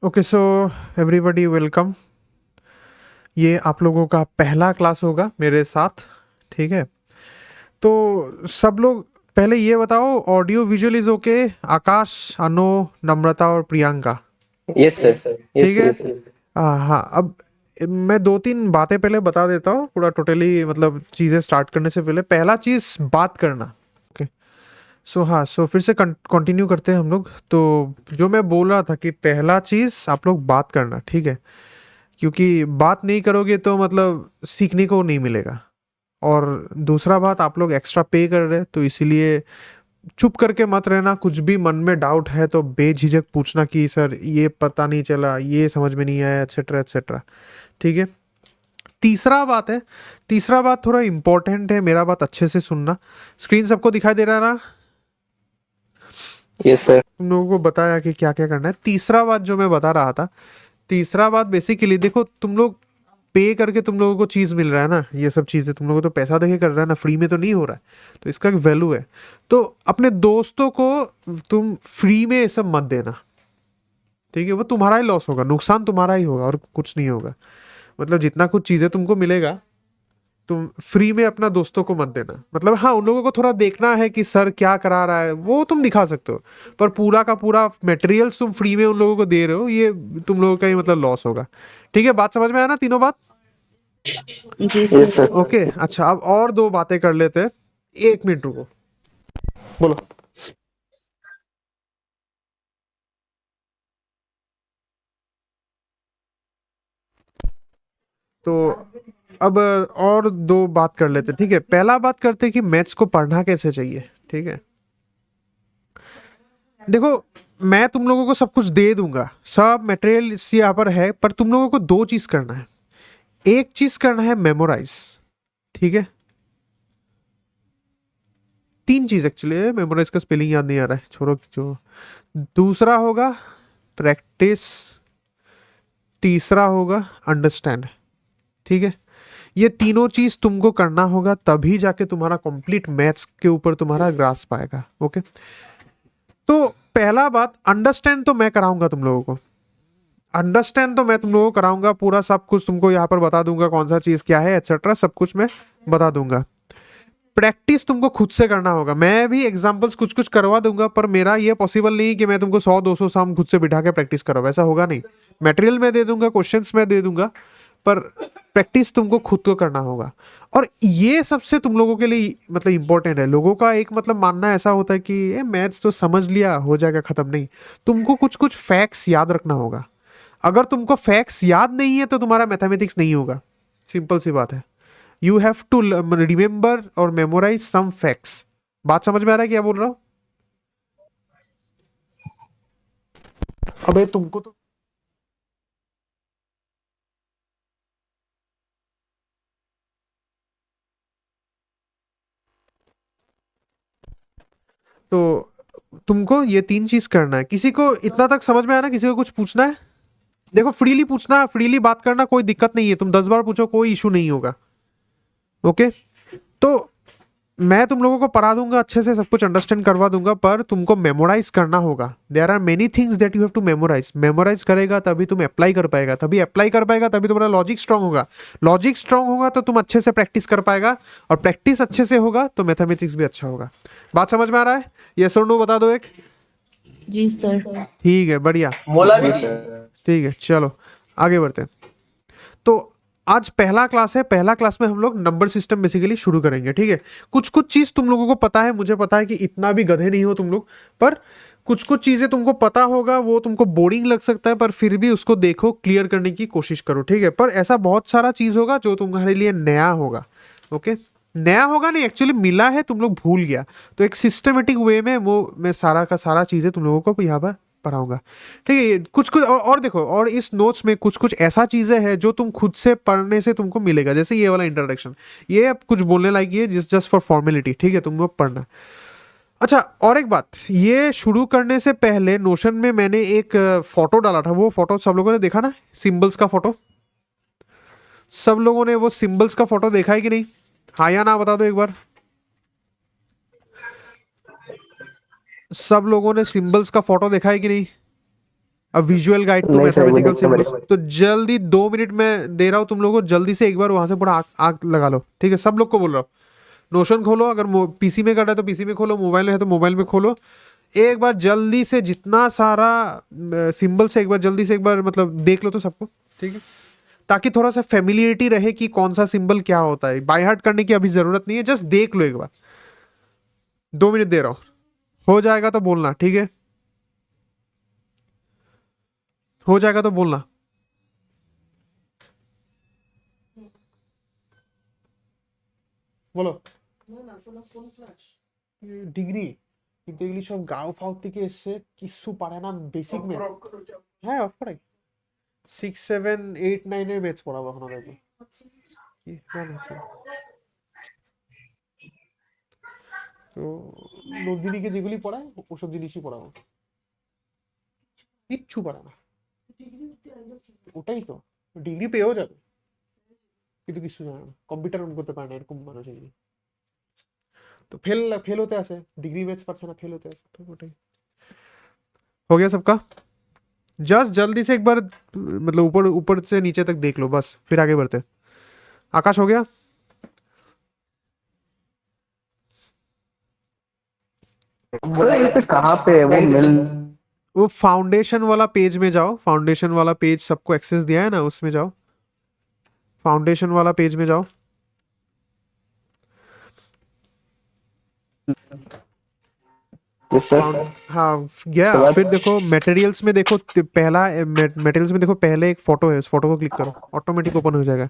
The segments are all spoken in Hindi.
Okay so everybody welcome. ये आप लोगों का पहला क्लास होगा मेरे साथ। ठीक है, तो सब लोग पहले ये बताओ, audio visual is okay? Akash, Anu, Namrata और प्रियंका। Yes sir. ठीक यस है। यस। हाँ, अब मैं दो तीन बातें पहले बता देता हूँ, पूरा टोटली मतलब चीज़ें स्टार्ट करने से पहले। पहला चीज़, बात करना। ओके, सो हाँ, सो फिर से कंटिन्यू करते हैं हम लोग। तो जो मैं बोल रहा था कि पहला चीज़ आप लोग बात करना, ठीक है? क्योंकि बात नहीं करोगे तो मतलब सीखने को नहीं मिलेगा। और दूसरा बात, आप लोग एक्स्ट्रा पे कर रहे हैं तो इसीलिए चुप करके मत रहना। कुछ भी मन में डाउट है तो बेझिझक पूछना कि सर ये पता नहीं चला, ये समझ में नहीं आया, एक्सेट्रा एक्सेट्रा। ठीक है। तीसरा बात है, तीसरा बात थोड़ा इंपॉर्टेंट है, मेरा बात अच्छे से सुनना। स्क्रीन सबको दिखाई दे रहा है ना? Yes sir. तुम लोगों को बताया कि क्या क्या करना है। तीसरा बात जो मैं बता रहा था, तीसरा बात बेसिकली देखो, तुम लोग पे करके तुम लोगों को चीज़ मिल रहा है ना, ये सब चीज़ें तुम लोगों को तो पैसा देके कर रहा है ना, फ्री में तो नहीं हो रहा है। तो इसका एक वैल्यू है। तो अपने दोस्तों को तुम फ्री में ये सब मत देना, ठीक है? वो तुम्हारा ही लॉस होगा, नुकसान तुम्हारा ही होगा और कुछ नहीं होगा। मतलब जितना कुछ चीज़ें तुमको मिलेगा, तुम फ्री में अपना दोस्तों को मत देना। मतलब हाँ, उन लोगों को थोड़ा देखना है कि सर क्या करा रहा है, वो तुम दिखा सकते हो। पर पूरा का पूरा मटेरियल्स तुम फ्री में उन लोगों को दे रहे हो, ये तुम लोगों का ही मतलब लॉस होगा। ठीक है, बात समझ में आया ना, तीनों बात? जी यस सर। सर। ओके, अच्छा, अब और दो बातें कर लेते हैं। एक मिनट रुको, बोलो। तो अब और दो बात कर लेते हैं, ठीक है? पहला बात करते हैं कि मैथ्स को पढ़ना कैसे चाहिए। ठीक है, देखो, मैं तुम लोगों को सब कुछ दे दूंगा, सब मटेरियल इस यहाँ पर है, पर तुम लोगों को दो चीज करना है। एक चीज करना है मेमोराइज, ठीक है? तीन चीज एक्चुअली है, मेमोराइज का स्पेलिंग याद नहीं आ रहा है, छोड़ो। जो दूसरा होगा प्रैक्टिस, तीसरा होगा अंडरस्टैंड। ठीक है, ये तीनों चीज तुमको करना होगा, तभी जाके तुम्हारा कंप्लीट मैथ्स के ऊपर तुम्हारा ग्रास पाएगा। ओके, तो पहला बात, अंडरस्टैंड तो मैं कराऊंगा तुम लोगों को। अंडरस्टैंड तो मैं तुम लोगों को कराऊंगा, पूरा सब कुछ तुमको यहाँ पर बता दूंगा, कौन सा चीज क्या है एक्सेट्रा, सब कुछ मैं बता दूंगा। प्रैक्टिस तुमको खुद से करना होगा। मैं भी एग्जांपल्स कुछ कुछ करवा दूंगा, पर मेरा ये पॉसिबल नहीं कि मैं तुमको 100-200 साम खुद से बिठा के प्रैक्टिस कराऊँ, ऐसा होगा नहीं। मटेरियल मैं दे दूंगा, क्वेश्चंस मैं दे दूंगा, पर प्रैक्टिस तुमको खुद को करना होगा। और ये सबसे तुम लोगों के लिए मतलब इंपॉर्टेंट है। लोगों का एक मतलब मानना ऐसा होता है कि ये मैथ्स तो समझ लिया हो जाएगा, खत्म। नहीं, तुमको कुछ कुछ फैक्ट्स याद रखना होगा। अगर तुमको फैक्ट्स याद नहीं है तो तुम्हारा मैथमेटिक्स नहीं होगा, सिंपल सी बात है। यू हैव टू रिमेंबर और मेमोराइज सम फैक्ट्स। बात समझ में आ रहा है क्या बोल रहा हूँ? अबे तुमको तो तुमको ये तीन चीज करना है। किसी को इतना तक समझ में आया ना? किसी को कुछ पूछना है? देखो, फ्रीली पूछना, फ्रीली बात करना, कोई दिक्कत नहीं है। तुम 10 बार पूछो, कोई इशू नहीं होगा। ओके, तो मैं तुम लोगों को पढ़ा दूंगा, अच्छे से सब कुछ अंडरस्टैंड करवा दूंगा, पर तुमको मेमोराइज करना होगा। There are many things that you have to memorise. Memorise करेगा तभी तुम अप्लाई कर पाएगा, तभी अप्लाई कर पाएगा तभी तुम्हारा लॉजिक स्ट्रांग होगा। लॉजिक स्ट्रांग होगा तो तुम अच्छे से प्रैक्टिस कर पाएगा, और प्रैक्टिस अच्छे से होगा तो मैथमेटिक्स भी अच्छा होगा। बात समझ में आ रहा है? यस और नो बता दो एक। जी सर। ठीक है, बढ़िया। मोला भी सर। ठीक है, चलो आगे बढ़ते हैं। तो आज पहला क्लास है, पहला क्लास में हम लोग नंबर सिस्टम बेसिकली शुरू करेंगे। ठीक है, कुछ कुछ चीज तुम लोगों को पता है, मुझे पता है कि इतना भी गधे नहीं हो तुम लोग, पर कुछ कुछ चीजें तुमको पता होगा, वो तुमको बोरिंग लग सकता है, पर फिर भी उसको देखो, क्लियर करने की कोशिश करो। ठीक है, पर ऐसा बहुत सारा चीज होगा जो तुम्हारे लिए नया होगा। ओके, नया होगा नहीं, एक्चुअली मिला है, तुम लोग भूल गया। तो एक सिस्टमेटिक वे में वो मैं सारा का सारा चीजें तुम लोगों को यहाँ पर पढ़ाऊंगा। ठीक है, कुछ कुछ और देखो, और इस नोट्स में कुछ कुछ ऐसा चीजें हैं जो तुम खुद से पढ़ने से तुमको मिलेगा। जैसे ये वाला इंट्रोडक्शन, ये अब कुछ बोलने लायक, ये जस्ट फॉर फॉर्मेलिटी। ठीक है, तुमको पढ़ना। अच्छा, और एक बात, ये शुरू करने से पहले नोशन में मैंने एक फोटो डाला था। वो फोटो सब लोगों ने देखा ना? सिंबल्स का फोटो। सब लोगों ने वो सिंबल्स का फोटो देखा है कि नहीं? हाँ या ना बता दो एक बार। सब लोगों ने सिंबल्स का फोटो देखा है कि नहीं? अ विजुअल गाइड टू नहीं सर, मुझे मैथमेटिकल समझ सिंबल्स। तो जल्दी 2 मिनट में दे रहा हूँ तुम लोगों को, जल्दी से एक बार वहां से पूरा आग आग लगा लो, ठीक है? सब लोग को बोल रहा हूँ, नोशन खोलो, अगर पीसी में कर रहा है तो पीसी में खोलो, मोबाइल में है तो मोबाइल में खोलो। एक बार जल्दी से जितना सारा सिंबल से एक बार जल्दी से एक बार मतलब देख लो तो सबको, ठीक है? ताकि थोड़ा सा फेमिलियरिटी रहे कि कौन सा सिंबल क्या होता है। बाय हार्ट करने की अभी जरूरत नहीं है, जस्ट देख लो एक बार। 2 मिनट दे रहा हूँ, हो जाएगा तो बोलना, ठीक है? हो जाएगा तो बोलना। বলো ডিগ্রি কিন্তু এগুলি সব গাঁও ফাও থেকে এসছে, কিছু পারে না বেসিক ম্যাথ। হ্যাঁ অফ করাই, 6, 7, 8, 9 এর ম্যাথস পড়াবো এখন ওদেরকে। কি রান হচ্ছে? তো নন্দিনীকে যেগুলি পড়ায় ওসব জিনিসই পড়াবো, কিচ্ছু পারে না। ওটাই তো, ডিগ্রি পেয়েও যাবে কিন্তু কিছু জানে না, কম্পিউটার অন করতে পারে না, এরকম মানুষ এগুলি। तो फेल फेल होते ऐसे, डिग्री मैथ्स पर ना फेल होते ऐसे, तो वो ठीक। हो गया सबका? जस्ट जल्दी से एक बार मतलब ऊपर ऊपर से नीचे तक देख लो बस, फिर आगे बढ़ते। आकाश हो गया? सर इसे कहाँ पे है वो मिल? वो फाउंडेशन वाला पेज में जाओ, फाउंडेशन वाला पेज सबको एक्सेस दिया है ना, उसमें जाओ, फाउंडेशन वाला पेज में जाओ। Yes sir. हाँ गया। उसके बाद? फिर देखो मटेरियल्स में देखो, पहला मटेरियल्स में देखो, पहले एक फोटो है, उस फोटो को क्लिक करो, ऑटोमेटिक ओपन हो जाएगा।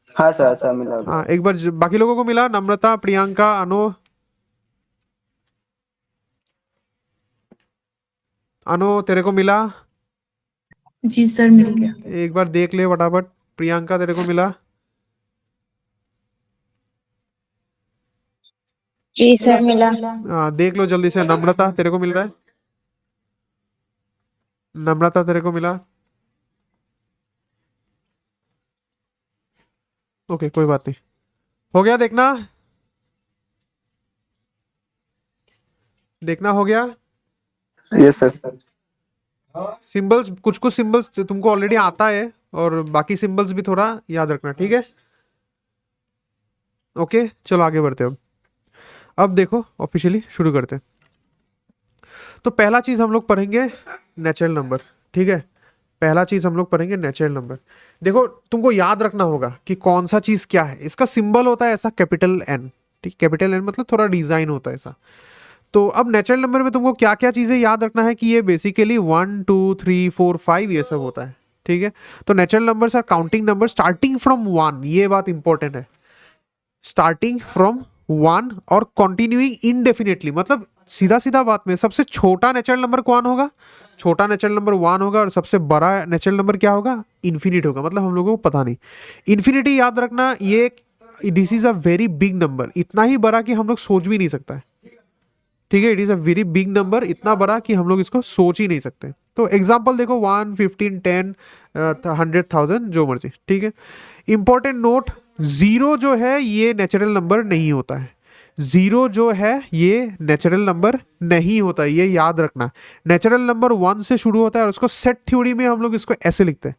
हाँ सर, अच्छा मिला। हाँ एक बार बाकी लोगों को मिला, नम्रता, प्रियंका, अनु, अनु तेरे को मिला? जी सर मिल गया। एक बार देख ले फटाफट। प्रियंका तेरे को मिला? जी सर मिला। हाँ देख लो जल्दी से। नम्रता तेरे को मिल रहा है? नम्रता तेरे को मिला? ओके कोई बात नहीं, हो गया। देखना देखना हो गया। Yes sir. सिंबल्स, कुछ कुछ सिंबल्स तुमको ऑलरेडी आता है, और बाकी सिंबल्स भी थोड़ा याद रखना, ठीक है? ओके चलो आगे बढ़ते हैं। अब देखो ऑफिशियली शुरू करते हैं। तो पहला चीज हम लोग पढ़ेंगे नेचुरल नंबर, ठीक है? पहला चीज हम लोग पढ़ेंगे नेचुरल नंबर। देखो तुमको याद रखना होगा कि कौन सा चीज क्या है। इसका सिंबल होता है ऐसा कैपिटल एन, ठीक? कैपिटल एन मतलब थोड़ा डिजाइन होता है ऐसा। तो अब नेचुरल नंबर में तुमको क्या क्या चीजें याद रखना है कि ये बेसिकली 1, 2, 3, 4, 5 ये सब होता है, ठीक है? तो natural numbers are counting number starting from 1, ये बात इंपॉर्टेंट है। स्टार्टिंग फ्रॉम 1 और कंटिन्यूइंग इनडेफिनेटली, मतलब सीधा सीधा बात में सबसे छोटा नेचुरल नंबर कौन होगा? छोटा नेचुरल नंबर 1 होगा, और सबसे बड़ा नेचुरल नंबर क्या होगा? इन्फिनिट होगा। मतलब हम लोगों को पता नहीं। इन्फिनिटी याद रखना, ये this is a very big number, इतना ही बड़ा कि हम लोग सोच भी नहीं सकता है, ठीक है? It is a very big number, इतना बड़ा कि हम लोग इसको सोच ही नहीं सकते। तो एग्जाम्पल देखो 1, 15, 10, 100,000 जो मर्जी, ठीक है? इंपॉर्टेंट नोट, जीरो जो है ये नेचुरल नंबर नहीं होता है। जीरो जो है ये नेचुरल नंबर नहीं होता है, ये याद रखना। नेचुरल नंबर 1 से शुरू होता है, और उसको सेट थ्योरी में हम लोग इसको ऐसे लिखते हैं।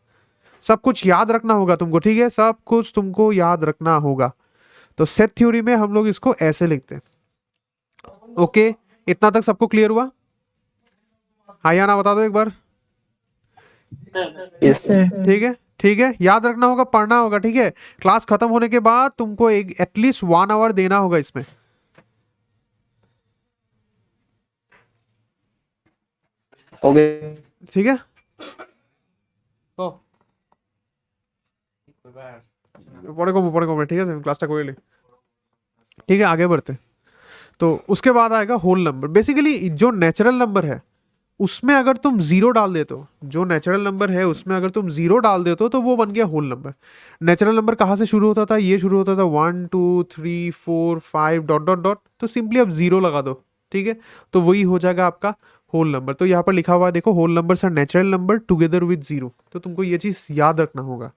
सब कुछ याद रखना होगा तुमको, ठीक है? सब कुछ तुमको याद रखना होगा। तो सेट थ्योरी में हम लोग इसको ऐसे लिखते हैं। ओके इतना तक सबको क्लियर हुआ? हाँ या ना बता दो एक बार। Yes sir. ठीक है, ठीक है, याद रखना होगा, पढ़ना होगा, ठीक है? क्लास खत्म होने के बाद तुमको एक एटलीस्ट 1 आवर देना होगा इसमें। हो गया। ठीक है? পরে কমবে ঠিক আছে, ক্লাসটা করে লি। ठीक है आगे बढ़ते। तो उसके बाद आएगा होल नंबर। बेसिकली जो नेचुरल नंबर है उसमें अगर तुम जीरो डाल देते हो, जो नेचुरल नंबर है उसमें अगर तुम जीरो डाल देते हो तो वो बन गया होल नंबर। नेचुरल नंबर कहाँ से शुरू होता था? ये शुरू होता था 1, 2, 3, 4, 5 डॉट डॉट डॉट, तो सिंपली अब जीरो लगा दो, ठीक है? तो वही हो जाएगा आपका होल नंबर। तो यहाँ पर लिखा हुआ है देखो, whole numbers are natural number together with zero. तो तुमको ये चीज़ याद रखना होगा।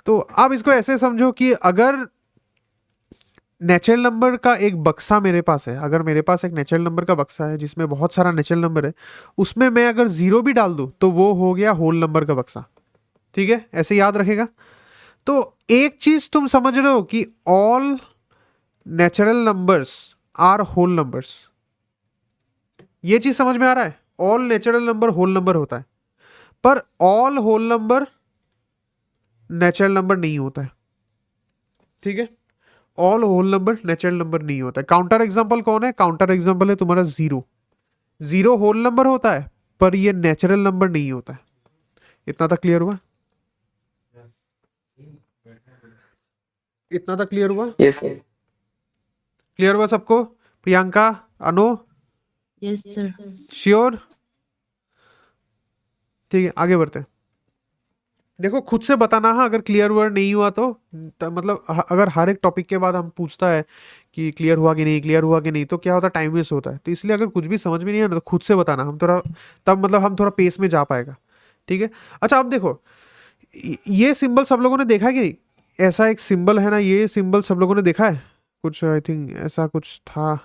तो आप इसको ऐसे समझो कि अगर नेचुरल नंबर का एक बक्सा मेरे पास है, अगर मेरे पास एक नेचुरल नंबर का बक्सा है जिसमें बहुत सारा नेचुरल नंबर है, उसमें मैं अगर जीरो भी डाल दूं तो वो हो गया होल नंबर का बक्सा। ठीक है, ऐसे याद रखेगा। तो एक चीज तुम समझ रहे हो कि all natural numbers are whole numbers. ये चीज समझ में आ रहा है? All natural number whole number होता है, पर all whole number natural number नहीं होता है। ठीक है, all whole number natural number नहीं होता है। काउंटर एग्जांपल कौन है? काउंटर एग्जांपल है तुम्हारा जीरो। जीरो होल नंबर होता है, पर ये नेचुरल नंबर नहीं होता है। इतना तक क्लियर हुआ? इतना तक क्लियर हुआ? Yes sir. क्लियर हुआ सबको? प्रियंका, अनु, यस सर। श्योर? ठीक है, आगे बढ़ते हैं। देखो, खुद से बताना हाँ अगर क्लियर हुआ नहीं हुआ तो मतलब अगर हर एक टॉपिक के बाद हम पूछता है कि क्लियर हुआ कि नहीं, क्लियर हुआ कि नहीं, तो क्या होता है, टाइम वेस्ट होता है। तो इसलिए अगर कुछ भी समझ में नहीं आया ना तो खुद से बताना, हम थोड़ा तब मतलब हम थोड़ा पेस में जा पाएगा। ठीक है, अच्छा अब देखो, ये सिंबल सब लोगों ने देखा कि नहीं? ऐसा एक सिंबल है ना, ये सिंबल सब लोगों ने देखा है कुछ, आई थिंक ऐसा कुछ था,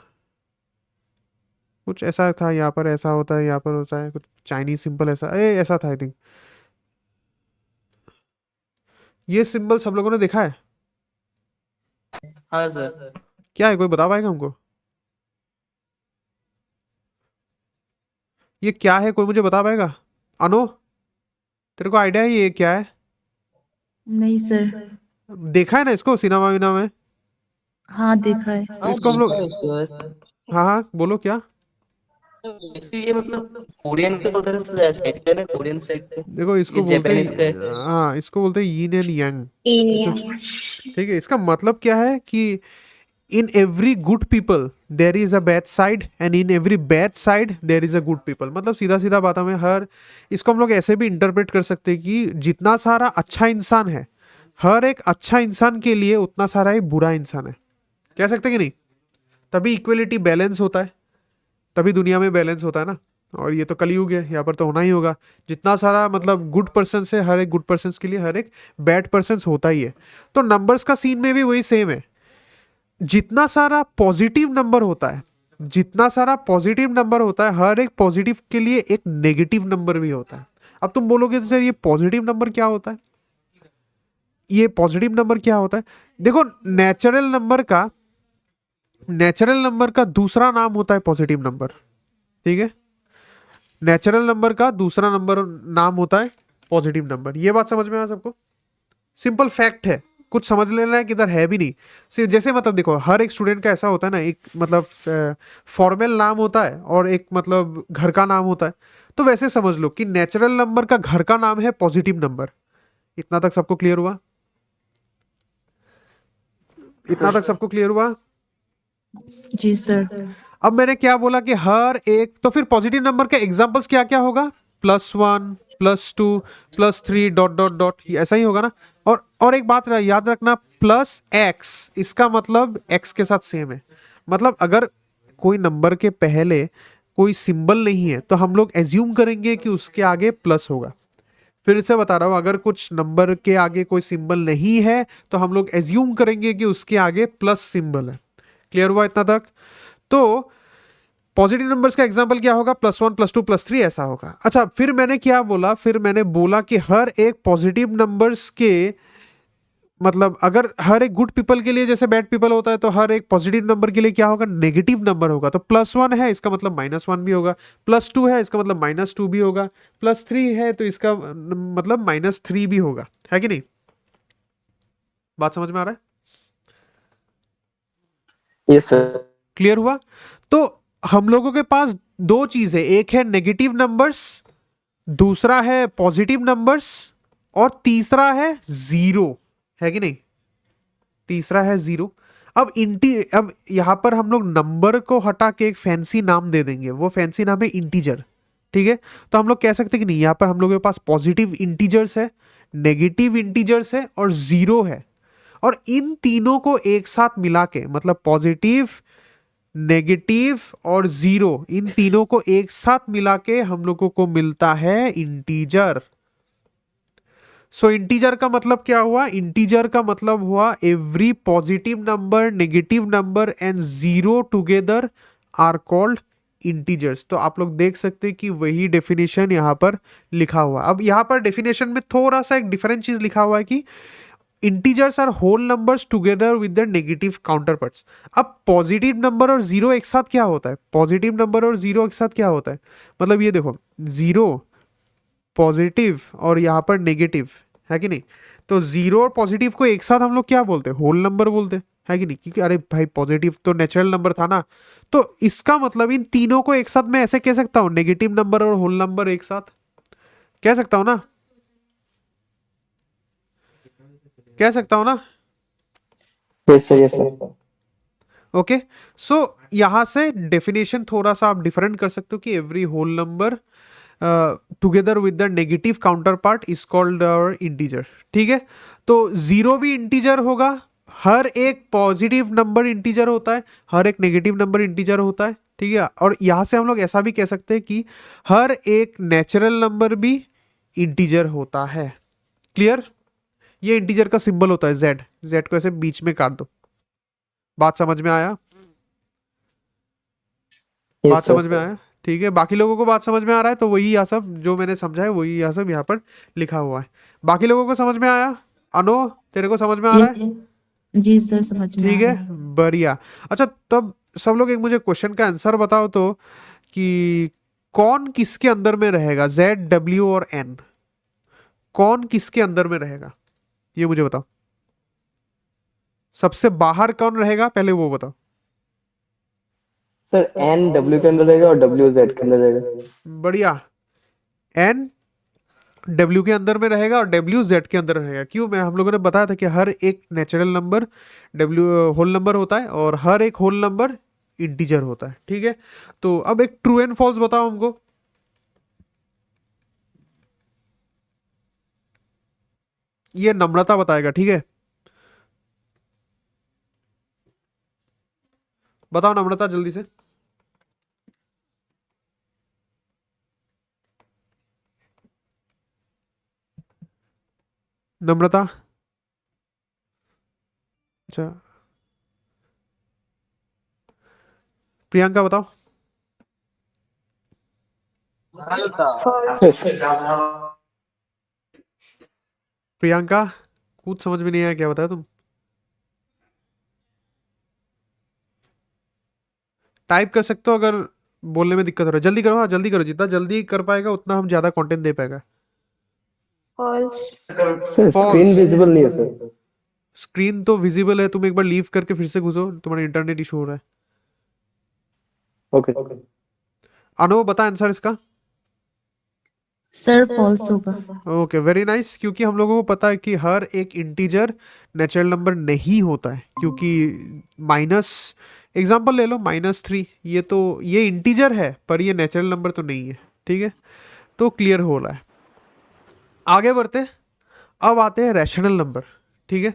कुछ ऐसा था, यहाँ पर ऐसा होता है, यहाँ पर होता है कुछ चाइनीज सिंबल, ऐसा था आई थिंक। ये सिंबल सब लोगों ने देखा है? हाँ सर। क्या है, कोई बता पाएगा हमको ये क्या है? कोई मुझे बता पाएगा? अनु, तेरे को आइडिया है ये क्या है? नहीं सर। देखा है ना इसको सिनेमा विना में? हाँ देखा है। तो इसको हम लोग, हाँ हाँ बोलो क्या? ये मतलब कोरियन के उधर से साइड है ना, कोरियन साइड से। देखो इसको ये बोलते जापानीज का हैं, है। हाँ इसको बोलते हैं यीन एंड यांग। एलियन। ठीक है, इसका मतलब क्या है कि in every good people there is a bad side and in every bad side there is a good people. मतलब सीधा सीधा बात में हर, इसको हम लोग ऐसे भी इंटरप्रेट कर सकते हैं कि जितना सारा अच्छा इंसान है, हर एक अच्छा इंसान के लिए उतना सारा ही बुरा इंसान है। कह सकते हैं कि नहीं? तभी इक्वलिटी बैलेंस होता है, तभी दुनिया में बैलेंस होता है ना। और ये तो कलयुग है, यहाँ पर तो होना ही होगा। जितना सारा मतलब गुड पर्सन है, हर एक गुड पर्सन के लिए हर एक बैड पर्सन होता ही है। तो नंबर्स का सीन में भी वही सेम है। जितना सारा पॉजिटिव नंबर होता है, जितना सारा पॉजिटिव नंबर होता है, हर एक पॉजिटिव के लिए एक नेगेटिव नंबर भी होता है। अब तुम बोलोगे तो सर ये पॉजिटिव नंबर क्या होता है, ये पॉजिटिव नंबर क्या होता है? देखो, नेचुरल नंबर का दूसरा नाम होता है पॉजिटिव नंबर। ठीक है, नेचुरल नंबर का दूसरा नंबर नाम होता है पॉजिटिव नंबर। ये बात समझ में आ सबको? सिंपल फैक्ट है, कुछ समझ लेना है कि इधर है भी नहीं। सिर्फ जैसे मतलब देखो, हर एक स्टूडेंट का ऐसा होता है ना, एक मतलब फॉर्मल नाम होता है और एक मतलब घर का नाम होता है। तो वैसे समझ लो कि नेचुरल नंबर का घर का नाम है पॉजिटिव नंबर। इतना तक सबको क्लियर हुआ? इतना तक सबको क्लियर हुआ? जी सर। अब मैंने क्या बोला कि हर एक, तो फिर पॉजिटिव नंबर के एग्जांपल्स क्या क्या होगा? +1, +2, +3 डॉट डॉट डॉट, ऐसा ही होगा ना। और एक बात याद रखना, +x, इसका मतलब x के साथ सेम है। मतलब अगर कोई नंबर के पहले कोई सिंबल नहीं है तो हम लोग एज्यूम करेंगे कि उसके आगे प्लस होगा। फिर से बता रहा हूं, अगर कुछ नंबर के आगे कोई सिंबल नहीं है तो हम लोग एज्यूम करेंगे कि उसके आगे प्लस सिंबल है। क्लियर हुआ इतना तक? तो पॉजिटिव नंबर्स का एग्जांपल क्या होगा? +1, +2, +3 ऐसा होगा। अच्छा, फिर मैंने क्या बोला? फिर मैंने बोला कि हर एक पॉजिटिव नंबर्स के मतलब अगर हर एक गुड पीपल के लिए जैसे बैड पीपल होता है, तो हर एक पॉजिटिव नंबर के लिए क्या होगा? नेगेटिव नंबर होगा। तो +1 है, इसका मतलब -1 भी होगा। +2 है, इसका मतलब -2 भी होगा। +3 है तो इसका मतलब -3 भी होगा। है कि नहीं? बात समझ में आ रहा है? Yes sir. क्लियर हुआ? तो हम लोगों के पास दो चीज है, एक है नेगेटिव नंबर्स, दूसरा है पॉजिटिव नंबर्स, और तीसरा है जीरो। है कि नहीं? तीसरा है जीरो। अब यहां पर हम लोग नंबर को हटा के एक फैंसी नाम दे देंगे, वो फैंसी नाम है इंटीजर। ठीक है, तो हम लोग कह सकते हैं कि नहीं, यहां पर हम लोगों के पास पॉजिटिव इंटीजर्स है, नेगेटिव इंटीजर्स है और जीरो है। और इन तीनों को एक साथ मिला के, मतलब पॉजिटिव, नेगेटिव और जीरो, इन तीनों को एक साथ मिला के हम लोगों को मिलता है इंटीजर। सो इंटीजर का मतलब क्या हुआ? इंटीजर का मतलब हुआ every positive number, negative number and zero together are called integers. तो आप लोग देख सकते हैं कि वही डेफिनेशन यहाँ पर लिखा हुआ। अब यहाँ पर डेफिनेशन में थोड़ा सा एक डिफरेंट चीज लिखा हुआ है कि integers are whole numbers together with the negative counterparts. अब पॉजिटिव नंबर और जीरो एक साथ क्या होता है? पॉजिटिव नंबर और जीरो एक साथ क्या होता है? मतलब ये देखो, जीरो पॉजिटिव और यहाँ पर नेगेटिव है कि नहीं? तो जीरो और पॉजिटिव को एक साथ हम लोग क्या बोलते हैं? होल नंबर बोलते हैं, है कि नहीं? क्योंकि अरे भाई पॉजिटिव तो नेचुरल नंबर था ना। तो इसका मतलब इन तीनों को एक साथ मैं ऐसे कह सकता हूँ, नेगेटिव नंबर और होल नंबर एक साथ कह सकता हूँ ना? कह सकता हूँ ना? Yes sir, yes sir. Okay, so यहां से डेफिनेशन थोड़ा सा आप डिफरेंट कर सकते हो कि every whole number together with the negative counterpart is called our integer. ठीक है, तो जीरो भी इंटीजर होगा, हर एक पॉजिटिव नंबर इंटीजर होता है, हर एक नेगेटिव नंबर इंटीजर होता है। ठीक है, और यहां से हम लोग ऐसा भी कह सकते हैं कि हर एक नेचुरल नंबर भी इंटीजर होता है। क्लियर? ये इंटीजर का सिंबल होता है जेड। जेड को ऐसे बीच में काट दो। बात समझ में आया? बात समझ में आया? ठीक है, बाकी लोगों को बात समझ में आ रहा है? तो वही यह सब जो मैंने समझा है वही यह सब यहाँ पर लिखा हुआ है। बाकी लोगों को समझ में आया? अनो, तेरे को समझ में आ रहा है? जी सर, समझ में आ ठीक रहा है, है। बढ़िया। अच्छा, तब सब लोग एक मुझे क्वेश्चन का आंसर बताओ तो कि कौन किसके अंदर में रहेगा? जेड, डब्ल्यू और एन, कौन किसके अंदर में रहेगा? ये मुझे बताओ। सबसे बाहर कौन रहेगा पहले वो बताओ। सर एन डब्ल्यू के अंदर रहेगा और डब्ल्यू जेड के अंदर रहेगा। बढ़िया, एन डब्ल्यू के अंदर में रहेगा और डब्ल्यू जेड के अंदर रहेगा। क्यों? मैं हम लोगों ने बताया था कि हर एक natural number W whole number होता है और हर एक होल नंबर इंटीजर होता है। ठीक है, तो अब एक ट्रू एंड फॉल्स बताओ हमको। ये नम्रता बताएगा। ठीक है, बताओ नम्रता जल्दी से। नम्रता, अच्छा, प्रियंका बताओ। प्रियंका, कुछ समझ में नहीं आया, क्या बताया तुम? टाइप कर सकते हो अगर बोलने में दिक्कत हो रहा है। जल्दी करो, हाँ जल्दी करो, जितना जल्दी कर पाएगा उतना हम ज्यादा कंटेंट दे पाएगा। Sir screen False। विजिबल नहीं है सर। स्क्रीन तो विजिबल है, तुम एक बार लीव करके फिर से घुसो, तुम्हारा इंटरनेट इशू हो रहा है। ओके। अनु बता आंसर इसका। सर फॉल्स होगा। Okay, very nice. क्योंकि हम लोगों को पता है कि हर एक इंटीजर नेचुरल नंबर नहीं होता है, क्योंकि माइनस, एग्जांपल ले लो -3, ये इंटीजर है पर ये नेचुरल नंबर तो नहीं है। ठीक है, तो क्लियर हो रहा है। आगे बढ़ते हैं, अब आते हैं रैशनल नंबर। ठीक है,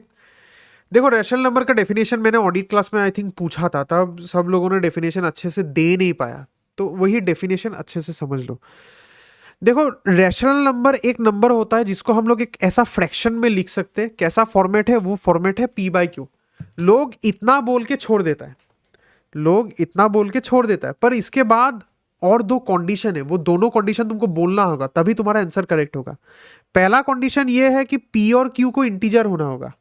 देखो रैशनल नंबर का डेफिनेशन मैंने ऑडिट क्लास में आई थिंक पूछा था, तब सब लोगों ने डेफिनेशन अच्छे से दे नहीं पाया, तो वही डेफिनेशन अच्छे से समझ लो। देखो रैशनल नंबर एक नंबर होता है जिसको हम लोग एक ऐसा फ्रैक्शन में लिख सकते हैं। कैसा फॉर्मेट है? वो फॉर्मेट है p/q। लोग इतना बोल के छोड़ देता है, लोग इतना बोल के छोड़ देता है, पर इसके बाद और दो कंडीशन है, वो दोनों कंडीशन तुमको बोलना होगा तभी तुम्हारा आंसर करेक्ट होगा। पहला कंडीशन ये है कि p और q को इंटीजर होना होगा।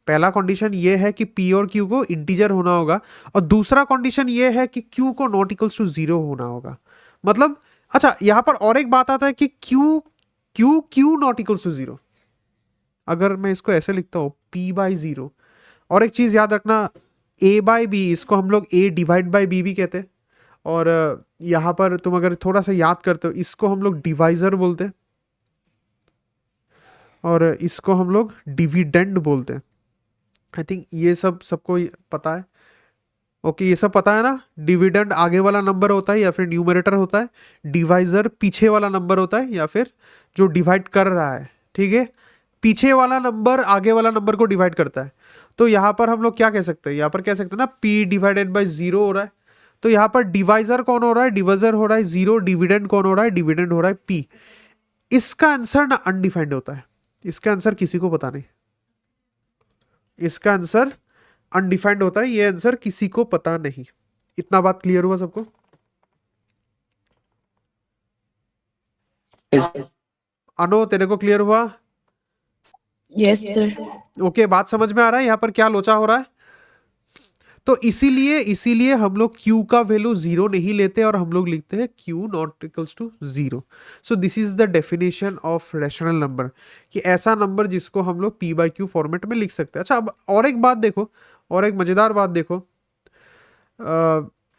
पहला कंडीशन ये है कि p और q को इंटीजर होना होगा, और दूसरा कंडीशन ये है कि q को नॉट इक्वल्स टू 0 होना होगा। मतलब अच्छा, यहां पर और एक बात आता है कि q नॉट इक्वल्स टू 0। अगर मैं इसको ऐसे लिखता हूं p/0, और एक चीज याद रखना, a/b, इसको हम लोग a डिवाइड बाई b भी कहते हैं, और यहां पर तुम अगर थोड़ा सा याद करते हो, इसको हम लोग डिवाइजर बोलते हैं और इसको हम लोग डिविडेंड बोलते हैं। आई थिंक ये सब सबको पता है। ओके, ये सब पता है ना? डिविडेंड आगे वाला नंबर होता है या फिर न्यूमरेटर होता है, डिवाइजर पीछे वाला नंबर होता है या फिर जो डिवाइड कर रहा है। ठीक है, पीछे वाला नंबर आगे वाला नंबर को डिवाइड करता है। तो यहाँ पर हम लोग क्या कह सकते हैं? यहाँ पर कह सकते हैं ना p/0 हो रहा है, तो यहाँ पर डिवाइजर कौन हो रहा है? डिवाइजर हो रहा है 0। डिविडेंड कौन हो रहा है? डिविडेंड हो रहा है p। इसका आंसर ना अनडिफाइंड होता है, इसका आंसर किसी को पता नहीं, इसका आंसर अनडिफाइंड होता है, ये आंसर किसी को पता नहीं। इतना बात क्लियर हुआ सबको? अनु तेरे को क्लियर हुआ? Yes sir. ओके, बात समझ में आ रहा है यहाँ पर क्या लोचा हो रहा है? तो इसीलिए हम लोग q का वैल्यू 0 नहीं लेते और हम लोग लिखते हैं q not equals to 0। So this is the definition of rational number, कि ऐसा नंबर जिसको हम लोग p बाई क्यू फॉर्मेट में लिख सकते हैं। अच्छा, अब और एक बात देखो, और एक मजेदार बात देखो।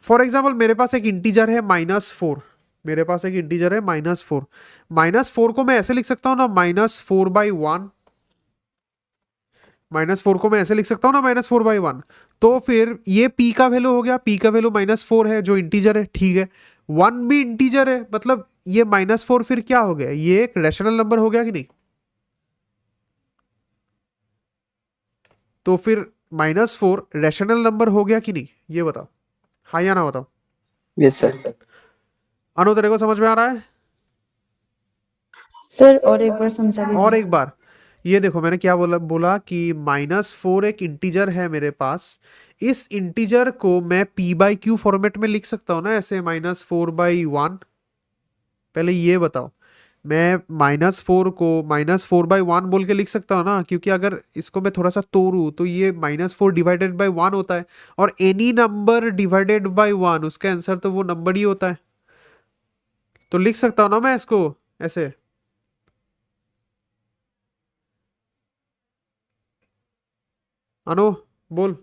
फॉर एग्जाम्पल मेरे पास एक इंटीजर है -4, मेरे पास एक इंटीजर है -4। -4 को मैं ऐसे लिख सकता हूँ ना, -4/1। -4 को मैं ऐसे लिख सकता हूँ ना, -4/1। तो फिर ये p का वैल्यू हो गया, p का वैल्यू -4 है जो इंटीजर है, ठीक है। 1 भी इंटीजर है, मतलब ये -4 फिर क्या हो गया, ये एक रैशनल नंबर हो गया कि नहीं? तो फिर -4 रैशनल नंबर हो गया कि नहीं, ये बताओ, हाँ या ना बताओ। Yes sir. अनु तेरे को समझ में आ रहा है? सर और एक बार समझा और लीजिए। एक बार, ये देखो मैंने क्या बोला कि -4 एक इंटीजर है मेरे पास, इस इंटीजर को मैं p बाई क्यू फॉर्मेट में लिख सकता हूँ ना, ऐसे -4/1। पहले ये बताओ, मैं -4 को -4/1 बोल के लिख सकता हूँ ना, क्योंकि अगर इसको मैं थोड़ा सा तोड़ूं तो ये -4 डिवाइडेड बाई 1 होता है, और एनी नंबर डिवाइडेड बाई 1 उसका आंसर तो वो नंबर ही होता है। तो लिख सकता हूँ ना मैं इसको ऐसे। अनु बोल।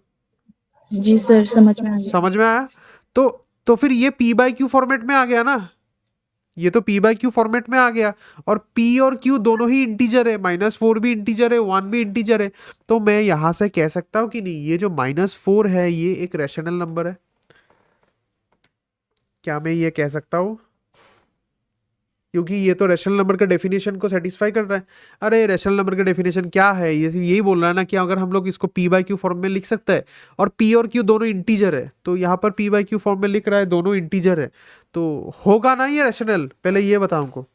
जी सर, समझ में आ गया। समझ में आया? तो फिर ये p बाई क्यू फॉर्मेट में आ गया ना, ये तो p बाई क्यू फॉर्मेट में आ गया, और p और q दोनों ही इंटीजर है, -4 भी इंटीजर है, 1 भी इंटीजर है। तो मैं यहां से कह सकता हूं कि नहीं, ये जो -4 है ये एक रैशनल नंबर है। क्या मैं ये कह सकता हूं? क्योंकि ये तो रैशनल नंबर का डेफिनेशन को सेटिस्फाई कर रहा है। अरे रैशनल नंबर का डेफिनेशन क्या है, ये सिर्फ यही बोल रहा है ना कि अगर हम लोग इसको p बाई क्यू फॉर्म में लिख सकते हैं, और p और q दोनों इंटीजर है, तो यहाँ पर p बाई क्यू फॉर्म में लिख रहा है, दोनों इंटीजर है, तो होगा ना ये रैशनल? पहले ये बताओ हमको।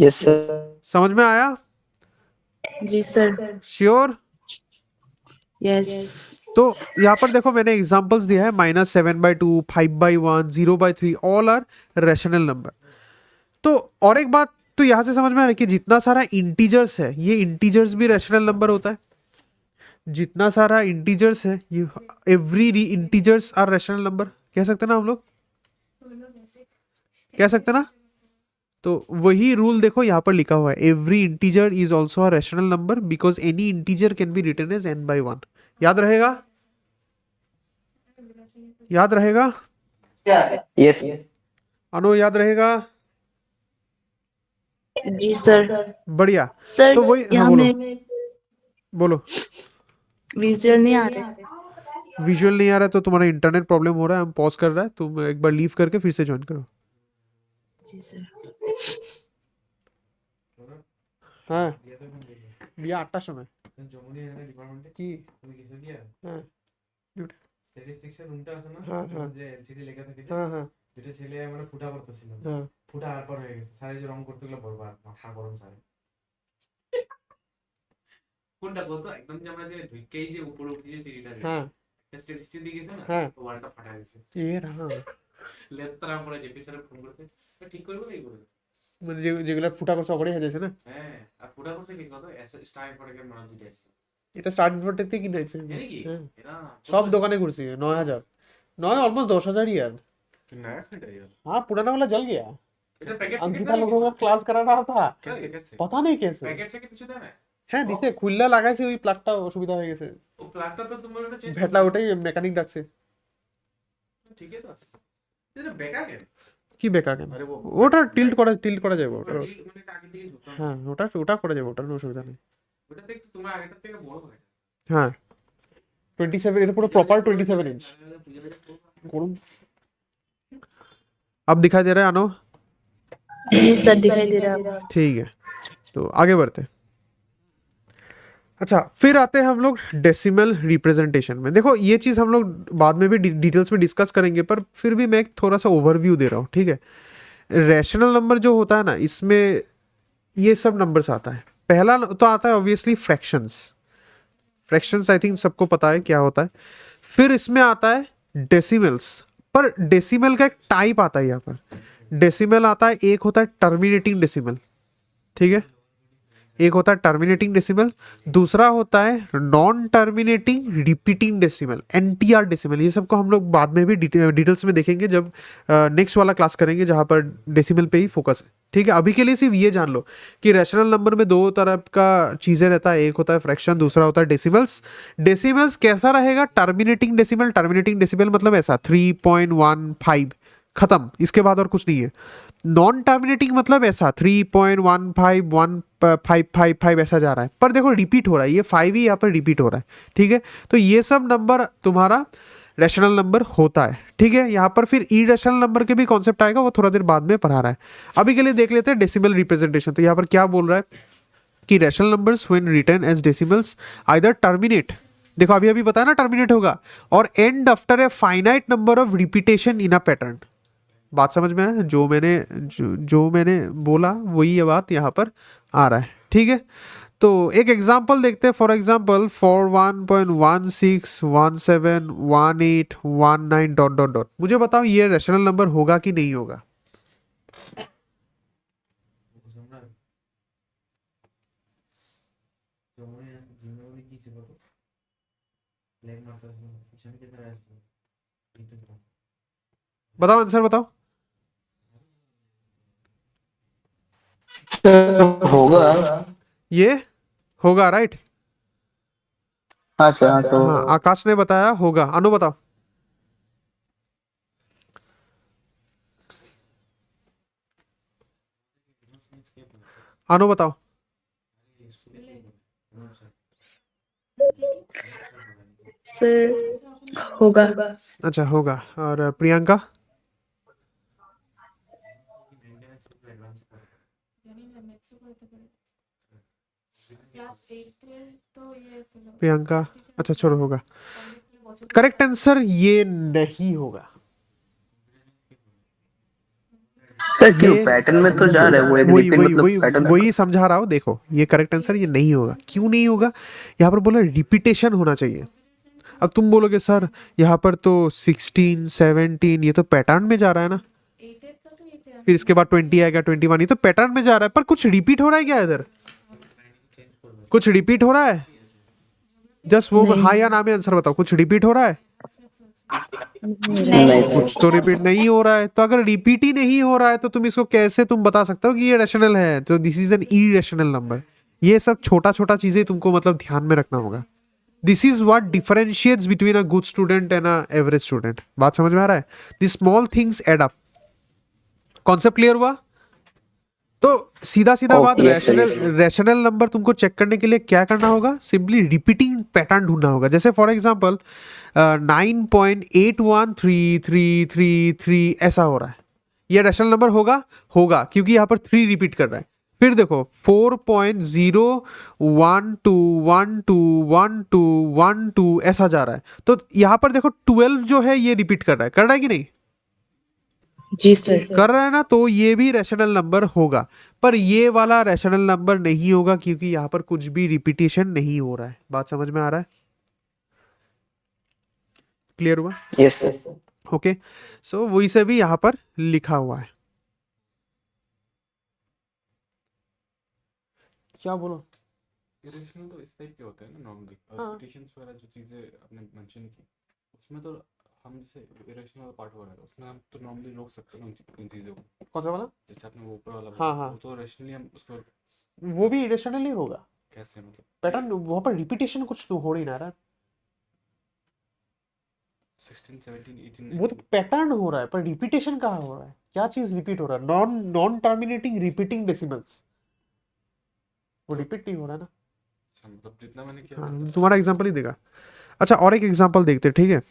Yes sir. समझ में आया? जी सर। श्योर? यस। तो यहाँ पर देखो मैंने एग्जांपल्स दिया है, -7/2, 5/1, 0/3, ऑल आर रैशनल नंबर। तो और एक बात तो यहाँ से समझ में आ रहा है कि जितना सारा इंटीजर्स है, ये इंटीजर्स भी रैशनल नंबर होता है। जितना सारा इंटीजर्स है, ये every integers are rational number, कह सकते ना हम लोग, कह सकते ना? तो वही रूल देखो यहाँ पर लिखा हुआ है, every integer is also a rational number because any integer can be written as n/1। याद रहेगा? याद रहेगा? यस। अनु याद रहेगा? जी सर। बढ़िया। सर तो वही, हाँ यहाँ बोलो में बोलो। विजुअल नहीं आ रहे। विजुअल नहीं आ रहा है तो तुम्हारा इंटरनेट प्रॉब्लम हो रहा है, हम पॉज कर रहा है, तुम एक बार लीव करके फिर से ज्वाइन करो। जी सर। হ্যাঁ বিয়ে 8টার সময়। কি? হ্যাঁ স্ট্যাটিস্টিক্সের রুমটা আছে না, হ্যাঁ হ্যাঁ যে এলসিডি লেখা থাকে, হ্যাঁ হ্যাঁ দুটো ছেলে মানে ফুটা করতেছিল, হ্যাঁ ফুটা আর পার হয়ে গেছে, স্যার এই যে রং করতে গেলে বরবাদ, মাথা গরম স্যার। কোনটা কত একদম যে আমরা যে ঢুকেই যে উপরে উঠে যে সিঁড়িটা, হ্যাঁ স্ট্যাটিস্টিক্স দিয়ে গেছে না, হ্যাঁ তো ওয়ালটা ফাটা গেছে, এ রাহা লেত্রা পরে জেপি স্যার ফোন করতে ঠিক করে বলে এই করে, মানে যেগুলো ফুটা করছে অপরেই হয়ে যাচ্ছে না। হ্যাঁ আর ফুটা করছে কি কত স্টাইল পরে কে মারা দুটো আছে, এটা স্টার্ট ইনভার্টার থেকে কিনে আছে। জানি কি হ্যাঁ এরা সব দোকানে घुसी है 9000 9 ऑलमोस्ट 10000 ही यार। नया खरीदा यार, हाँ पुराना वाला जल गया। এটা প্যাকেট अंकिता लोगों का क्लास करा रहा था, कैसे पता नहीं कैसे। প্যাকেট থেকে কিছু দেয় না, হ্যাঁ দিছে, খুললা লাগাইছে, ওই প্লাগটা অসুবিধা হয়ে গেছে, ও প্লাগটা তো তোমার ওটা চেঞ্জ ভেটলা ওটাই মেকানিক ডাকছে। ঠিকই তো আছে, এটা বেকা কেন? কি বেকার কেন? আরে ওটা টিল্ট করা যাবে ওটা। মানে আগে থেকে ঝুঁকা, হ্যাঁ ওটা করা যাবে, ওটার কোনো অসুবিধা নেই। ওটাতে একটু তোমার আগেরটার থেকে বড় হয়, হ্যাঁ 27, এটা পুরো प्रॉपर 27 इंच। गरम अब दिखाई दे रहा है अनु? जी सर, दिखाई दे रहा है। ठीक है, तो आगे बढ़ते हैं। अच्छा, फिर आते हैं हम लोग डेसिमल रिप्रेजेंटेशन में। देखो ये चीज़ हम लोग बाद में भी डिटेल्स में डिस्कस करेंगे, पर फिर भी मैं एक थोड़ा सा ओवरव्यू दे रहा हूँ, ठीक है। रैशनल नंबर जो होता है ना, इसमें ये सब नंबर्स आता है। पहला तो आता है obviously fractions. Fractions I think सबको पता है क्या होता है। फिर इसमें आता है डेसिमल्स, पर डेसिमल का एक टाइप आता है यहाँ पर। डेसिमल आता है, एक होता है टर्मिनेटिंग डेसिमल, ठीक है, एक होता है टर्मिनेटिंग डेसिमल, दूसरा होता है non terminating repeating decimal, NTR decimal. ये सबको हम लोग बाद में भी डिटेल्स में देखेंगे जब नेक्स्ट वाला क्लास करेंगे जहाँ पर डेसिमल पे ही फोकस है, ठीक है। अभी के लिए सिर्फ ये जान लो कि रैशनल नंबर में दो तरह का चीज़ें रहता है, एक होता है फ्रैक्शन, दूसरा होता है डेसिमल्स। डेसिमल्स कैसा रहेगा? Terminating decimal. टर्मिनेटिंग डेसिमल मतलब ऐसा 3.15 खत्म, इसके बाद और कुछ नहीं है। नॉन टर्मिनेटिंग मतलब ऐसा 3.15 ऐसा जा रहा है, पर देखो रिपीट हो रहा है, ये 5 ही यहाँ पर रिपीट हो रहा है, ठीक है। तो ये सब नंबर तुम्हारा रैशनल नंबर होता है, ठीक है। यहाँ पर फिर ई रैशनल नंबर के भी कॉन्सेप्ट आएगा, वो थोड़ा देर बाद में पढ़ा रहा है। अभी के लिए देख लेते हैं डेसिमल रिप्रेजेंटेशन। तो यहाँ पर क्या बोल रहा है कि rational numbers when written as decimals either terminate, देखो अभी अभी बताया ना टर्मिनेट होगा, और and after a finite number of repetition in a pattern. बात समझ में आया? जो मैंने बोला वही ये बात यहाँ पर आ रहा है, ठीक है। तो एक एग्जांपल देखते हैं। For example for 1.16171819 dot dot dot. मुझे बताओ ये रैशनल नंबर होगा कि नहीं होगा? बताओ, आंसर बताओ। होगा। ये होगा, राइट? हाँ सर, हाँ हाँ, सर। आकाश ने बताया होगा। अनु बताओ। अनु बताओ। सर होगा। अच्छा होगा। और प्रियंका? प्रियंका अच्छा छोड़ो, होगा। करेक्ट आंसर ये नहीं होगा। सर क्यों? ये पैटर्न में तो जा रहा है वो, एक वही रिपीट वही मतलब वही पैटर्न। वही समझा रहा हूँ। देखो ये करेक्ट आंसर ये नहीं होगा। क्यों नहीं होगा? यहाँ पर बोला रिपीटेशन होना चाहिए। अब तुम बोलोगे सर यहाँ पर तो 16 17 ये तो पैटर्न में जा रहा है ना, फिर इसके बाद 20 आएगा, 21, ये तो पैटर्न में जा रहा है, पर कुछ रिपीट हो रहा है क्या इधर? कुछ रिपीट हो रहा है? जस्ट वो हाँ या ना में आंसर बताओ, कुछ रिपीट हो रहा है? नहीं कुछ तो रिपीट नहीं हो रहा है। तो अगर रिपीट ही नहीं हो रहा है तो तुम इसको कैसे तुम बता सकते हो कि ये रैशनल है? तो this is an irrational number. ये सब छोटा छोटा चीजें तुमको मतलब ध्यान में रखना होगा। This is what differentiates between a good student and an average student. बात समझ में आ रहा है? This small things add up. Concept clear हुआ? तो सीधा सीधा बात, रैशनल नंबर तुमको चेक करने के लिए क्या करना होगा? सिंपली रिपीटिंग पैटर्न ढूंढना होगा। जैसे फॉर एग्जांपल 9.813333 ऐसा हो रहा है, ये रैशनल नंबर होगा? होगा, क्योंकि यहाँ पर 3 रिपीट कर रहा है। फिर देखो 4.0121212 ऐसा जा रहा है, तो यहाँ पर देखो 12 जो है ये रिपीट कर रहा है कि नहीं? जी सर। कर रहा है ना, तो ये भी रैशनल नंबर होगा। पर ये वाला रैशनल नंबर नहीं होगा क्योंकि यहाँ पर कुछ भी रिपीटेशन नहीं हो रहा है। बात समझ में आ रहा है? क्लियर हुआ? Yes sir. ओके, सो वही से भी यहाँ पर लिखा हुआ है। क्या बोलो? इरेशनल तो इस टाइप के होते हैं ना नॉर्मली, हाँ। रिपीटेशंस वगैरह जो चीजें आपने मेंशन की, उसमें तो हम जैसे इरेशनल पार्ट हो रहा है उसमें हम तो नॉर्मली रोक सकते हैं उन चीजों को। कौन सा वाला? जैसे आपने वो ऊपर वाला हाँ, बोला, हाँ। वो तो रैशनली हम उसको वो भी इरेशनल ही होगा। कैसे मतलब पैटर्न वहाँ पर रिपीटेशन कुछ तो हो नहीं रहा है। 16 17 18 वो तो पैटर्न हो रहा है, पर रिपीटेशन कहाँ हो रहा है? क्या चीज रिपीट हो रहा है? नॉन टर्मिनेटिंग रिपीटिंग डेसिमल्स, वो रिपीट नहीं हो रहा है ना। अच्छा, मतलब जितना मैंने किया हाँ, तुम्हारा एग्जांपल ही देगा। अच्छा और एक एग्जांपल देखते हैं, ठीक है।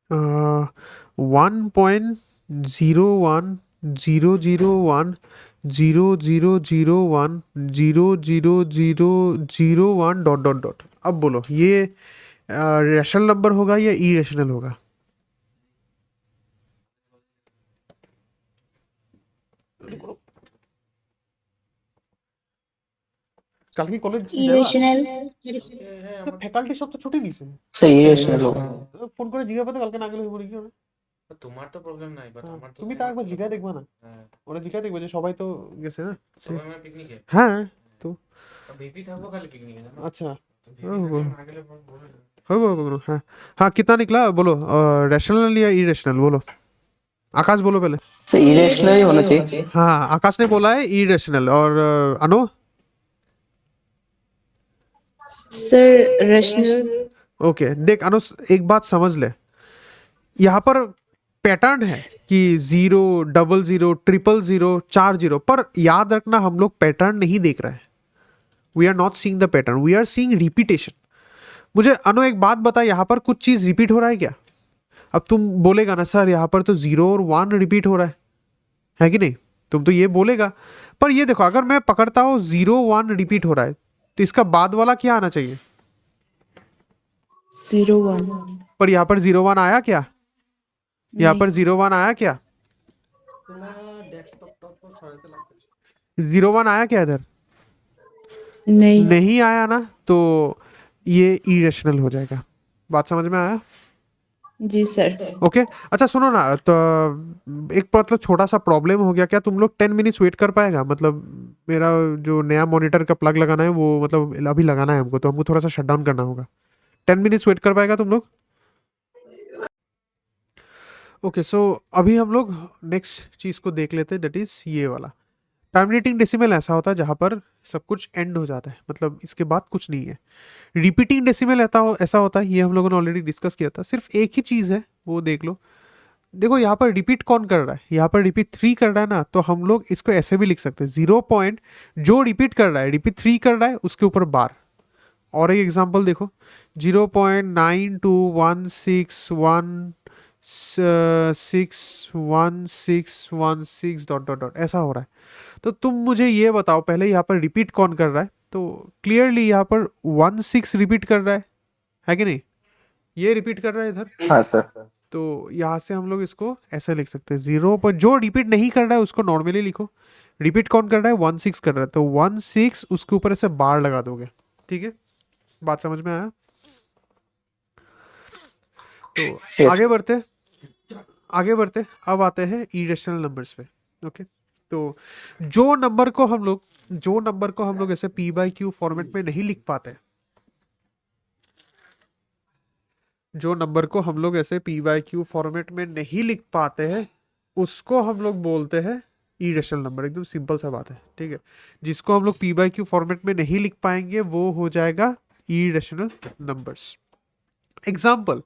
1.0100100010001 डॉट डॉट डॉट। अब बोलो ये रैशनल नंबर होगा या इरेशनल होगा? कल की कॉलेज irrational ফ্যাকাল্টি সব তো ছুটি নিছে सही इरेशनल होगा। ফোন করে জিজ্ঞাসা করতে কালকে না গেলে হইব নাকি তোমার তো প্রবলেম নাই বাট আমার তো তুমি তো একবার জিজ্ঞাসা দেখবা না হ্যাঁ ওরা জিজ্ঞাসা দেখবে যে সবাই তো গেছে না সবাই মানে পিকনিকে হ্যাঁ তো ভিপি থাকবো খালি পিকনিকে জানো আচ্ছা ভিপি না গেলে বলে দেবে। हो हाँ हाँ कितना निकला बोलो रैशनल या इरेशनल बोलो आकाश बोलो पहले सही इरेशनल ही होना चाहिए। हाँ आकाश ने बोला है इरेशनल और अनु sir rational ओके देख अनु एक बात समझ ले यहाँ पर पैटर्न है कि 0 00 000 40 पर याद रखना हम लोग पैटर्न नहीं देख रहे हैं we are not seeing the pattern we are seeing repetition मुझे अनु एक बात बता यहाँ पर कुछ चीज़ रिपीट हो रहा है क्या अब तुम बोलेगा ना सर यहाँ पर तो 0 और 1 रिपीट हो रहा है कि नहीं तुम तो ये बोलेगा पर ये देखो अगर मैं पकड़ता हूँ 0 1 रिपीट हो रहा है तो इसका बाद वाला क्या आना चाहिए 0 1 पर यहाँ पर 0 1 आया क्या यहाँ पर 0 1 आया क्या 0 1 आया क्या इधर नहीं नहीं आया ना तो ये इरेशनल हो जाएगा बात समझ में आया जी सर ओके अच्छा सुनो ना तो एक मतलब छोटा सा प्रॉब्लम हो गया क्या तुम लोग 10 मिनट्स वेट कर पाएगा मतलब मेरा जो नया मॉनिटर का प्लग लगाना है वो मतलब अभी लगाना है हमको तो हमको थोड़ा सा शट डाउन करना होगा 10 मिनट्स वेट कर पाएगा तुम लोग ओके सो अभी हम लोग नेक्स्ट चीज़ को देख लेते हैं दैट इज़ ये वाला टर्मिनेटिंग डेसिमल ऐसा होता है जहाँ पर सब कुछ एंड हो जाता है मतलब इसके बाद कुछ नहीं है रिपीटिंग डेसिमल ऐसा होता है ये हम लोगों ने ऑलरेडी डिस्कस किया था सिर्फ एक ही चीज़ है वो देख लो देखो यहाँ पर रिपीट कौन कर रहा है यहाँ पर रिपीट 3 कर रहा है ना तो हम लोग इसको ऐसे भी लिख सकते हैं 0 पॉइंट जो रिपीट कर रहा है रिपीट 3 कर रहा है उसके ऊपर बार और एक एग्जांपल देखो 0.92161616 डॉट डॉट डॉट ऐसा हो रहा है तो तुम मुझे ये बताओ पहले यहाँ पर रिपीट कौन कर रहा है तो क्लियरली यहाँ पर 16 रिपीट कर रहा है कि नहीं ये रिपीट कर रहा है इधर हाँ सर। तो यहाँ से हम लोग इसको ऐसे लिख सकते हैं 0 पर जो रिपीट नहीं कर रहा है उसको नॉर्मली लिखो रिपीट कौन कर रहा है 16 कर रहा है तो 16 उसके ऊपर ऐसे बार लगा दोगे ठीक है बात समझ में आया तो Yes. आगे बढ़ते अब आते हैं इरेशनल नंबर्स पे ओके तो जो नंबर को हम लोग ऐसे p बाई क्यू फॉर्मेट में नहीं लिख पाते जो नंबर को हम लोग ऐसे p बाई क्यू फॉर्मेट में नहीं लिख पाते हैं उसको हम लोग बोलते हैं इरेशनल नंबर एकदम सिंपल सा बात है ठीक है जिसको हम लोग p बाई क्यू फॉर्मेट में नहीं लिख पाएंगे वो हो जाएगा इरेशनल नंबर्स एग्जाम्पल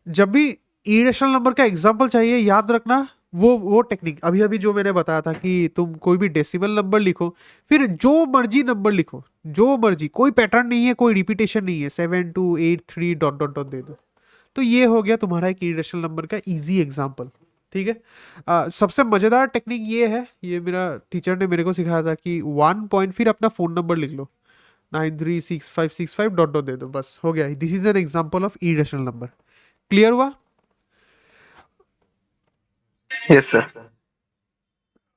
जब भी इरेशनल नंबर का एग्जाम्पल चाहिए याद रखना वो टेक्निक अभी जो मैंने बताया था कि तुम कोई भी डेसिमल नंबर लिखो फिर जो मर्जी नंबर लिखो जो मर्जी कोई पैटर्न नहीं है कोई रिपीटेशन नहीं है 7 2 8 3 डॉट डॉट डॉट दे दो तो ये हो गया तुम्हारा एक इरेशनल नंबर का इजी एग्जाम्पल ठीक है सबसे मज़ेदार टेक्निक ये है ये मेरा टीचर ने मेरे को सिखाया था कि 1 पॉइंट फिर अपना फ़ोन नंबर लिख लो 936565 डॉट डॉट दे दो बस हो गया this is an example of irrational number clear हुआ यस सर।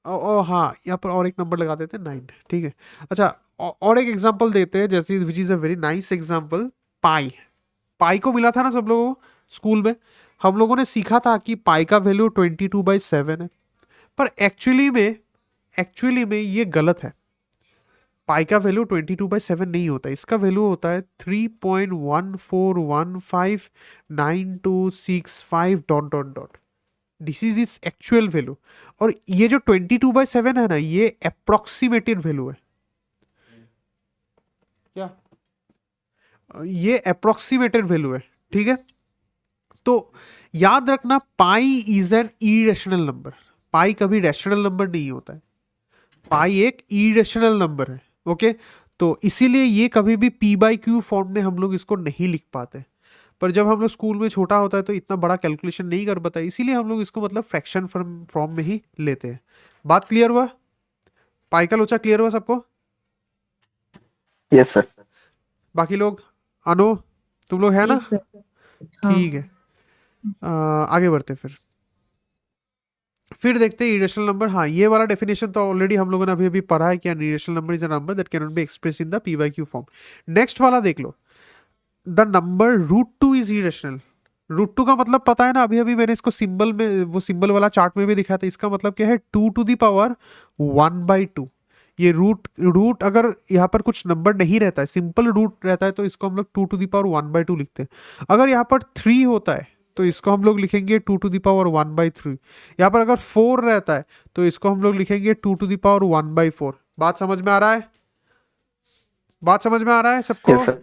ओ हाँ यहाँ पर और एक नंबर लगा देते हैं 9 ठीक है अच्छा और एक एग्जांपल देते हैं जैसे which is a very nice example pi को मिला था ना सब लोगों को स्कूल में हम लोगों ने सीखा था कि पाई का वैल्यू 22/7 है पर एक्चुअली में ये गलत है पाई का वैल्यू 22/7 नहीं होता इसका वैल्यू होता है 3.14159265 dot dot dot this is its actual value और ये जो 22/7 है ना ये अप्रोक्सीमेटेड वैल्यू है क्या ये अप्रोक्सीमेटेड वैल्यू है ठीक है तो याद रखना pi is an irrational number पाई कभी रैशनल नंबर नहीं होता है पाई एक इरेशनल नंबर है ओके तो इसीलिए ये कभी भी p बाई क्यू फॉर्म में हम लोग इसको नहीं लिख पाते पर जब हम लोग स्कूल में छोटा होता है तो इतना बड़ा कैलकुलेशन नहीं कर पाता इसीलिए हम लोग इसको मतलब फ्रैक्शन फॉर्म में ही लेते हैं बात क्लियर हुआ पाई का लोचा क्लियर हुआ सबको यस सर। बाकी लोग अनु तुम लोग है ना Yes, sir. हाँ ठीक है आगे बढ़ते फिर फिर देखते हैं इरेशनल नंबर। हाँ, ये वाला डेफिनेशन तो ऑलरेडी हम लोगों ने अभी अभी पढ़ा है कि an irrational number is a number that can not be express in the P by Q form. Next वाला देख लो, द नंबर √2 इज इरेशनल। √2 का मतलब पता है ना, अभी अभी मैंने इसको सिंबल में, वो सिंबल वाला चार्ट में भी दिखाया था। इसका मतलब क्या है, 2⁻1/2। ये रूट अगर यहाँ पर कुछ नंबर नहीं रहता है, सिंपल रूट रहता है, तो इसको हम लोग 2⁻1/2 लिखते हैं। अगर यहाँ पर 3 होता है तो इसको हम लोग लिखेंगे 2⁻1/3। यहाँ पर अगर 4 रहता है तो इसको हम लोग लिखेंगे 2⁻1/4। बात समझ में आ रहा है? बात समझ में आ रहा है सबको? Yes sir.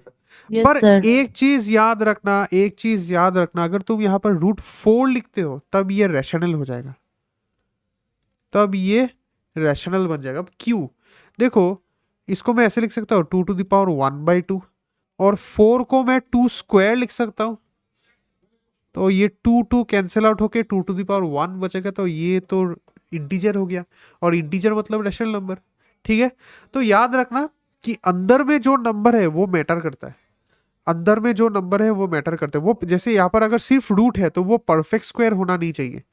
यस पर सर। एक चीज याद रखना, एक चीज याद रखना, अगर तुम यहाँ पर √4 लिखते हो तब ये रैशनल हो जाएगा, तब ये रैशनल बन जाएगा। अब क्यों? देखो, इसको मैं ऐसे लिख सकता हूँ 2⁻1/2, और 4 को मैं 2² लिख सकता हूँ, तो ये 2 कैंसिल आउट होके 2⁻1 बचेगा, तो ये तो इंटीजर हो गया, और इंटीजर मतलब रैशनल नंबर। ठीक है, तो याद रखना कि अंदर में जो नंबर है वो मैटर करता है, अंदर में जो नंबर है वो मैटर करते हैं। वो जैसे यहाँ पर अगर सिर्फ रूट है तो वो परफेक्ट स्क्वायर होना नहीं चाहिए,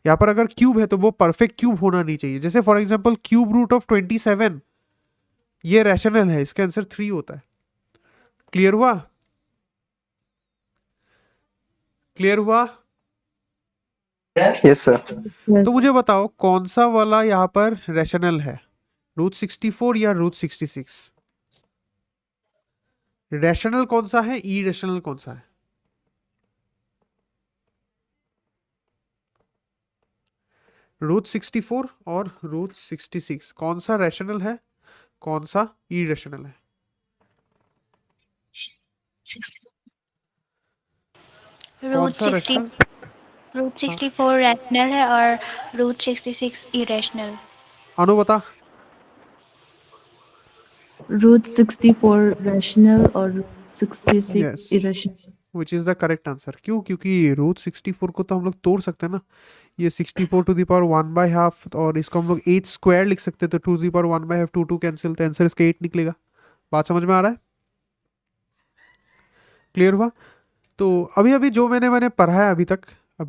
यहाँ पर अगर क्यूब है तो वो परफेक्ट क्यूब होना नहीं चाहिए। जैसे for example cube root of 27, ये रैशनल है, इसका आंसर 3 होता है। क्लियर हुआ? क्लियर हुआ? Yes sir. तो मुझे बताओ कौन सा वाला यहाँ पर रैशनल है, √64 या √66? रैशनल कौन सा है, ई रैशनल कौन सा है? √64 और √66 कौन सा रैशनल है, कौन सा ई रैशनल है? कौन रूट सा 60 रैशनल? रूट हाँ, 64 रैशनल है और रूट 66 इरेशनल। अनु बता। √64 रैशनल और √66 yes, irrational. Which is the correct answer. क्यों? क्योंकि √64 को तो हम लोग तोड़ सकते हैं ना, ये 64⁻1/2, और इसको हम लोग 8² लिख सकते हैं, तो 2⁻1/2 2 कैंसिल, तो आंसर इसका 8 निकलेगा। बात समझ में आ रहा है? क्लियर हुआ? तो अभी अभी जो मैंने पढ़ा है अभी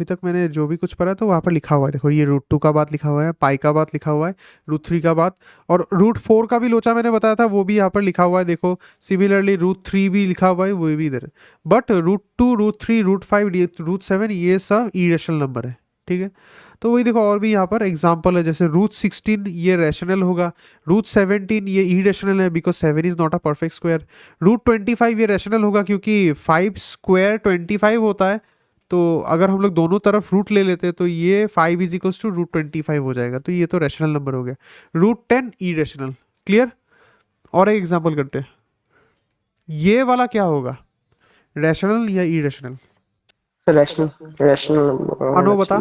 तक मैंने जो भी कुछ पढ़ा है तो वहाँ पर लिखा हुआ है। देखो, ये √2 का बात लिखा हुआ है, पाई का बात लिखा हुआ है, √3 का बात, और √4 का भी लोचा मैंने बताया था, वो भी यहाँ पर लिखा हुआ है। देखो, सिमिलरली √3 भी लिखा हुआ है, वो भी इधर। बट √2, √3, √5, √7 ये सब इरेशनल नंबर है। ठीक है, तो वही देखो, और भी यहाँ पर एग्जाम्पल है, जैसे √16 ये रैशनल होगा, √17 ये इरेशनल है because 7 is not a perfect square, √25 ये रैशनल होगा क्योंकि 5² 25 होता है, तो अगर हम लोग दोनों तरफ रूट ले लेते हैं तो ये 5 इज इक्वल्स टू √25 हो जाएगा, तो ये तो रैशनल नंबर हो गया। √10 इरेशनल। क्लियर? और एक एग्जाम्पल करते हैं, ये वाला क्या होगा, रैशनल या इरेशनल? सर रैशनल रैशनल अनु बता।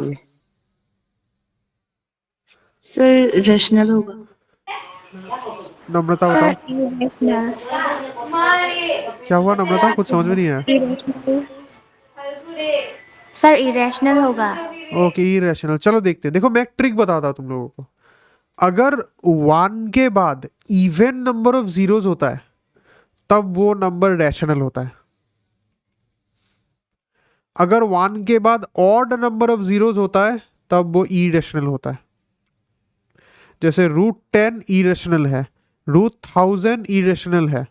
सर रैशनल होगा। नम्रता सर बताओ। इरेशनल। क्या हुआ नम्रता, कुछ समझ में नहीं आया? इरेशनल। सर इरेशनल होगा। Okay, irrational. चलो देखते हैं। देखो, मैं एक ट्रिक बताता हूँ तुम लोगों को। अगर 1 के बाद इवन नंबर ऑफ जीरोस होता है तब वो नंबर रैशनल होता है। अगर 1 के बाद ऑड नंबर ऑफ जीरोस होता है तब वो इरेशनल होता है। जैसे √10 इरेशनल है, √1000 इरेशनल है,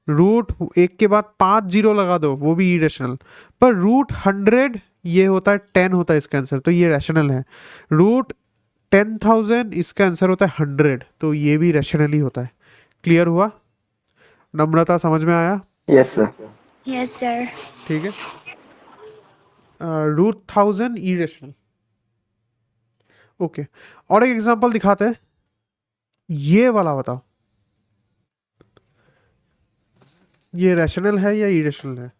√1 के बाद 5 जीरो लगा दो वो भी इरेशनल, पर √100 ये होता है 10 होता है इसका आंसर, तो ये रैशनल है। √10,000 इसका आंसर होता है 100, तो ये भी रैशनल ही होता है। क्लियर हुआ? नम्रता समझ में आया? Yes sir. Yes sir. ठीक है, √1000 इरेशनल। ओके, और एक एग्जांपल दिखाते हैं, ये वाला बताओ, ये रैशनल है या इरेशनल है?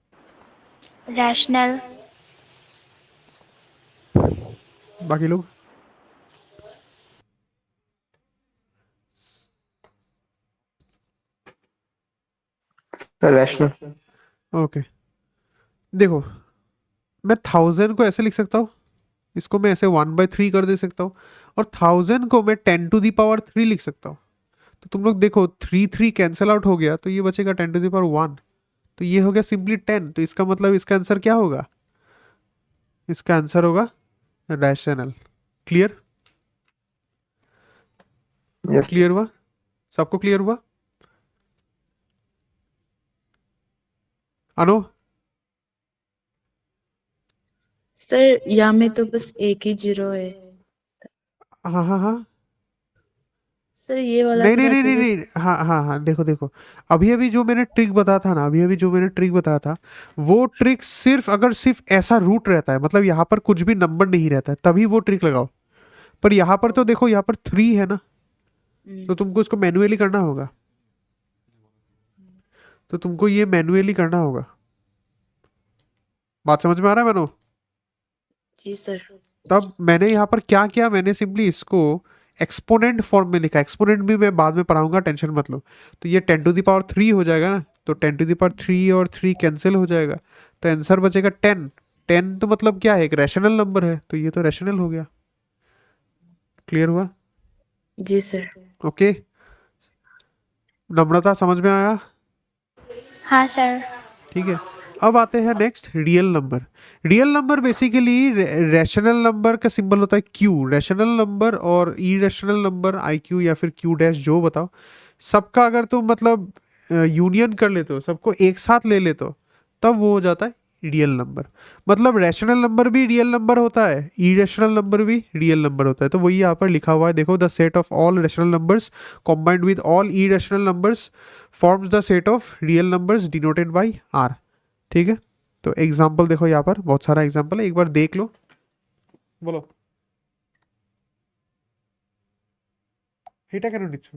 रैशनल। बाकी लोग? Sir rational. ओके, देखो, मैं 1000 को ऐसे लिख सकता हूँ, इसको मैं ऐसे 1/3 कर दे सकता हूँ, और 1000 को मैं 10⁻3 लिख सकता हूँ। तो तुम लोग देखो, 3 कैंसिल आउट हो गया, तो ये बचेगा 10⁻1, तो ये हो गया सिंपली 10। तो इसका मतलब इसका आंसर क्या होगा? इसका आंसर होगा रैशनल। क्लियर? Yes. क्लियर हुआ? सबको क्लियर हुआ? अनु? सर यहाँ में तो बस एक ही जीरो है। हाँ हाँ हाँ, सर ये वाला नहीं थोड़ा नहीं नहीं अच्छे नहीं से। नहीं, हाँ हाँ हाँ, देखो देखो, अभी अभी जो मैंने ट्रिक बताया था ना, अभी अभी जो मैंने ट्रिक बताया था, वो ट्रिक सिर्फ अगर सिर्फ ऐसा रूट रहता है, मतलब यहाँ पर कुछ भी नंबर नहीं रहता है, तभी वो ट्रिक लगाओ। पर यहाँ पर तो देखो, यहाँ पर 3 है ना, तो तुमको इसको मैन्युअली करना होगा, तो तुमको ये मैन्युअली करना होगा। बात समझ में आ रहा है मैनो? जी सर। तब मैंने यहाँ पर क्या किया, मैंने सिंपली इसको एक्सपोनेंट फॉर्म में लिखा। एक्सपोनेंट भी मैं बाद में पढ़ाऊंगा, टेंशन मत लो। तो ये 10⁻³ हो जाएगा ना, तो 10⁻³ और 3 कैंसिल हो जाएगा, तो आंसर बचेगा 10। 10 तो मतलब क्या है, एक रैशनल नंबर है, तो ये तो रैशनल हो गया। क्लियर हुआ? जी सर। ओके, नम्रता समझ में आया? हाँ सर। ठीक है, अब आते हैं next, real number. Real number basically rational number का सिंबल होता है क्यू। रैशनल नंबर और इरेशनल नंबर आई क्यू या फिर क्यू डैश, जो बताओ, सबका अगर तुम मतलब यूनियन कर लेते हो, सबको एक साथ ले लेते हो, तब वो हो जाता है रियल नंबर। मतलब रैशनल नंबर भी रियल नंबर होता है, इरेशनल नंबर भी रियल नंबर होता है। तो वही यहाँ पर लिखा हुआ है, देखो, the set of all rational numbers combined with all irrational numbers forms the set of real numbers denoted by R. ठीक है, तो एग्जाम्पल देखो, यहाँ पर बहुत सारा एग्जाम्पल है, एक बार देख लो। बोलो, এটা কেন নিচ্ছ?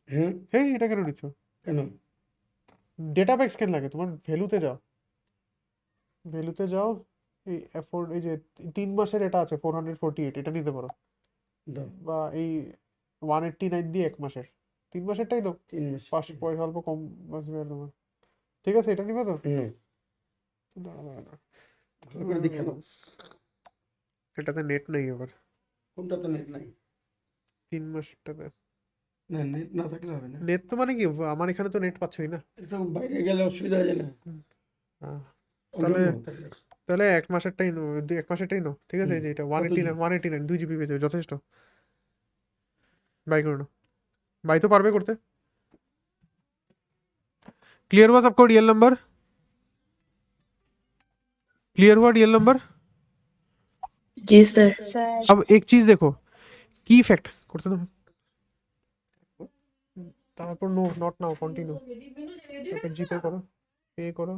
হ্যাঁ হ্যাঁ, এটা কেন নিচ্ছ? কেন ডেটা প্যাক স্ক্যান লাগে, তোমার ভ্যালুতে যাও, ভ্যালুতে যাও, এই অ্যাফোর্ড, এই যে 3 মাসের এটা আছে 448, এটা নিতে পারো, দাও বা এই 189 দিয়ে 1 মাসের, 3 মাসেরটাই নাও, 3 মাস 5 পয়সা অল্প কম বাঁচবে আর তোমার। ঠিক আছে, এটা নিবে তো? হুম দাঁড়া দাঁড়া দাঁড়া। ভালো করে দেখে নাও এটাতে নেট নেই আবার, কোনটা তো নেট নাই 3 মাসেরটাতে না নেট না থাকলে হবে না নেট তো মানে কি, আমার এখানে তো নেট পাচ্ছই না। এটা বাইরে গেলে অসুবিধা হয়ে যায় না হ্যাঁ, অন্য তাহলে থাকলে তাহলে 1 মাসেরটাই নাও, 1 মাসেরটাই নাও। ঠিক আছে, এই যে এটা 189 2 জিবি পেয়ে যাবে, যথেষ্ট। বাই করে নাও, বাই তো পারবে করতে। क्लियर हुआ सबको रियल नंबर? क्लियर हुआ रियल नंबर? जी सर। सर अब एक चीज देखो, की फैक्ट করতে দাও, তারপর নো নট নাও কন্টিনিউ, তারপর জিপে করো, पे करो।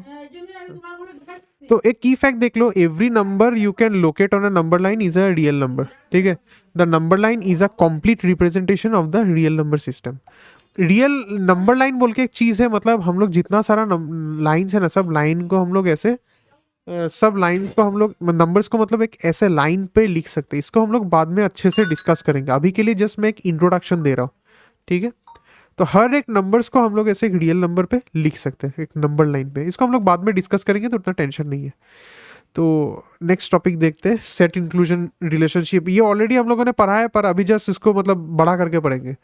तो एक की फैक्ट देख लो, every number you can locate on a number line is a real number. ठीक है, the number line is a complete representation of the real number system. Real number line बोल के एक चीज है, मतलब हम लोग जितना सारा लाइन्स है ना, सब लाइन को हम लोग ऐसे सब लाइन्स को हम लोग नंबर्स को मतलब एक ऐसे लाइन पे लिख सकते हैं। इसको हम लोग बाद में अच्छे से डिस्कस करेंगे, अभी के लिए जस्ट मैं एक इंट्रोडक्शन दे रहा हूँ। ठीक है, तो हर एक नंबर्स को हम लोग ऐसे एक रियल नंबर पे लिख सकते हैं, एक नंबर लाइन पे। इसको हम लोग बाद में डिस्कस करेंगे, तो उतना टेंशन नहीं है। तो नेक्स्ट टॉपिक देखते हैं, सेट इंक्लूजन रिलेशनशिप। ये ऑलरेडी हम लोगों ने पढ़ा है, पर अभी जस्ट इसको मतलब बड़ा करके पढ़ेंगे।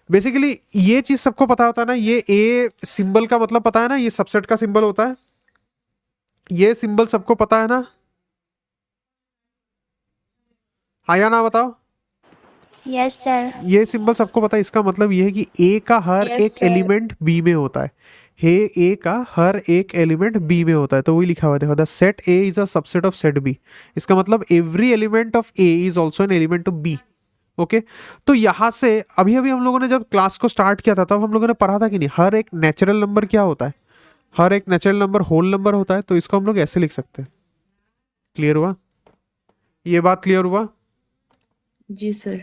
बेसिकली ये चीज सबको पता होता है ना, ये ए सिंबल का मतलब पता है ना, ये सबसेट का सिंबल होता है, ये सिंबल सबको पता है ना? हाँ या ना बताओ? Yes sir. ये सिंबल सबको पता है, इसका मतलब ये है कि ए का हर Yes, एक sir. एलिमेंट बी में होता है। हे ए का हर एक एलिमेंट बी में होता है, तो वही लिखा हुआ है, देखो, the set A is a subset of set B. इसका मतलब every element of A is also an element of B. Okay, तो यहाँ से अभी अभी हम लोगों ने जब क्लास को स्टार्ट किया था, तब हम लोगों ने पढ़ा था कि नहीं, हर एक नेचुरल नंबर क्या होता है, हर एक नेचुरल नंबर होल नंबर होता है। तो इसको हम लोग ऐसे लिख सकते हैं। क्लियर हुआ? ये बात क्लियर हुआ? जी सर।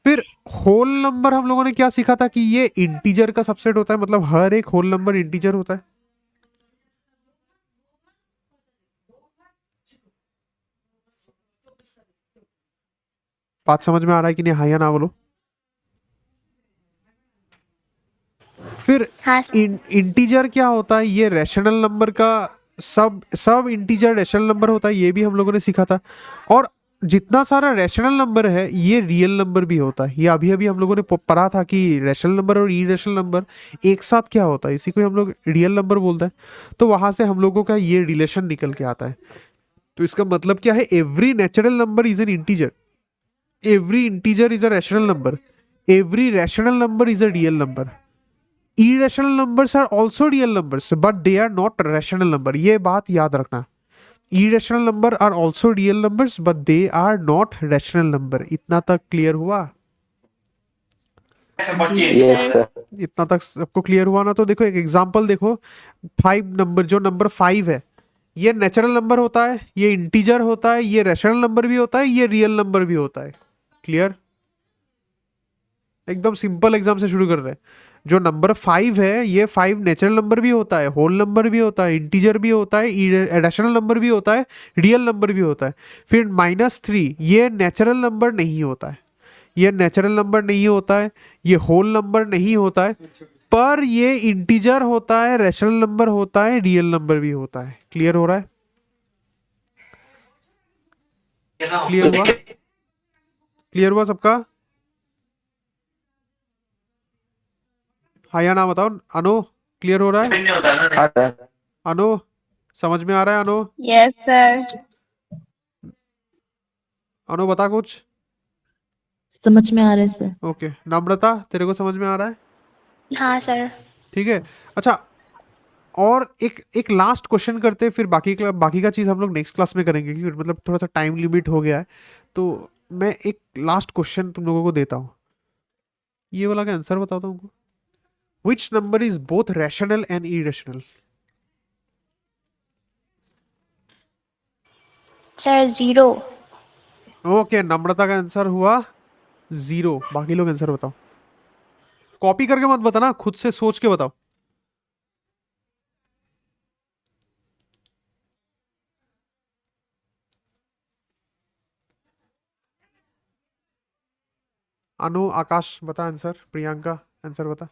फिर होल नंबर हम लोगों ने क्या सीखा था कि ये इंटीजर का सबसेट होता है, मतलब हर एक होल नंबर इंटीजर होता है। बात समझ में आ रहा है कि नहीं? हाँ या ना बोलो। फिर हाँ इंटीजर क्या होता है, ये रैशनल नंबर का सब इंटीजर रैशनल नंबर होता है, ये भी हम लोगों ने सीखा था। और जितना सारा रैशनल नंबर है, ये रियल नंबर भी होता है। ये अभी अभी हम लोगों ने पढ़ा था कि रैशनल नंबर और इरेशनल नंबर एक साथ क्या होता है, इसी को हम लोग रियल नंबर बोलते हैं। तो वहां से हम लोगों का ये रिलेशन निकल के आता है। तो इसका मतलब क्या है, every natural number is an integer, every integer is a rational number, every rational number is a real number. Irrational numbers are also real numbers, but they are not rational number. ये बात याद रखना. Irrational number are also real numbers, but they are not rational number. इतना तक क्लियर हुआ? Yes sir. इतना तक सबको क्लियर हुआ ना? तो देखो एक एग्जांपल देखो. 5 नंबर, जो नंबर 5 है, ये नेचुरल नंबर होता है, ये इंटीजर होता है, ये रैशनल नंबर भी होता है, ये रियल नंबर भी होता है. क्लियर? एकदम सिंपल एग्जाम से शुरू कर रहे हैं. जो नंबर 5 है, ये 5 नेचुरल नंबर भी होता है, होल नंबर भी होता है, इंटीजर भी होता है, रैशनल नंबर भी होता है, रियल नंबर भी होता है. फिर -3 ये नेचुरल नंबर नहीं होता है, ये नेचुरल नंबर नहीं होता है, ये होल नंबर नहीं होता है, पर ये इंटीजर होता है, रैशनल नंबर होता है, रियल नंबर भी होता है. क्लियर हो रहा है? क्लियर हुआ? क्लियर हुआ सबका? हाँ या ना बताओ. अनु, क्लियर हो रहा है? हाँ सर। अनु, समझ में आ रहा है? अनु, Yes, sir. अनु बता कुछ. समझ में आ रहा है सर. ओके. नम्रता, तेरे को समझ में आ रहा है? हाँ सर. ठीक है. अच्छा, और एक लास्ट क्वेश्चन करते हैं, फिर बाकी का चीज़ हम लोग नेक्स्ट क्लास में करेंगे, क्योंकि मतलब थोड़ा सा टाइम लिमिट हो गया है. तो मैं एक लास्ट क्वेश्चन तुम लोगों को देता हूँ. ये वाला का आंसर बताओ तुमको. Which number is both rational and irrational? Sir, 0. Okay, नम्रता का आंसर हुआ 0. बाकी लोग आंसर बताओ. कॉपी करके मत बताना, खुद से सोच के बताओ. अनु, आकाश बता आंसर. प्रियंका आंसर बता.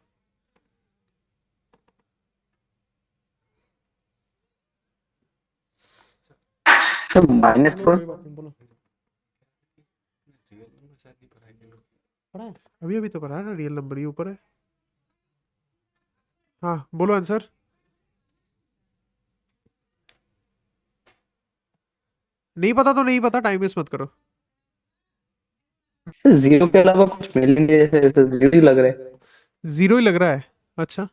सर -4। कोई बात नहीं, बोलो. रियल नंबर शायद नहीं पढ़ा है इन लोग। पढ़ा है अभी अभी तो पढ़ा है ना. रियल नंबर ही ऊपर है. हाँ बोलो आंसर. नहीं पता तो नहीं पता, टाइम वेस्ट मत करो. जीरो के अलावा कुछ मिलेंगे ऐसे जीरो ही लग रहा है। 0 ही लग रहा है. अच्छा,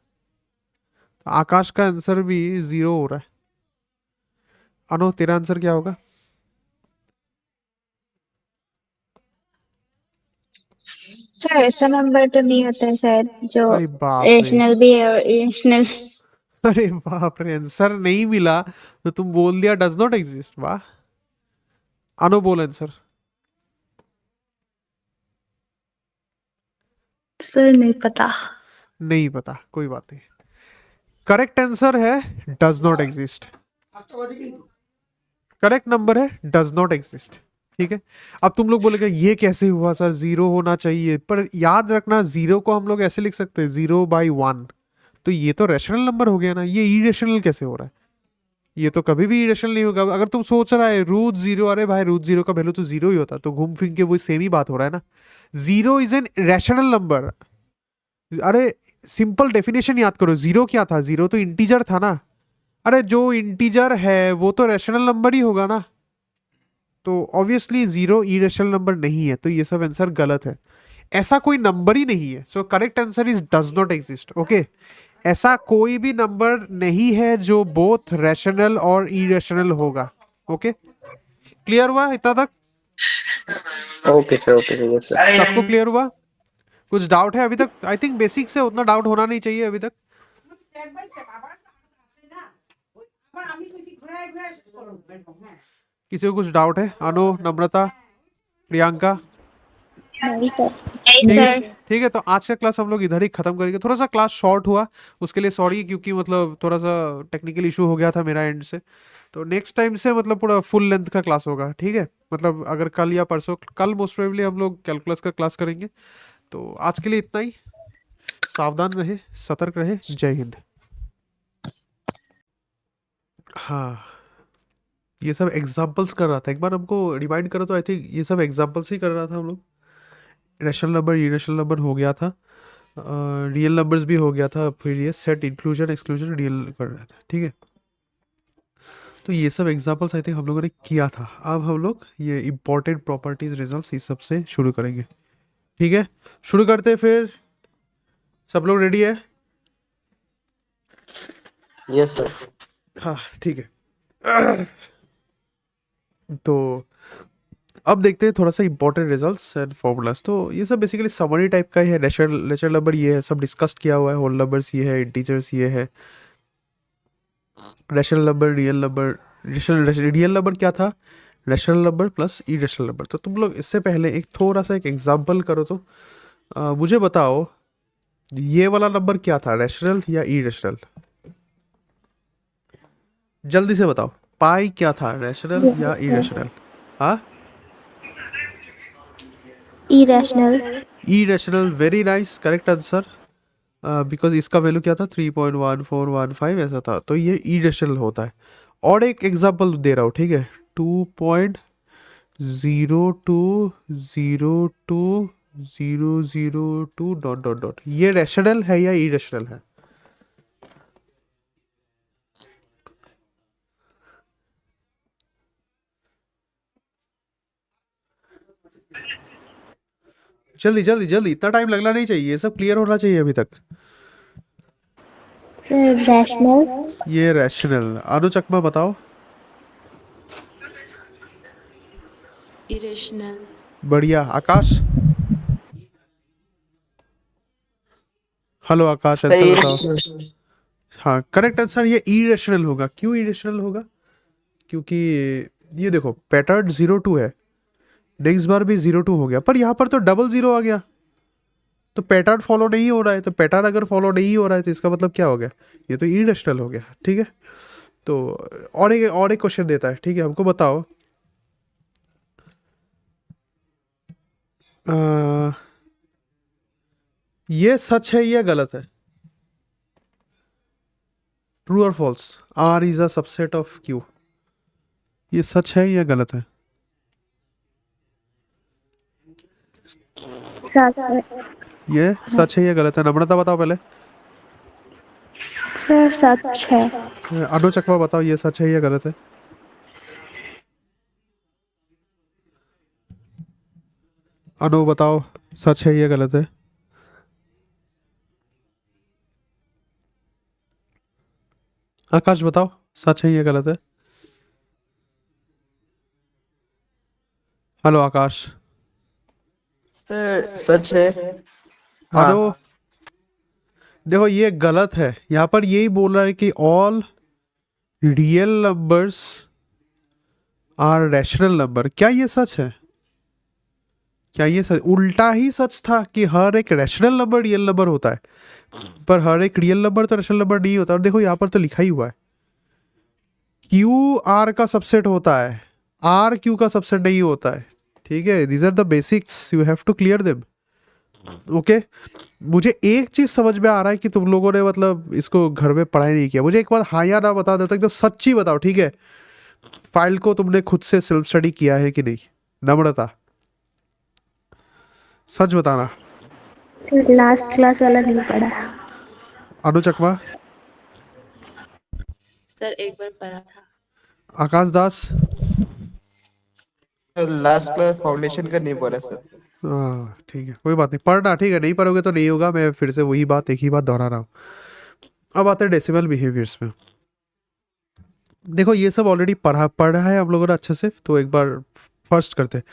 आकाश का आंसर भी 0 हो रहा है. अनु, तेरा आंसर क्या होगा? सर ऐसा नंबर तो नहीं होता है शायद जो अरे बाप रे. रेशनल भी है और इरेशनल. अरे बाप रे, आंसर नहीं मिला तो तुम बोल दिया डज नॉट एग्जिस्ट. वाह. अनु बोल आंसर. सर नहीं पता. नहीं पता, कोई बात नहीं. करेक्ट आंसर है does not exist. Correct number है डज नॉट एग्जिस्ट. ठीक है. अब तुम लोग बोलेगे ये कैसे हुआ सर, 0 होना चाहिए. पर याद रखना 0 को हम लोग ऐसे लिख सकते हैं 0/1. तो ये तो रैशनल नंबर हो गया ना. ये इरेशनल कैसे हो रहा है? ये तो कभी भी इरेशनल नहीं होगा. अगर तुम सोच रहा है √0, अरे भाई √0 का वैल्यू तो 0 ही होता, तो घूम फिर के वो सेम ही बात हो रहा है ना. 0 इज एन रैशनल नंबर. अरे सिंपल डेफिनेशन याद करो. 0 क्या था? 0 तो इंटीजर था ना. अरे जो इंटीजर है वो तो रैशनल नंबर ही होगा ना. तो ऑब्वियसली 0 इरेशनल नंबर नहीं है. तो ये सब आंसर गलत है. ऐसा कोई नंबर ही नहीं है. So correct answer is does not exist. Okay, ऐसा कोई भी नंबर नहीं है जो बोथ रैशनल और इरेशनल होगा. ओके, क्लियर हुआ इतना तक? ओके सर सबको क्लियर हुआ? कुछ डाउट है अभी तक? आई थिंक बेसिक से उतना डाउट होना नहीं चाहिए अभी तक. किसी को कुछ डाउट है? अनु, नम्रता, प्रियंका? नहीं सर. ठीक है. ठीक है, तो आज का क्लास हम लोग इधर ही खत्म करेंगे. थोड़ा सा क्लास शॉर्ट हुआ, उसके लिए सॉरी, क्योंकि मतलब थोड़ा सा टेक्निकल इशू हो गया था मेरा एंड से. तो नेक्स्ट टाइम से मतलब पूरा फुल लेंथ का क्लास होगा. ठीक है, मतलब अगर कल या परसों, कल मोस्ट प्रोबेबली हम लोग कैलकुलस का क्लास करेंगे. तो आज के लिए इतना ही. सावधान रहे, सतर्क रहे. जय हिंद. हाँ, ये सब एग्जाम्पल्स कर रहा था. एक बार हमको रिमाइंड करो तो. आई थिंक ये सब एग्जाम्पल्स ही कर रहा था हम लोग. रैशनल नंबर, इरेशनल नंबर हो गया था, रियल नंबर्स भी हो गया था, फिर ये सेट, इंक्लूजन, एक्सक्लूजन, रियल कर रहा था. ठीक है, तो ये सब एग्जाम्पल्स आई थिंक हम लोगों ने किया था. अब हम लोग ये इंपॉर्टेंट प्रॉपर्टीज, रिजल्ट्स, इस सब से शुरू करेंगे. ठीक है, शुरू करते हैं फिर। सब लोग रेडी है? Yes sir. हाँ ठीक है। तो अब देखते हैं थोड़ा सा इंपॉर्टेंट रिजल्ट्स एंड फॉर्मूलाज। तो ये सब बेसिकली समरी टाइप का ही है। नेचुरल नंबर ये है, सब डिस्कस्ड किया हुआ है। होल नंबर्स ये है, इंटीजर्स ये है। Rational number, real number. Real number क्या था? Rational number plus irrational number. तो तुम लोग इससे पहले एक थोड़ा सा एक एग्जांपल करो। तो मुझे बताओ ये वाला नंबर क्या था, रैशनल या इरेशनल? जल्दी से बताओ, पाई क्या था, रैशनल या इरेशनल? हाँ, Irrational. Irrational. Very nice, correct answer. Because इसका वैल्यू क्या था, 3.1415 ऐसा था। तो ये इरेशनल होता है। और एक एग्जांपल दे रहा हूँ, ठीक है? 2.0202002 डॉट डॉट डॉट, ये रैशनल है या इरेशनल है? जल्दी जल्दी जल्दी, इतना टाइम लगना नहीं चाहिए, ये सब क्लियर होना चाहिए अभी तक। Sir, rational. ये रैशनल। अनु चकमा बताओ। irrational, बढ़िया। आकाश? हेलो आकाश, सर आंसर बताओ। हाँ करेक्ट आंसर, ये इरेशनल होगा। क्यों इरेशनल होगा? क्योंकि ये देखो पैटर्न 02 है, नेक्स्ट बार भी 02 हो गया, पर यहाँ पर तो डबल जीरो आ गया। तो पैटर्न फॉलो नहीं हो रहा है। तो पैटर्न अगर फॉलो नहीं हो रहा है तो इसका मतलब क्या हो गया? ये तो इरेशनल हो गया। ठीक है, तो और एक क्वेश्चन देता है, ठीक है? हमको बताओ ये सच है या गलत है? ट्रू और false? R is a subset of Q, ये सच है या गलत है? ये सच है या गलत है? नम्रता बताओ पहले। Sir, सच है। अनु चकवा बताओ, ये सच है या गलत है? अनु बताओ, सच है या गलत है? आकाश बताओ, सच है या गलत है? हेलो आकाश। सर सच है। अनु देखो ये गलत है। यहाँ पर यही बोल रहा है कि all real numbers are rational number. क्या ये सच है? क्या ये सच? उल्टा ही सच था कि हर एक रैशनल नंबर रियल नंबर होता है, पर हर एक रियल नंबर तो रैशनल नंबर नहीं होता। और देखो यहाँ पर तो लिखा ही हुआ है क्यू आर का सबसेट होता है, आर क्यू का सबसेट नहीं होता है। ठीक है, these are the basics, you have to clear them. Okay, मुझे एक चीज समझ में आ रहा है कि तुम लोगों ने मतलब इसको घर में पढ़ाई नहीं किया। मुझे एक बार हाँ या ना बता देता, एकदम सच्ची बताओ, ठीक है? फाइल को तुमने खुद से सेल्फ स्टडी किया है कि नहीं? नम्रता सच बताना। लास्ट क्लास वाला नहीं पढ़ा। अनु चकमा? सर एक बार पढ़ा था। आकाश दास? लास्ट क्लास फाउंडेशन का नहीं पड़ा सर। हाँ ठीक है, कोई बात नहीं, पढ़ना। ठीक है, नहीं पढ़ोगे तो नहीं होगा। मैं फिर से वही बात, एक ही बात दोहरा रहा हूँ। अब आते हैं डेसिमल बिहेवियर्स में। देखो ये सब ऑलरेडी पढ़ा है हम लोगों ने अच्छे से, तो एक बार फर्स्ट करते हैं।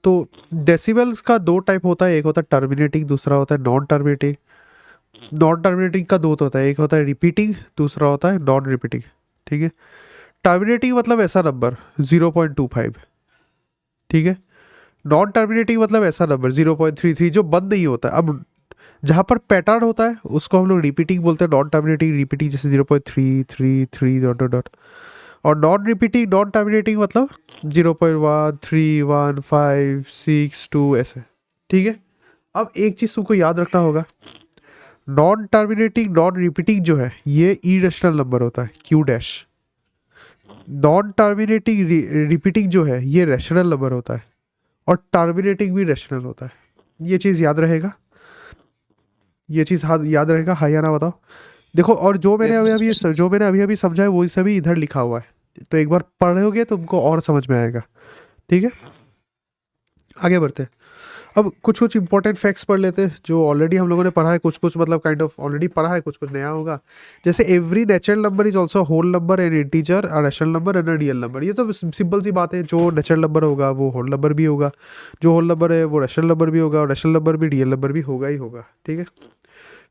तो डेसिमल्स का दो टाइप होता है, एक होता है टर्मिनेटिंग, दूसरा होता है नॉन टर्मिनेटिंग। नॉन टर्मिनेटिंग का दो होता है, एक होता है रिपीटिंग, दूसरा होता है नॉन रिपीटिंग। ठीक है, टर्मिनेटिंग मतलब ऐसा नंबर 0.25, ठीक है? नॉन टर्मिनेटिंग मतलब ऐसा नंबर 0.33 जो बंद नहीं होता है। अब जहाँ पर पैटर्न होता है उसको हम लोग रिपीटिंग बोलते हैं। नॉन टर्मिनेटिंग रिपीटिंग, जैसे 0.333 डॉट डॉट डॉट। और नॉन रिपीटिंग नॉन टर्मिनेटिंग मतलब 0.1 3 1 5 6 2 ऐसे। ठीक है, अब एक चीज़ तुमको याद रखना होगा, नॉन टर्मिनेटिंग नॉन रिपीटिंग जो है ये इरेशनल नंबर होता है, Q dash. Non terminating repeating जो है ये रैशनल नंबर होता है, और टर्मिनेटिंग भी रैशनल होता है। ये चीज़ याद रहेगा, ये चीज़ याद रहेगा। हाँ या ना बताओ। देखो, और जो मैंने अभी अभी समझा है वही सभी इधर लिखा हुआ है, तो एक बार पढ़ोगे तो तुमको और समझ में आएगा। ठीक है, आगे बढ़ते हैं। अब कुछ कुछ इंपॉर्टेंट फैक्ट्स पढ़ लेते हैं जो ऑलरेडी हम लोगों ने पढ़ा है, कुछ कुछ मतलब काइंड ऑफ ऑलरेडी पढ़ा है, कुछ कुछ नया होगा। जैसे every natural number is also whole number and integer, a rational number and a real number. ये तो सिंपल सी बात है, जो नेचुरल नंबर होगा वो होल नंबर भी होगा, जो होल नंबर है वो रैशनल नंबर भी होगा, और रैशनल नंबर भी रियल नंबर भी होगा ही होगा, ठीक है।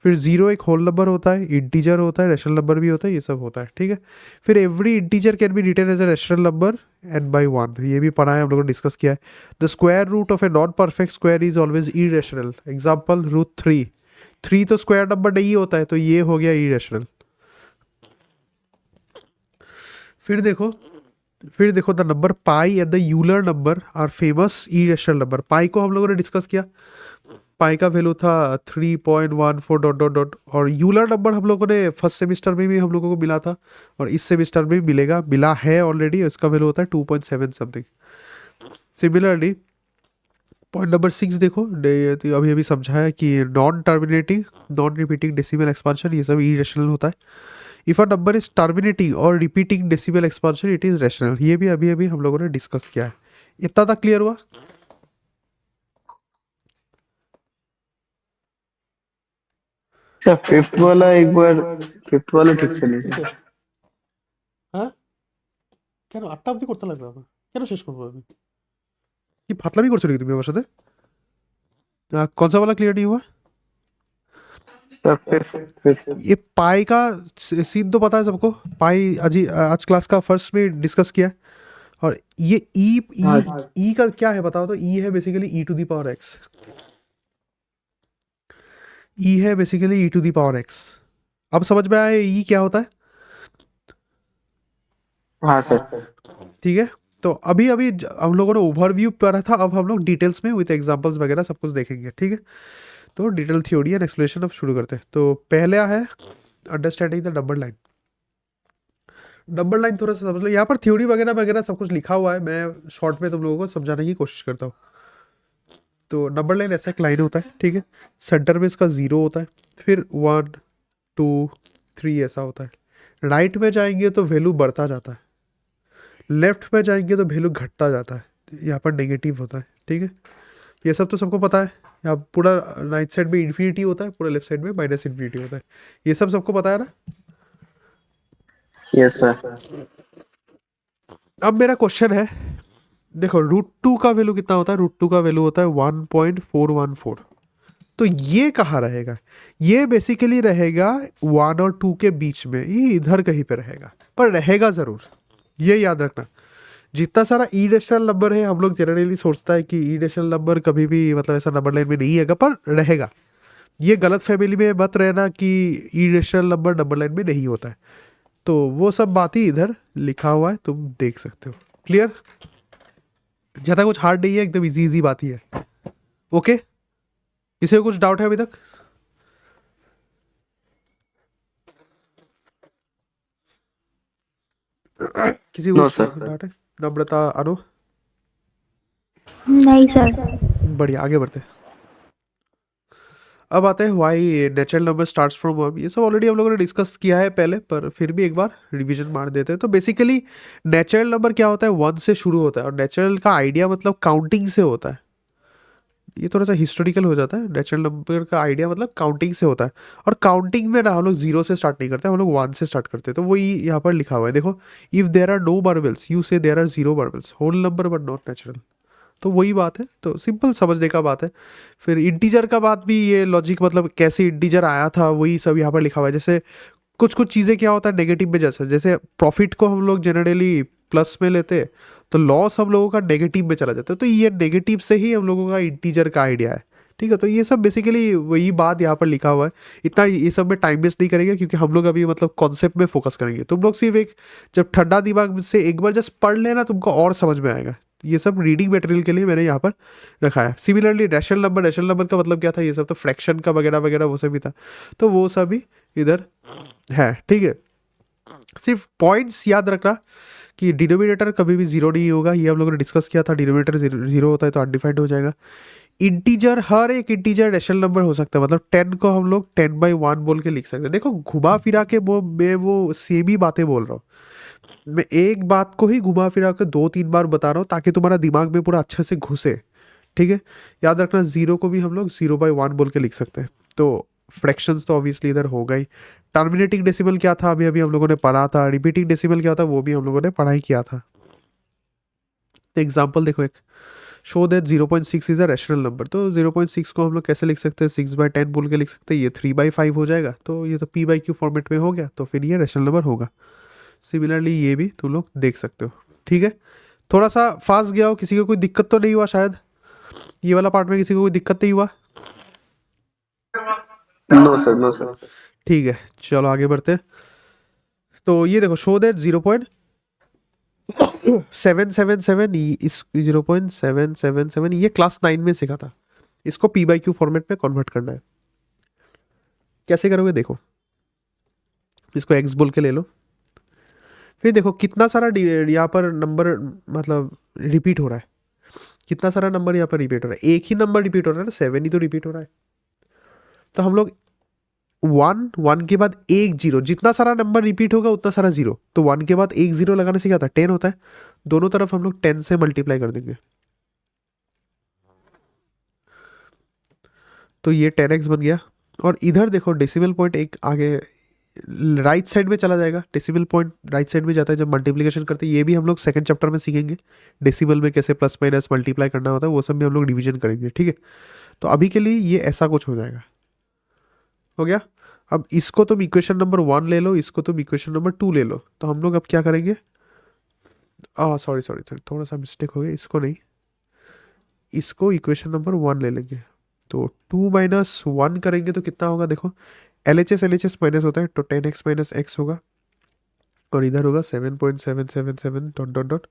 फिर जीरो एक होल नंबर होता है, इंटीजर होता है, रैशनल नंबर भी होता है, ये सब होता है, ठीक है। फिर every integer can be written as a rational number n by 1, ये भी पढ़ा है, हम लोगों ने डिस्कस किया है। The square root of a non perfect square is always irrational. Example √3, 3 तो स्क्वायर नंबर नहीं होता है, तो ये हो गया इरेशनल। फिर देखो the number pi and the Euler number are famous irrational number. Pi को हम लोगों ने डिस्कस किया, पाई का वैल्यू था 3.14 डॉट डॉट डॉट, और यूलर नंबर हम लोगों ने फर्स्ट सेमिस्टर में भी हम लोगों को मिला था, और इस सेमिस्टर में भी मिला है ऑलरेडी। इसका वैल्यू होता है 2.7 समथिंग। सिमिलरली पॉइंट नंबर 6 देखो, अभी अभी समझाया कि non terminating non repeating decimal expansion, ये सब इरेशनल होता है। If a number is terminating और repeating decimal expansion it is rational. ये भी अभी अभी हम लोगों ने डिस्कस किया है। इतना तक क्लियर हुआ? अच्छा, फिफ्थ वाला एक बार, फिफ्थ वाला ठीक से नहीं। হ্যাঁ কেন 8টা অবধি করতে লাগবে আমার? কেন শেষ করবো আমি? কি ফাতলামি করছো নাকি তুমি আমার সাথে? कौन सा वाला क्लियर नहीं हुआ? सर फिफ्थ ये पाई का सीन तो पता है सबको, पाई आज क्लास का फर्स्ट में डिस्कस किया है। और ये ई का क्या है बताओ तो? ई है बेसिकली e⁻x, ई है बेसिकली e⁻x। अब समझ में आया ई क्या होता है? हाँ सर। ठीक है, तो अभी अभी हम लोगों ने ओवरव्यू पढ़ा था, अब हम लोग डिटेल्स में विद एग्जांपल्स वगैरह सब कुछ देखेंगे, ठीक है। तो डिटेल थ्योरी एंड एक्सप्लेनेशन अब शुरू करते हैं। तो पहला है understanding the number line. Number line थोड़ा सा समझ लो, यहाँ पर थ्योरी वगैरह वगैरह सब कुछ लिखा हुआ है, मैं शॉर्ट में तुम लोगों को समझाने की कोशिश करता हूँ। तो नंबर लाइन ऐसा एक लाइन होता है, ठीक है। सेंटर में इसका 0 होता है, फिर 1 2 3 ऐसा होता है। राइट में जाएंगे तो वैल्यू बढ़ता जाता है, लेफ्ट में जाएंगे तो वैल्यू घटता जाता है, यहाँ पर नेगेटिव होता है, ठीक है। ये सब तो सबको पता है। यहाँ पूरा राइट साइड में इन्फिनिटी होता है, पूरा लेफ्ट साइड में माइनस इन्फिनिटी होता है, ये सब सबको पता है ना? Yes sir. अब मेरा क्वेश्चन है, देखो √2 का वैल्यू कितना होता है? √2 का वैल्यू होता है 1.414। तो ये कहाँ रहेगा? ये बेसिकली रहेगा 1 और 2 के बीच में, ये इधर कहीं पे रहेगा, पर रहेगा ज़रूर, ये याद रखना। जितना सारा इरेशनल नंबर है, हम लोग जनरली सोचता है कि इरेशनल नंबर कभी भी मतलब ऐसा नंबर लाइन में नहीं है, पर रहेगा। ये गलत फैमिली में मत रहना कि इरेशनल नंबर नंबर लाइन में नहीं होता है। तो वो सब बात ही इधर लिखा हुआ है, तुम देख सकते हो। क्लियर? ज़्यादा कुछ हार्ड नहीं है, एकदम इजी इजी बात ही है। ओके, किसी को कुछ डाउट है अभी तक? किसी को No, कुछ sir. डाउट है? नम्रता, अनु? नहीं सर। बढ़िया, आगे बढ़ते हैं। अब आते हैं why natural number starts from 1। ये सब ऑलरेडी हम लोगों ने डिस्कस किया है पहले, पर फिर भी एक बार रिवीजन मार देते हैं। तो बेसिकली नेचुरल नंबर क्या होता है? 1 से शुरू होता है, और नेचुरल का आइडिया मतलब काउंटिंग से होता है। ये थोड़ा सा हिस्टोरिकल हो जाता है। नेचुरल नंबर का आइडिया मतलब काउंटिंग से होता है, और काउंटिंग में ना हम लोग 0 से स्टार्ट नहीं करते, हम लोग 1 से स्टार्ट करते हैं। तो वही यहाँ पर लिखा हुआ है, देखो, if there are no marbles you say there are 0 marbles, whole number but not natural. तो वही बात है, तो सिंपल समझने का बात है। फिर इंटीजर का बात भी, ये लॉजिक मतलब कैसे इंटीजर आया था वही सब यहाँ पर लिखा हुआ है। जैसे कुछ कुछ चीज़ें क्या होता है नेगेटिव में, जैसे प्रॉफिट को हम लोग जनरली प्लस में लेते, तो लॉस हम लोगों का नेगेटिव में चला जाता है। तो ये नेगेटिव से ही हम लोगों का इंटीजर का आइडिया है, ठीक है। तो ये सब बेसिकली वही बात यहाँ पर लिखा हुआ है। इतना ये सब में टाइम वेस्ट नहीं करेंगे, क्योंकि हम लोग अभी मतलब कॉन्सेप्ट में फोकस करेंगे। तुम लोग सिर्फ एक जब ठंडा दिमाग से एक बार जस्ट पढ़ लेना, तुमको और समझ में आएगा। ये सब रीडिंग मटेरियल के लिए मैंने यहाँ पर रखा है। सिमिलरली रैशनल नंबर का मतलब क्या था? ये सब तो फ्रैक्शन का वगैरह वगैरह वो सब भी था, तो वो सब भी इधर है, ठीक है। सिर्फ पॉइंट्स याद रखना कि डिनोमिनेटर कभी भी 0 नहीं होगा, ये हम लोगों ने डिस्कस किया था। डिनोमिनेटर 0 होता है तो अनडिफाइंड हो जाएगा। इंटीजर, हर एक इंटीजर रैशनल नंबर हो सकता है, मतलब 10 को हम लोग 10/1 बोल के लिख सकते हैं। देखो घुमा फिरा के मैं वो सेम ही बातें बोल रहा हूँ, मैं एक बात को ही घुमा फिरा के 2-3 बार बता रहा हूँ, ताकि तुम्हारा दिमाग में पूरा अच्छे से घुसे, ठीक है। याद रखना 0 को भी हम लोग 0/1 बोल के लिख सकते हैं। तो फ्रैक्शंस तो ऑब्वियसली इधर होगा ही। टर्मिनेटिंग डेसिमल क्या था अभी अभी हम लोगों ने पढ़ा था, रिपीटिंग डेसिमल क्या था वो भी हम लोगों ने पढ़ाई किया था। एग्जाम्पल देखो एक, show that 0.6 is a rational number. तो 0.6 को हम लोग कैसे लिख सकते हैं, 6/10 बोल के लिख सकते हैं, ये 3/5 हो जाएगा, तो ये तो p/q फॉर्मेट में हो गया, तो फिर ये रैशनल नंबर होगा। सिमिलरली ये भी तुम लोग देख सकते हो, ठीक है। थोड़ा सा फास्ट गया हो, किसी को कोई दिक्कत तो नहीं हुआ शायद, ये वाला पार्ट में किसी को कोई दिक्कत नहीं हुआ? No sir, no sir. ठीक है, चलो आगे बढ़ते हैं। तो ये देखो, शो दैट 0.777 इस 0.777 ये क्लास 9 में सीखा था। इसको p/q फॉर्मेट में कन्वर्ट करना है। कैसे करोगे देखो, इसको x बोल के ले लो, फिर देखो कितना सारा यहाँ पर नंबर मतलब रिपीट हो रहा है, कितना सारा नंबर यहाँ पर रिपीट हो रहा है, एक ही नंबर रिपीट हो रहा है ना, 7 ही तो रिपीट हो रहा है। तो हम लोग 1 के बाद एक 0, जितना सारा नंबर रिपीट होगा उतना सारा 0, तो 1 के बाद एक 0 लगाने से क्या होता है, 10 होता है। दोनों तरफ हम लोग 10 से मल्टीप्लाई कर देंगे, तो ये 10x बन गया। और इधर देखो डेसिमल पॉइंट एक आगे राइट साइड में चला जाएगा, डेसिमल पॉइंट राइट साइड में जाता है जब मल्टीप्लिकेशन करते हैं। ये भी हम लोग सेकंड चैप्टर में सीखेंगे, डेसिमल में कैसे प्लस माइनस मल्टीप्लाई करना होता है, वो सब भी हम लोग डिवीजन करेंगे, ठीक है। तो अभी के लिए ये ऐसा कुछ हो जाएगा, हो गया। अब इसको तुम इक्वेशन नंबर 1 ले लो, इसको तुम इक्वेशन नंबर 2 ले लो। तो हम लोग अब क्या करेंगे, सॉरी थोड़ा सा मिस्टेक हो गया, इसको नहीं, इसको इक्वेशन नंबर 1 ले लेंगे। तो 2 - 1 करेंगे तो कितना होगा, देखो LHS माइनस होता है, तो 10x - x होगा, और इधर होगा 7.777 dot dot dot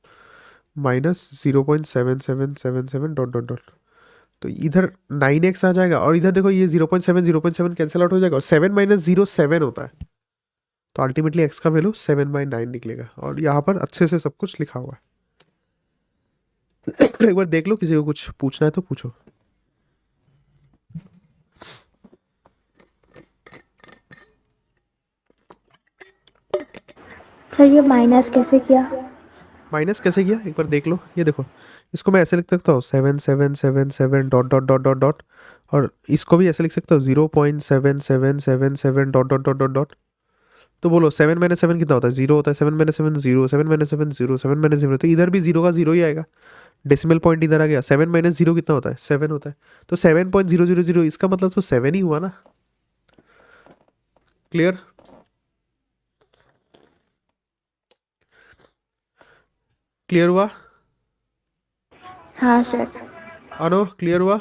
minus 0.7777 dot dot dot. तो इधर 9x आ जाएगा, और इधर देखो ये 0.7 कैंसिल आउट हो जाएगा, और 7 - 0 7 होता है, तो अल्टीमेटली x का वैल्यू 7/9 निकलेगा। और यहाँ पर अच्छे से सब कुछ लिखा हुआ है। एक बार देख लो, किसी को कुछ पूछना है तो पूछो। सर ये माइनस कैसे किया? माइनस कैसे किया एक बार देख लो, ये देखो, इसको मैं ऐसे लिख सकता हूँ 7777 dot dot dot dot dot, और इसको भी ऐसे लिख सकता हूँ 0.7777 dot dot dot dot dot. तो बोलो 7 - 7 कितना होता है, 0 होता है, 7 - 7 0, 7 - 7 0, 7 - 0, तो इधर भी 0 का 0 ही आएगा, डेसिमल पॉइंट इधर आ गया। 7 - 0 कितना होता है, 7 होता है, तो 7.000, इसका मतलब तो 7 ही हुआ ना। क्लियर? क्लियर हुआ? हाँ सर। अनो क्लियर हुआ?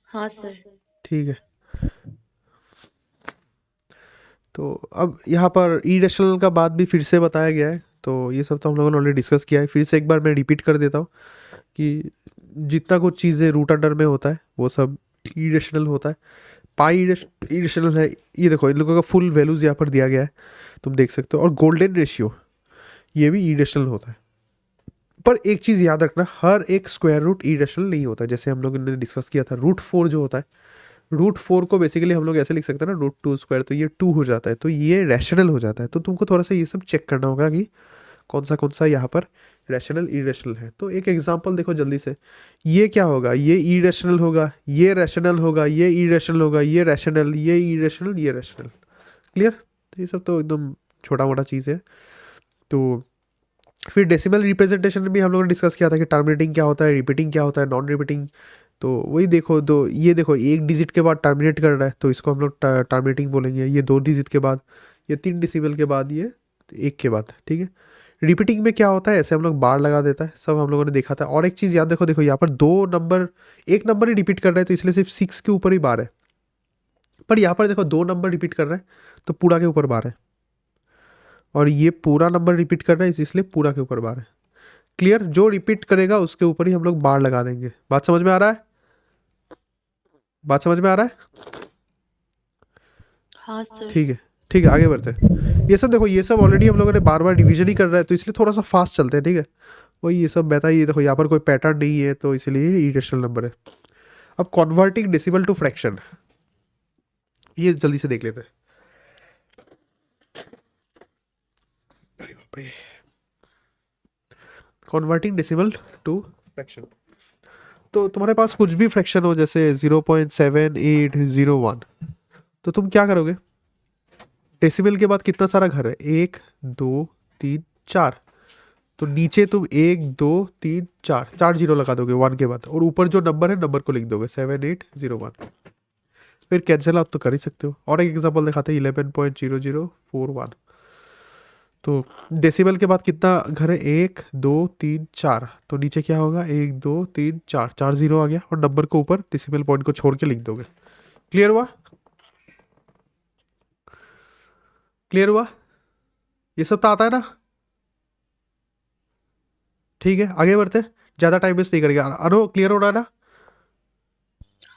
हाँ सर। ठीक है। तो अब यहाँ पर इरेशनल का बात भी फिर से बताया गया है, तो ये सब तो हम लोगों ने ऑलरेडी डिस्कस किया है। फिर से एक बार मैं रिपीट कर देता हूँ कि जितना कुछ चीज़ें रूट अंडर में होता है वो सब इरेशनल होता है। पाई इरेशनल है, ये देखो इन लोगों का फुल वैल्यूज़ यहाँ पर दिया गया है, तुम देख सकते हो। और गोल्डन रेशियो ये भी इरेशनल होता है। पर एक चीज़ याद रखना, हर एक स्क्वायर रूट इरेशनल नहीं होता। जैसे हम लोगों ने डिस्कस किया था, √4 जो होता है, √4 को बेसिकली हम लोग ऐसे लिख सकते हैं ना, √2², तो ये 2 हो जाता है, तो ये रैशनल हो जाता है। तो तुमको थोड़ा सा ये सब चेक करना होगा कि कौन सा यहाँ पर रैशनल इरेशनल है। तो एक एग्जांपल देखो जल्दी से, ये क्या होगा, ये इरेशनल होगा, ये रैशनल होगा, ये इरेशनल होगा, ये रैशनल, ये इरेशनल, ये रैशनल। क्लियर? तो ये सब तो एकदम छोटा मोटा चीज़ है। तो फिर डेसिमल रिप्रेजेंटेशन में भी हम लोगों ने डिस्कस किया था कि टर्मिनेटिंग क्या होता है, रिपीटिंग क्या होता है, नॉन रिपीटिंग। तो वही देखो, दो ये देखो, एक डिजिट के बाद टर्मिनेट कर रहा है तो इसको हम लोग टर्मिनेटिंग बोलेंगे। ये 2 डिजिट के बाद, ये 3 डेसिमल के बाद, ये 1 के बाद, ठीक है। रिपीटिंग में क्या होता है, ऐसे हम लोग बार लगा देता है, सब हम लोगों ने देखा था। और एक चीज़ याद देखो यहाँ पर 2 नंबर, एक नंबर ही रिपीट कर रहा है, तो इसलिए सिर्फ 6 के ऊपर ही बार है। पर यहाँ पर देखो 2 नंबर रिपीट कर रहा है तो पूरा के ऊपर बार है, और ये पूरा नंबर रिपीट कर रहा है इसलिए पूरा के ऊपर बार है। क्लियर? जो रिपीट करेगा उसके ऊपर ही हम लोग बार लगा देंगे। बात समझ में आ रहा है? बात समझ में आ रहा है? हाँ सर। ठीक है, ठीक है, आगे बढ़ते हैं। ये सब देखो, ये सब ऑलरेडी हम लोगों ने बार बार डिवीजन ही कर रहा है, तो इसलिए थोड़ा सा फास्ट चलते हैं, ठीक है। वही ये सब बता, ये देखो यहाँ पर कोई पैटर्न नहीं है, तो इसलिए ये इरेशनल नंबर है। अब कन्वर्टिंग डेसिमल टू फ्रैक्शन, ये जल्दी से देख लेते हैं। अरे बाप रे, कन्वर्टिंग डेसिमल टू फ्रैक्शन। तो तुम्हारे पास कुछ भी फ्रैक्शन हो जैसे 0.7801, तो तुम क्या करोगे? डेसिबल के बाद कितना सारा घर है? 1 2 3 4, तो नीचे तुम 1 2 3 4 4 जीरो लगा दोगे 1 के बाद, और ऊपर जो नंबर है नंबर को लिख दोगे 7801। फिर कैंसिल आउट तो कर ही सकते हो। और एक एग्जांपल दिखाते हैं 11.0041। तो डेसिबल के बाद कितना घर है? 1 2 3 4, तो नीचे क्या होगा? 1 2 3 4 4 जीरो आ गया, और नंबर को ऊपर डेसिबल पॉइंट को छोड़ के लिख दोगे। क्लियर हुआ? क्लियर हुआ? ये सब तो आता है ना? ठीक है, आगे बढ़ते हैं, ज़्यादा टाइम वेस्ट नहीं करेंगे। अनु क्लियर हो रहा है ना?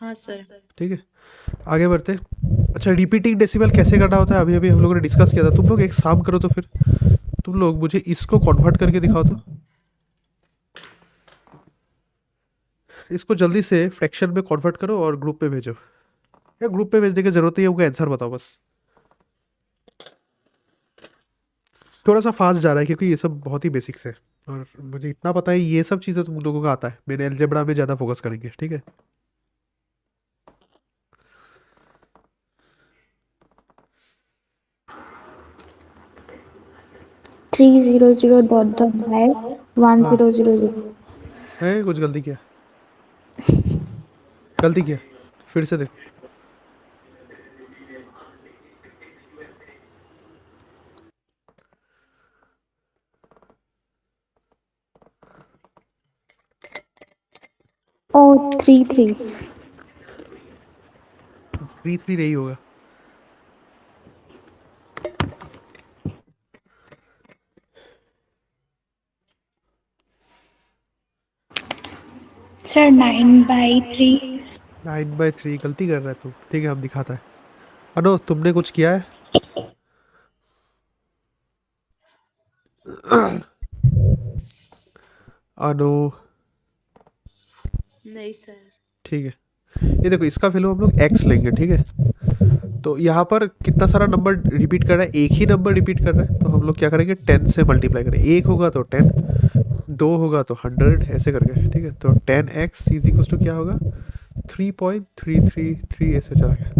हाँ सर। ठीक है, आगे बढ़ते हैं। अच्छा, रिपीटिंग डेसिबल कैसे करना होता है अभी अभी हम लोगों ने डिस्कस किया था। तुम लोग एक काम करो तो फिर तुम लोग मुझे इसको कन्वर्ट करके दिखाओ तो। इसको जल्दी से फ्रैक्शन में कन्वर्ट करो और ग्रुप में भेजो, या ग्रुप में भेजने की जरूरत नहीं है, उनका आंसर बताओ बस। थोड़ा सा फास्ट जा रहा है क्योंकि ये सब बहुत ही बेसिक्स है, और मुझे इतना पता है ये सब चीज़ें तुम लोगों का आता है। मैंने अलजेब्रा में ज़्यादा फोकस करेंगे, ठीक है? Three zero zero dot dot dash one हाँ, zero zero zero. है कुछ गलती किया? गलती किया? फिर से देखो। Oh, 3 3. 3 3 नहीं होगा। Sir, 9/3. 9/3 गलती कर रहा है तू। ठीक है, हम दिखाता है। अनु तुमने कुछ किया है? अनु नहीं सर। ठीक है, ये देखो इसका वैल्यू हम लोग x लेंगे, ठीक है? तो यहाँ पर कितना सारा नंबर रिपीट कर रहा है? एक ही नंबर रिपीट कर रहा है, तो हम लोग क्या करेंगे? 10 से मल्टीप्लाई करेंगे। 1 होगा तो 10, 2 होगा तो 100, ऐसे करके, ठीक है? तो 10x इज इक्वल टू क्या होगा? 3.333 ऐसे चला गया।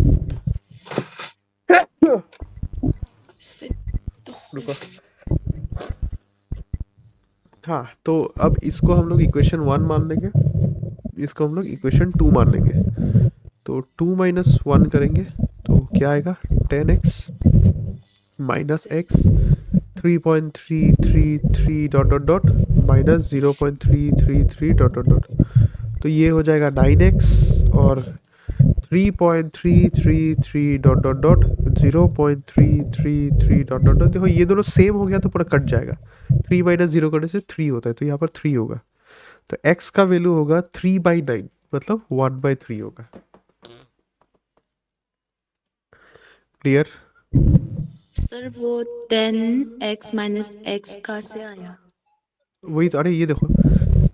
रुको, हाँ, तो अब इसको हम लोग इक्वेशन 1 मान लेंगे, इसको हम लोग इक्वेशन 2 मान लेंगे। तो 2 माइनस 1 करेंगे तो क्या आएगा? 10x minus x 3.333 dot dot dot minus 0.333 dot dot dot, तो ये हो जाएगा 9x, और 3.333 dot dot dot 0.333 dot dot dot. देखो ये दोनों सेम हो गया तो पूरा कट जाएगा। 3 माइनस 0 करने से 3 होता है, तो यहाँ पर 3 होगा। तो x का वैल्यू होगा 3/9, मतलब 1/3 होगा। क्लियर? सर वो 10x माइनस x कहाँ से आया? वही तो, अरे ये देखो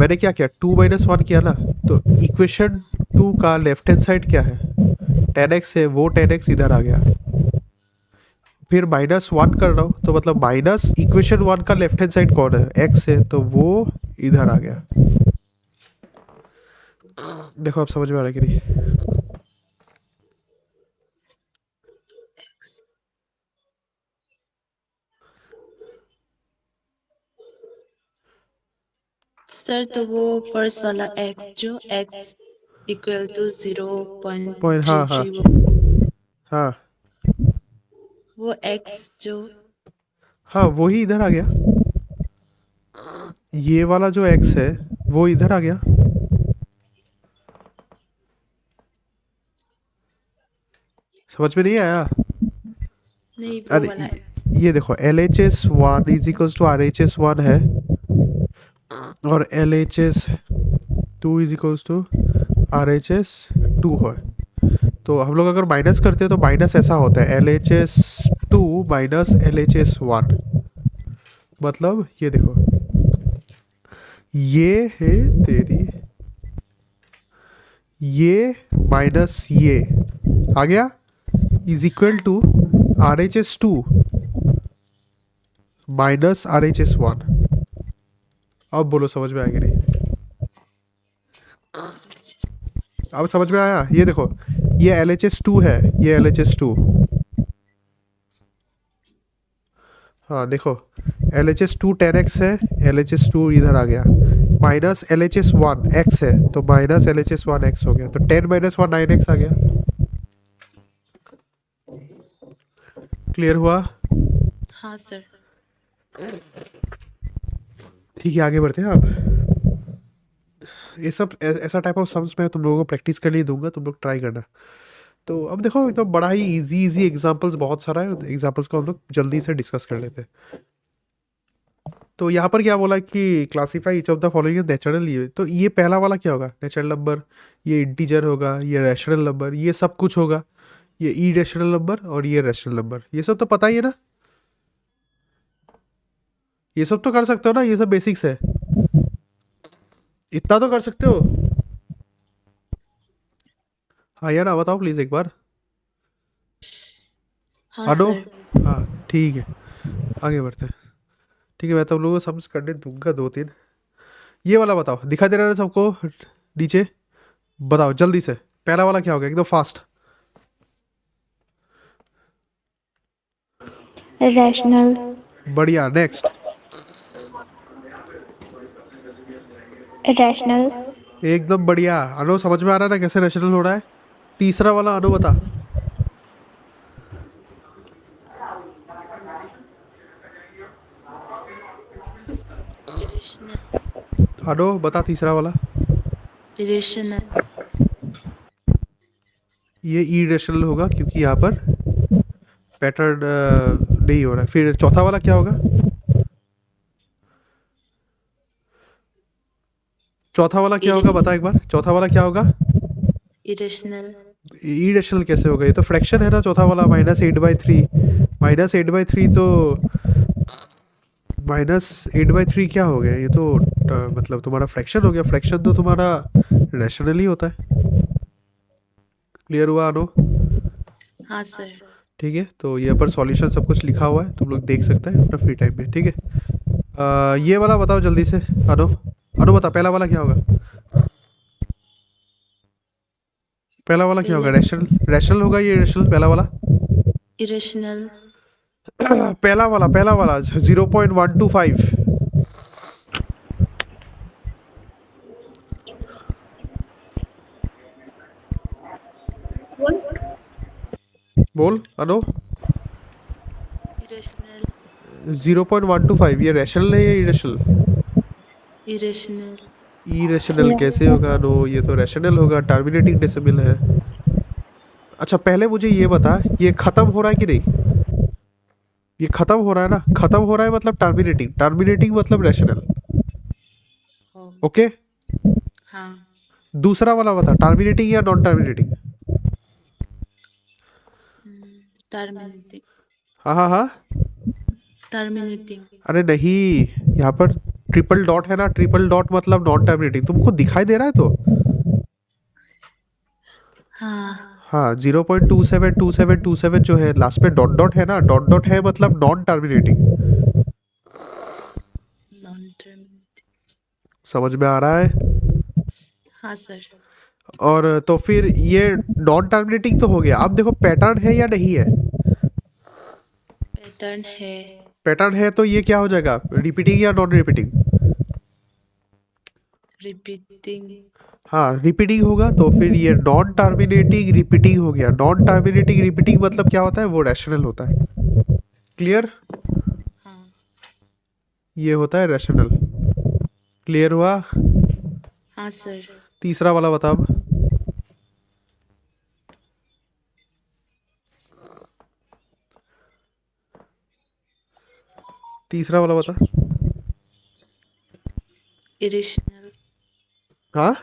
मैंने क्या किया, 2 माइनस 1 किया ना, तो इक्वेशन 2 का लेफ्ट हैंड साइड क्या है? 10x है, वो 10x इधर आ गया। फिर माइनस 1 कर रहा हूँ, तो मतलब माइनस इक्वेशन 1 का लेफ्ट हैंड साइड कौन है? x है, तो वो इधर आ गया। देखो आप समझ में आ रहा है कि नहीं? सर तो वो फर्स्ट वाला x जो x इक्वल टू पॉइंट, हाँ हाँ 0.33 हाँ वो x जो हाँ, वही इधर आ गया। ये वाला जो x है वो इधर आ गया। समझ में नहीं आया? नहीं वो अरे वाला ये देखो LHS1 is equals to RHS1 है, और LHS2 is equals to RHS2 है। तो हम लोग अगर माइनस करते हैं तो माइनस ऐसा होता है, LHS2 माइनस LHS1, मतलब ये देखो, ये है तेरी, ये माइनस ये आ गया, is equal to RHS2 minus RHS1। अब बोलो समझ में आएगी नहीं? अब समझ में आया? ये देखो, ये LHS2 है, ये LHS2। हाँ देखो, LHS2 10x है, LHS2 इधर आ गया, माइनस LHS1 x है, तो माइनस LHS1 x हो गया, तो 10 माइनस 1 9x आ गया। क्लियर हुआ? हाँ सर। ठीक है, आगे बढ़ते हैं। आप ये सब ऐसा टाइप ऑफ सम्स मैं तुम लोगों को प्रैक्टिस के लिए दूंगा, तुम लोग ट्राई करना। तो अब देखो, एकदम बड़ा ही इजी एग्जांपल्स बहुत सारा है, एग्जांपल्स को हम लोग जल्दी से डिस्कस कर लेते हैं। तो यहाँ पर क्या बोला कि classify each of the following as natural. ये तो ये पहला वाला क्या होगा? नेचुरल नंबर, ये इंटीजर होगा, ये रैशनल नंबर, ये सब कुछ होगा, ये इरेशनल नंबर और ये रैशनल नंबर। ये सब तो पता ही है ना, ये सब तो कर सकते हो ना, ये सब बेसिक्स है, इतना तो कर सकते हो। हाँ यार, बताओ प्लीज एक बार। हाँ अनु? सर। हाँ ठीक है, आगे बढ़ते हैं। ठीक है, मैं तुम लोगों को सम्स करने दूंगा 2-3। ये वाला बताओ, दिखा दे रहा है सबको नीचे? बताओ जल्दी से, पहला वाला क्या होगा, एकदम फास्ट। Rational. बढ़िया, नेक्स्ट। Rational. एकदम बढ़िया। अनु समझ में आ रहा है ना कैसे रैशनल हो रहा है? तीसरा वाला अनु बता। इरेशनल। अनु बता तीसरा वाला। इरेशनल। ये इरेशनल होगा क्योंकि यहाँ पर पैटर्न नहीं हो रहा है। फिर चौथा वाला क्या होगा? चौथा वाला क्या होगा, बता एक बार, चौथा वाला क्या होगा? इरेशनल। इरेशनल कैसे होगा? ये तो फ्रैक्शन है ना चौथा वाला, -8/3। -8/3 तो -8/3 क्या हो गया? ये तो मतलब तुम्हारा फ्रैक्शन हो गया। फ्रैक्शन तो तुम्हारा रैशनल ही होता है। क्लियर हुआ अनु? हाँ सर। ठीक है, तो ये पर सॉल्यूशन सब कुछ लिखा हुआ है, तुम लोग देख सकते हैं अपना फ्री टाइम में। ठीक है, ये वाला बताओ जल्दी से। अनु अनु बता, पहला वाला क्या होगा? पहला वाला क्या होगा? रैशनल। रैशनल होगा ये रैशनल, पहला वाला। इरेशनल। पहला वाला 0.125। बोल अनु। इरेशनल। 0.125 ये रैशनल है या इरेशनल? इरेशनल। इरेशनल कैसे होगा अनु? ये तो रैशनल होगा, टर्मिनेटिंग डेसिमल है। अच्छा पहले मुझे ये बता, ये खत्म हो रहा है कि नहीं? ये खत्म हो रहा है ना? खत्म हो रहा है मतलब टर्मिनेटिंग, टर्मिनेटिंग मतलब रैशनल। ओके, हाँ। दूसरा वाला बता, टर्मिनेटिंग या नॉन टर्मिनेटिंग? टर्मिनेटिंग। हाँ हाँ हाँ। टर्मिनेटिंग। अरे नहीं, यहाँ पर ट्रिपल डॉट है ना, ट्रिपल डॉट मतलब नॉन टर्मिनेटिंग। तुमको दिखाई दे रहा है तो? हाँ। हाँ, 0.272727 जो है लास्ट में डॉट डॉट है ना, डॉट डॉट है मतलब नॉन टर्मिनेटिंग। Non terminating. समझ में आ रहा है? हाँ सर। और तो फिर ये नॉन टर्मिनेटिंग तो हो गया। अब देखो पैटर्न है या नहीं है? पैटर्न है। पैटर्न है तो ये क्या हो जाएगा, रिपीटिंग या नॉन रिपीटिंग? रिपीटिंग। हाँ रिपीटिंग होगा, तो फिर ये नॉन टर्मिनेटिंग रिपीटिंग हो गया। नॉन टर्मिनेटिंग रिपीटिंग मतलब क्या होता है? वो रैशनल होता है। क्लियर? हाँ। ये होता है रैशनल। क्लियर हुआ? हाँ सर। तीसरा वाला बता अब। तीसरा वाला बता। इरेशनल। हाँ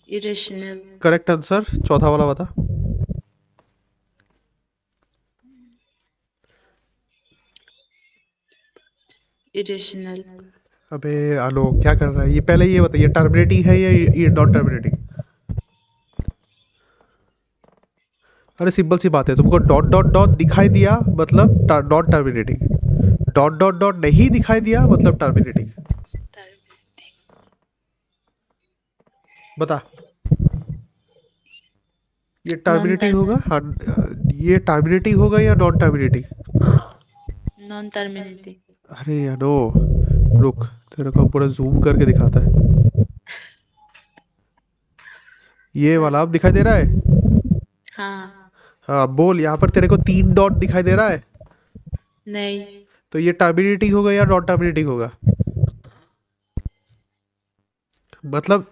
इरेशनल। Correct answer. चौथा वाला बता। इरेशनल। अबे आलो क्या कर रहा है? ये पहले ये बता, ये टर्मिनेटिंग है या ये नॉन टर्मिनेटिंग? अरे सिंपल सी बात है, तुमको डॉट डॉट डॉट दिखाई दिया मतलब non terminating, dot dot dot नहीं दिखाई दिया मतलब टर्मिनेटिंग। बता। ये टर्मिनेटिंग होगा, हाँ, ये टर्मिनेटिंग होगा या नॉन टर्मिनेटिंग? Non terminating. अरे यानो, रुक, तेरे को पूरा जूम करके दिखाता है। ये वाला अब दिखाई दे रहा है? हाँ। हाँ बोल, यहाँ पर तेरे को 3 डॉट दिखाई दे रहा है, नहीं। तो ये टर्मिनेटिंग होगा या नॉन टर्मिनेटिंग होगा? मतलब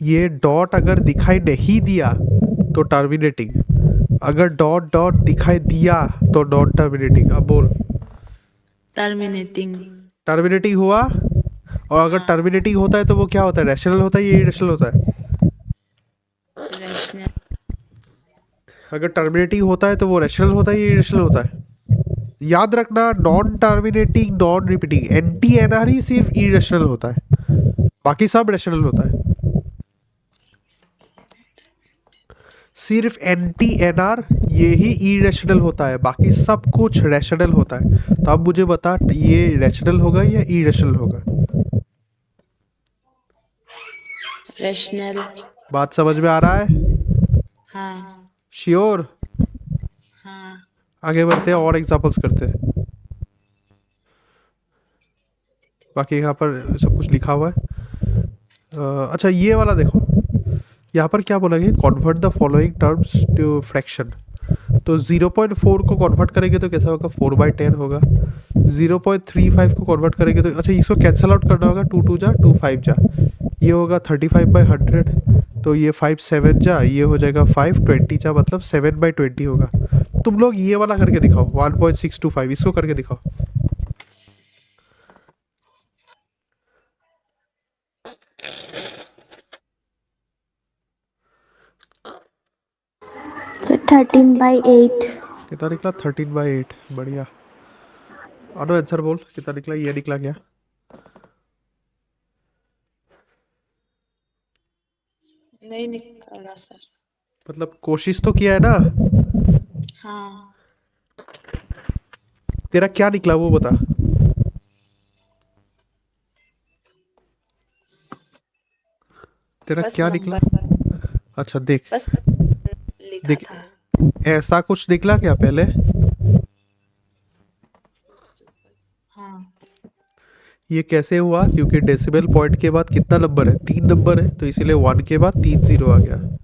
ये डॉट अगर दिखाई नहीं दिया तो टर्मिनेटिंग, अगर डॉट डॉट दिखाई दिया तो नॉन टर्मिनेटिंग। अब बोल। टर्मिनेटिंग। टर्मिनेटिंग हुआ, और अगर टर्मिनेटिंग होता है तो वो क्या होता है, रैशनल होता है या इरेशनल होता है? रैशनल। अगर टर्मिनेटिंग होता है तो वो रैशनल होता है या इरेशनल होता है? याद रखना, नॉन टर्मिनेटिंग नॉन रिपीटिंग एंटी एनआर ही सिर्फ इरेशनल होता है, बाकी सब रैशनल होता है। सिर्फ एंटी एनआर ये ही इरेशनल होता है, बाकी सब कुछ रैशनल होता है। तो अब मुझे बता, ये रैशनल होगा या इरेशनल होगा? रैशनल। बात समझ में आ रहा है? हाँ। श्योर? हाँ। आगे बढ़ते हैं और एग्जांपल्स करते हैं। बाकी यहाँ पर सब कुछ लिखा हुआ है। अच्छा ये वाला देखो, यहाँ पर क्या बोला गया, convert the following terms to fraction. तो 0.4 को कन्वर्ट करेंगे तो कैसा होगा, 4/10 होगा। 0.35 को कन्वर्ट करेंगे तो, अच्छा इसको कैंसल आउट करना होगा, 2 2 जा 2 5 जा, ये होगा 35/100, तो ये 5 7 जा, ये हो जाएगा 5 20 जा, मतलब 7/20 होगा। तुम लोग ये वाला करके दिखाओ, 1.625, इसको करके दिखाओ। So 13/8. कितना निकला? 13/8। बढ़िया। आनो आंसर बोल, कितना निकला? ये निकला क्या? नहीं निकाला सर। मतलब कोशिश तो किया है ना? हाँ। तेरा क्या निकला वो बता। तेरा बस क्या निकला? नंबर अच्छा देख, बस लिखा देख था। ऐसा कुछ निकला क्या पहले? हाँ। ये कैसे हुआ? क्योंकि डेसिबल पॉइंट के बाद कितना नंबर है? 3 नंबर है, तो इसीलिए 1 के बाद 3 0 आ गया।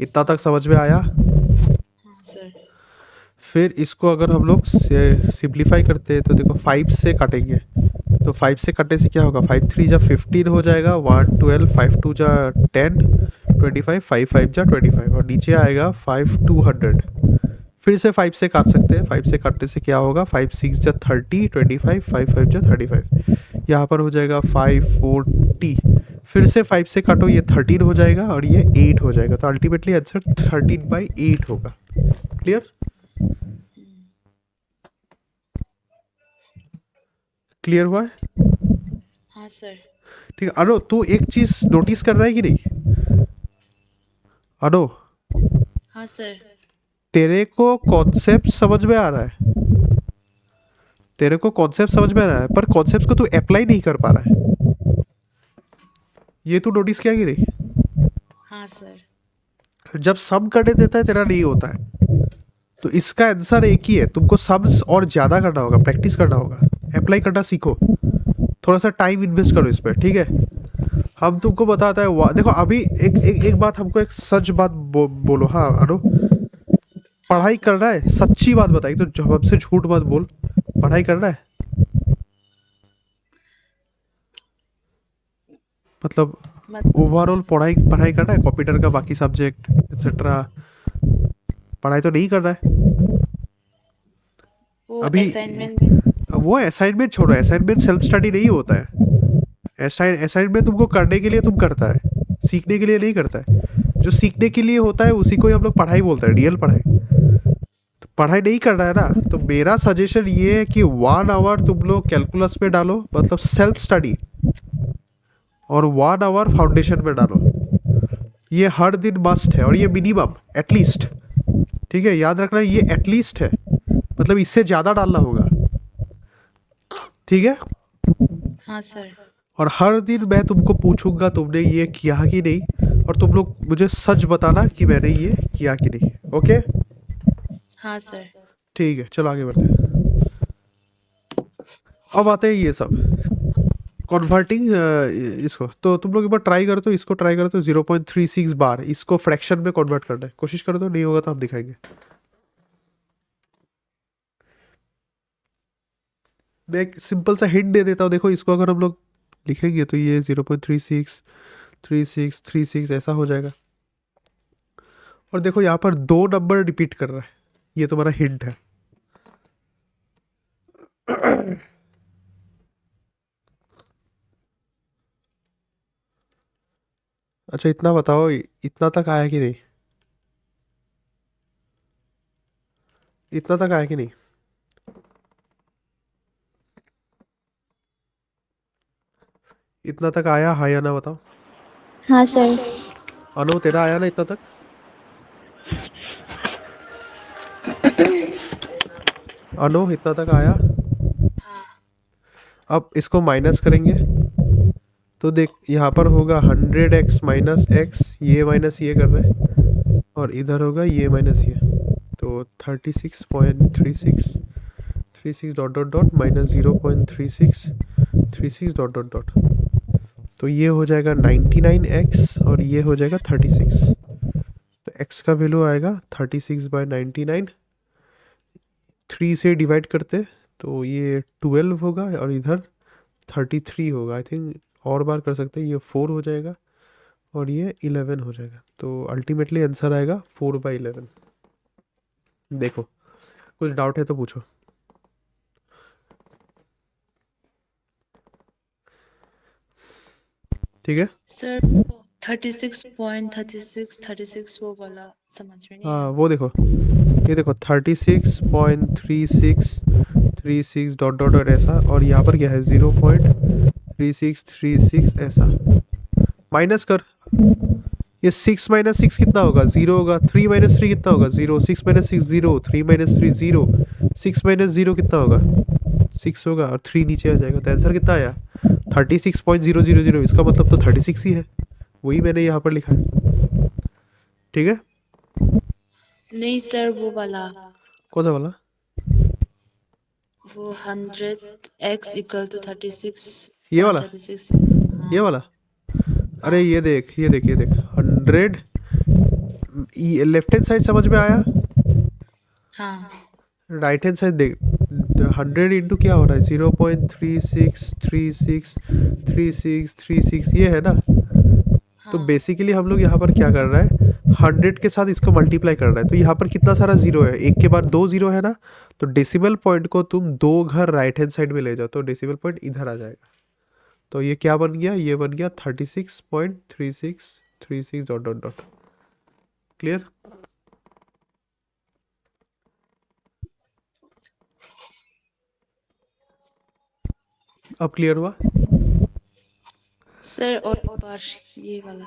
इतना तक समझ में आया? हाँ सर। फिर इसको अगर हम लोग सिंप्लीफाई करते हैं तो देखो 5 से काटेंगे, तो 5 से कटने से क्या होगा, 5 3 जा 15 हो जाएगा, 1 12, 5 2 जा 10 25, 5 5 जा 25, और नीचे आएगा 5 200। फिर से 5 से काट सकते हैं, 5 से काटने से क्या होगा, 5 6 जा 30 25, 5 5 जा 35, यहाँ पर हो जाएगा 540। फिर से 5 से काटो, ये 13 हो जाएगा और ये 8 हो जाएगा, तो अल्टीमेटली आंसर 13/8 होगा। क्लियर? क्लियर हुआ है? हाँ सर। ठीक है। अनो तू एक चीज नोटिस कर रहा है कि नहीं? अनो हाँ सर। तेरे को कॉन्सेप्ट समझ में आ रहा है, तेरे को कॉन्सेप्ट समझ में आ रहा है, पर कॉन्सेप्ट को तू अप्लाई नहीं कर पा रहा है। ये तू नोटिस किया कि नहीं? हाँ सर। जब सम करने देता है तेरा नहीं होता है, तो इसका आंसर एक ही है, तुमको सम्स और ज़्यादा करना होगा, प्रैक्टिस करना होगा, अप्लाई करना सीखो, थोड़ा सा टाइम इन्वेस्ट करो इस पर, ठीक है? हम तुमको बताता है, देखो अभी एक बात, हमको एक सच बात बोलो। हाँ अनु, पढ़ाई कर रहा है? सच्ची बात बताई तो हमसे झूठ मत बोल, पढ़ाई कर रहा है? मतलब ओवरऑल पढ़ाई कर रहा है, कंप्यूटर का बाकी सब्जेक्ट एक्सेट्रा पढ़ाई तो नहीं कर रहा है अभी? वो असाइनमेंट छोड़ो, असाइनमेंट सेल्फ स्टडी नहीं होता है। असाइनमेंट तुमको करने के लिए तुम करता है, सीखने के लिए नहीं करता है। जो सीखने के लिए होता है उसी को ही हम लोग पढ़ाई बोलते हैं, रियल पढ़ाई। तो पढ़ाई नहीं कर रहा है ना, तो मेरा सजेशन ये है कि 1 आवर तुम लोग कैलकुलस में डालो, मतलब सेल्फ स्टडी, और 1 आवर फाउंडेशन में डालो। ये हर दिन मस्ट है, और ये मिनिमम एटलीस्ट, ठीक है? याद रखना ये एटलीस्ट है, मतलब इससे ज़्यादा डालना होगा, ठीक है? हाँ सर। और हर दिन मैं तुमको पूछूंगा तुमने ये किया कि नहीं, और तुम लोग मुझे सच बताना कि मैंने ये किया कि नहीं। ओके हाँ सर। ठीक है, चलो आगे बढ़ते हैं। अब आते हैं ये सब कन्वर्टिंग इसको। तो तुम लोग एक बार ट्राई करो, तो इसको ट्राई करो, तो 0.36 बार इसको फ्रैक्शन में कन्वर्ट करना है, कोशिश करो, तो नहीं होगा तो हम दिखाएंगे। मैं एक सिंपल सा हिंट दे देता हूँ, देखो इसको अगर हम लोग लिखेंगे तो ये 0.363636 ऐसा हो जाएगा। और देखो यहाँ पर 2 नंबर रिपीट कर रहा है, ये तुम्हारा हिंट है। अच्छा इतना बताओ, इतना तक आया कि नहीं? इतना तक आया कि नहीं? इतना तक आया, हाँ या ना बताओ। हाँ सर। अनु तेरा आया ना इतना तक? अनु इतना तक आया? अब इसको माइनस करेंगे तो देख यहाँ पर होगा 100x माइनस एक्स, ये माइनस ये कर रहे हैं, और इधर होगा ये माइनस ये, तो 36.36 dot dot dot minus 0.36 dot dot dot, तो ये हो जाएगा 99x और ये हो जाएगा 36। तो x का वैल्यू आएगा 36/99, 3 से डिवाइड करते तो ये 12 होगा और इधर 33 होगा। आई थिंक और बार कर सकते हैं, ये 4 हो जाएगा और ये 11 हो जाएगा। तो अल्टीमेटली आंसर आएगा 4/11। देखो कुछ डाउट है तो पूछो। ठीक है, सर 36.36 वो वाला समझ में नहीं हाँ आया। वो देखो, ये देखो 36.3636 डॉट डॉट डॉट ऐसा, और यहाँ पर क्या है 0.3636 ऐसा। माइनस कर, ये 6 माइनस 6 कितना होगा? 0 होगा। 3 माइनस 3 कितना होगा? 0। 6 माइनस 6 0, 3 माइनस 3 0, 6 माइनस 0 कितना होगा? 6 होगा और 3 नीचे आ जाएगा। तो आंसर कितना आया? 36.000। इसका मतलब तो 36 ही है, वही मैंने यहाँ पर लिखा है। ठीक है, नहीं सर वो वाला, कौन सा वाला? वो 100x इक्वल टू 36। ये वाला? 36 ये वाला? अरे ये देख, ये देख, ये देख 100, लेफ्ट हैंड साइड समझ में आया? हाँ। राइट हैंड साइड देख, 100 इंटू क्या हो रहा है? 0.36363636 ये है ना। तो बेसिकली हम लोग यहाँ पर क्या कर रहा है, 100 के साथ इसको मल्टीप्लाई कर रहा है। तो यहाँ पर कितना सारा जीरो है, एक के बाद 2 जीरो है ना, तो डेसिमल पॉइंट को तुम 2 घर राइट हैंड साइड में ले जाओ तो डेसिमल पॉइंट इधर आ जाएगा। तो ये क्या बन गया? ये बन गया 36.3636 डॉट डॉट डॉट। क्लियर? अब क्लियर हुआ? सर और एक बार ये वाला,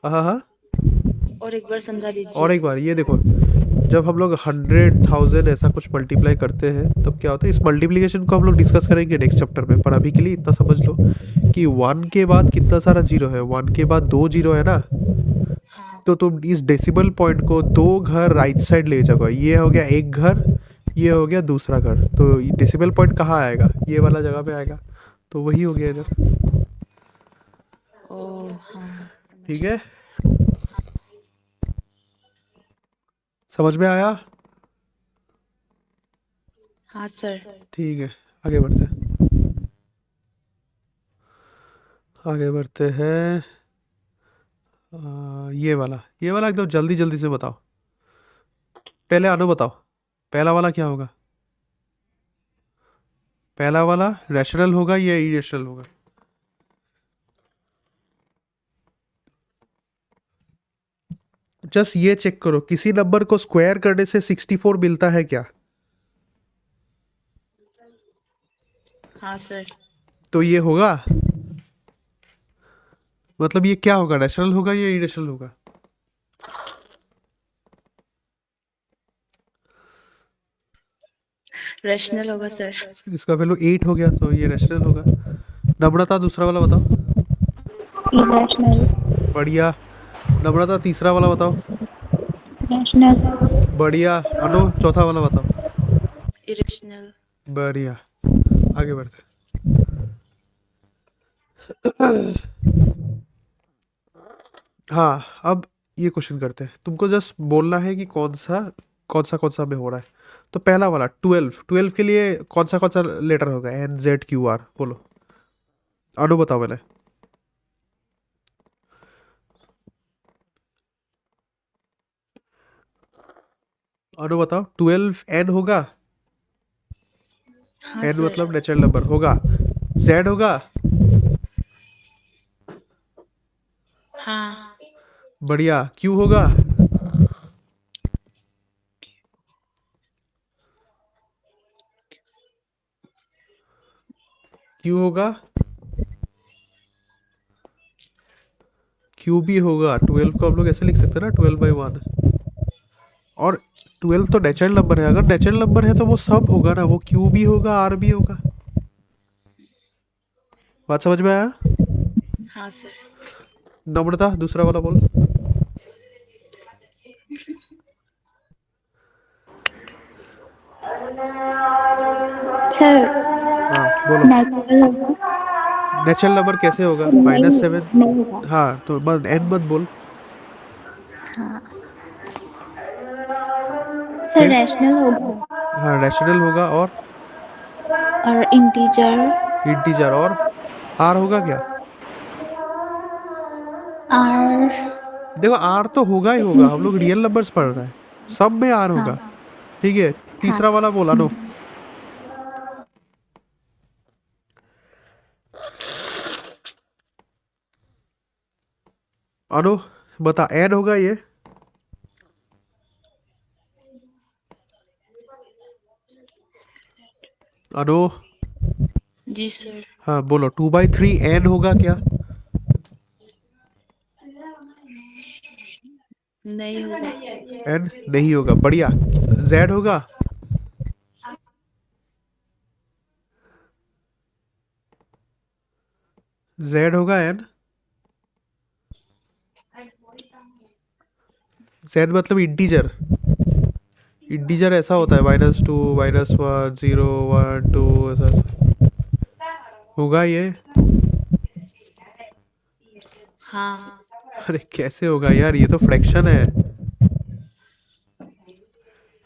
हाँ हाँ, और एक बार समझा दीजिए। और एक बार ये देखो, जब हम लोग 100,000 ऐसा कुछ मल्टीप्लाई करते हैं तब क्या होता है, इस मल्टीप्लिकेशन को हम लोग डिस्कस करेंगे नेक्स्ट चैप्टर में, पर अभी के लिए इतना समझ लो कि 1 के बाद कितना सारा जीरो है, 1 के बाद 2 जीरो है ना। तो तुम इस डेसिमल पॉइंट को 2 घर राइट साइड ले जाओगे, ये हो गया एक घर, ये हो गया दूसरा घर, तो डेसिमल पॉइंट कहाँ आएगा? ये वाला जगह पे आएगा, तो वही हो गया इधर। ओ हाँ। ठीक है, समझ में आया? हाँ सर। ठीक है, आगे बढ़ते हैं, आगे बढ़ते हैं। ये वाला एकदम जल्दी जल्दी से बताओ। पहले अनु बताओ, पहला वाला क्या होगा? पहला वाला रैशनल होगा या इरेशनल होगा? जस्ट ये चेक करो, किसी नंबर को स्क्वायर करने से 64 मिलता है क्या? हाँ सर। तो ये होगा, मतलब ये क्या होगा, रैशनल होगा या इरेशनल होगा? रैशनल होगा सर। इसका वैल्यू 8 हो गया तो ये रैशनल होगा। नम्रता दूसरा वाला बताओ। Irrational. बढ़िया। नम्रता तीसरा वाला बताओ। Rational. बढ़िया। अनु चौथा वाला बताओ। irrational, बढ़िया। आगे बढ़ते। हाँ, अब ये क्वेश्चन करते हैं। तुमको जस्ट बोलना है कि कौन सा में हो रहा है। तो पहला वाला 12 के लिए कौन सा लेटर होगा? NZQR बोलो। अनु बताओ पहले। अनु बताओ 12 N होगा? हाँ N सर, मतलब नेचुरल नंबर होगा। Z होगा? हाँ, बढ़िया। Q होगा? Q होगा? Q भी होगा। 12 को हम लोग ऐसे लिख सकते हैं ना, 12/1। और 12 तो नेचुरल नंबर है। अगर नेचुरल नंबर है तो वो सब होगा ना, वो Q भी होगा, R भी होगा। बात समझ में आया? हाँ सर, नम्रता दूसरा वाला बोल। Sir, हाँ बोलो। natural होगा? नेचुरल नंबर कैसे होगा? -7। नहीं होगा। हाँ तो बस N मत बोल। हाँ। सर फिर रैशनल होगा हाँ रैशनल होगा। और इंटीजर इंटीजर और R होगा क्या? आर। देखो R तो होगा ही होगा, हम लोग रियल नंबर्स पढ़ रहे हैं, सब में R हाँ होगा। ठीक है। हाँ। तीसरा वाला बोला नो। अनु बता। N होगा ये? अनु जी सर, हाँ बोलो। 2/3 N होगा क्या? नहीं होगा, N नहीं होगा। बढ़िया। Z होगा? Z होगा N? Z मतलब इंटीजर। इंटीजर ऐसा होता है -2 -1 0 1 2 ऐसा ऐसा होगा ये। हाँ, अरे कैसे होगा यार, ये तो फ्रैक्शन है।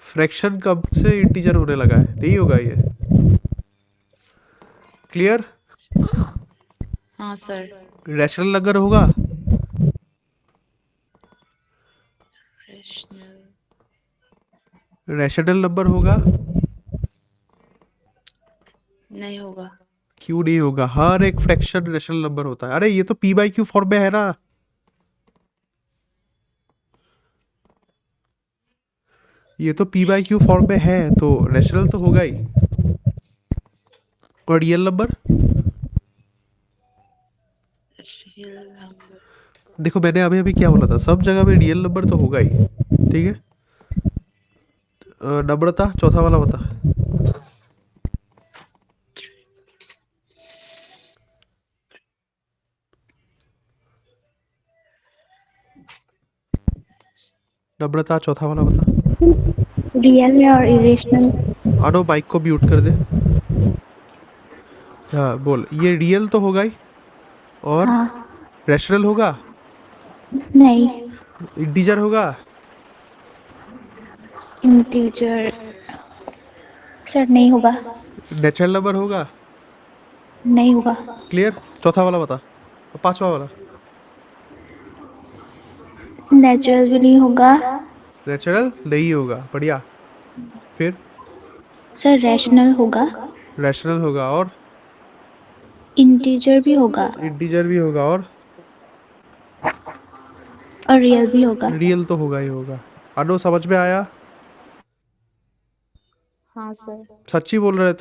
फ्रैक्शन कब से इंटीजर होने लगा है? नहीं होगा ये। क्लियर? हाँ सर, रैशनल नंबर होगा? रैशनल, रैशनल नंबर होगा? नहीं होगा, क्यों नहीं होगा? हर एक फ्रैक्शन रैशनल नंबर होता है। अरे ये तो P/Q फॉर्म में है ना। ये तो P/Q फॉर्म में है तो रैशनल तो होगा ही। और रियल नंबर रियल नंबर, देखो, मैंने अभी अभी क्या बोला था, सब जगह में रियल नंबर तो होगा ही। ठीक है। नम्रता चौथा वाला बता। नम्रता चौथा वाला बता। रियल है और इरेशनल। अनो माइक को म्यूट कर दे। हाँ बोल। ये रियल तो होगा ही। और हाँ। रैशनल होगा? नहीं। इंटीजर होगा? इंटीजर सर नहीं होगा। नेचुरल नंबर होगा? नहीं होगा। क्लियर? चौथा वाला बता। और पांचवा वाला? नेचुरल भी नहीं होगा। नेचुरल नहीं होगा। बढ़िया। फिर सर रैशनल होगा। रैशनल होगा और इंटीजर भी होगा इंटीजर भी होगा और रियल भी होगा। रियल तो होगा ही होगा। अनु समझ में आया? हाँ सर, सच्ची बोल रहे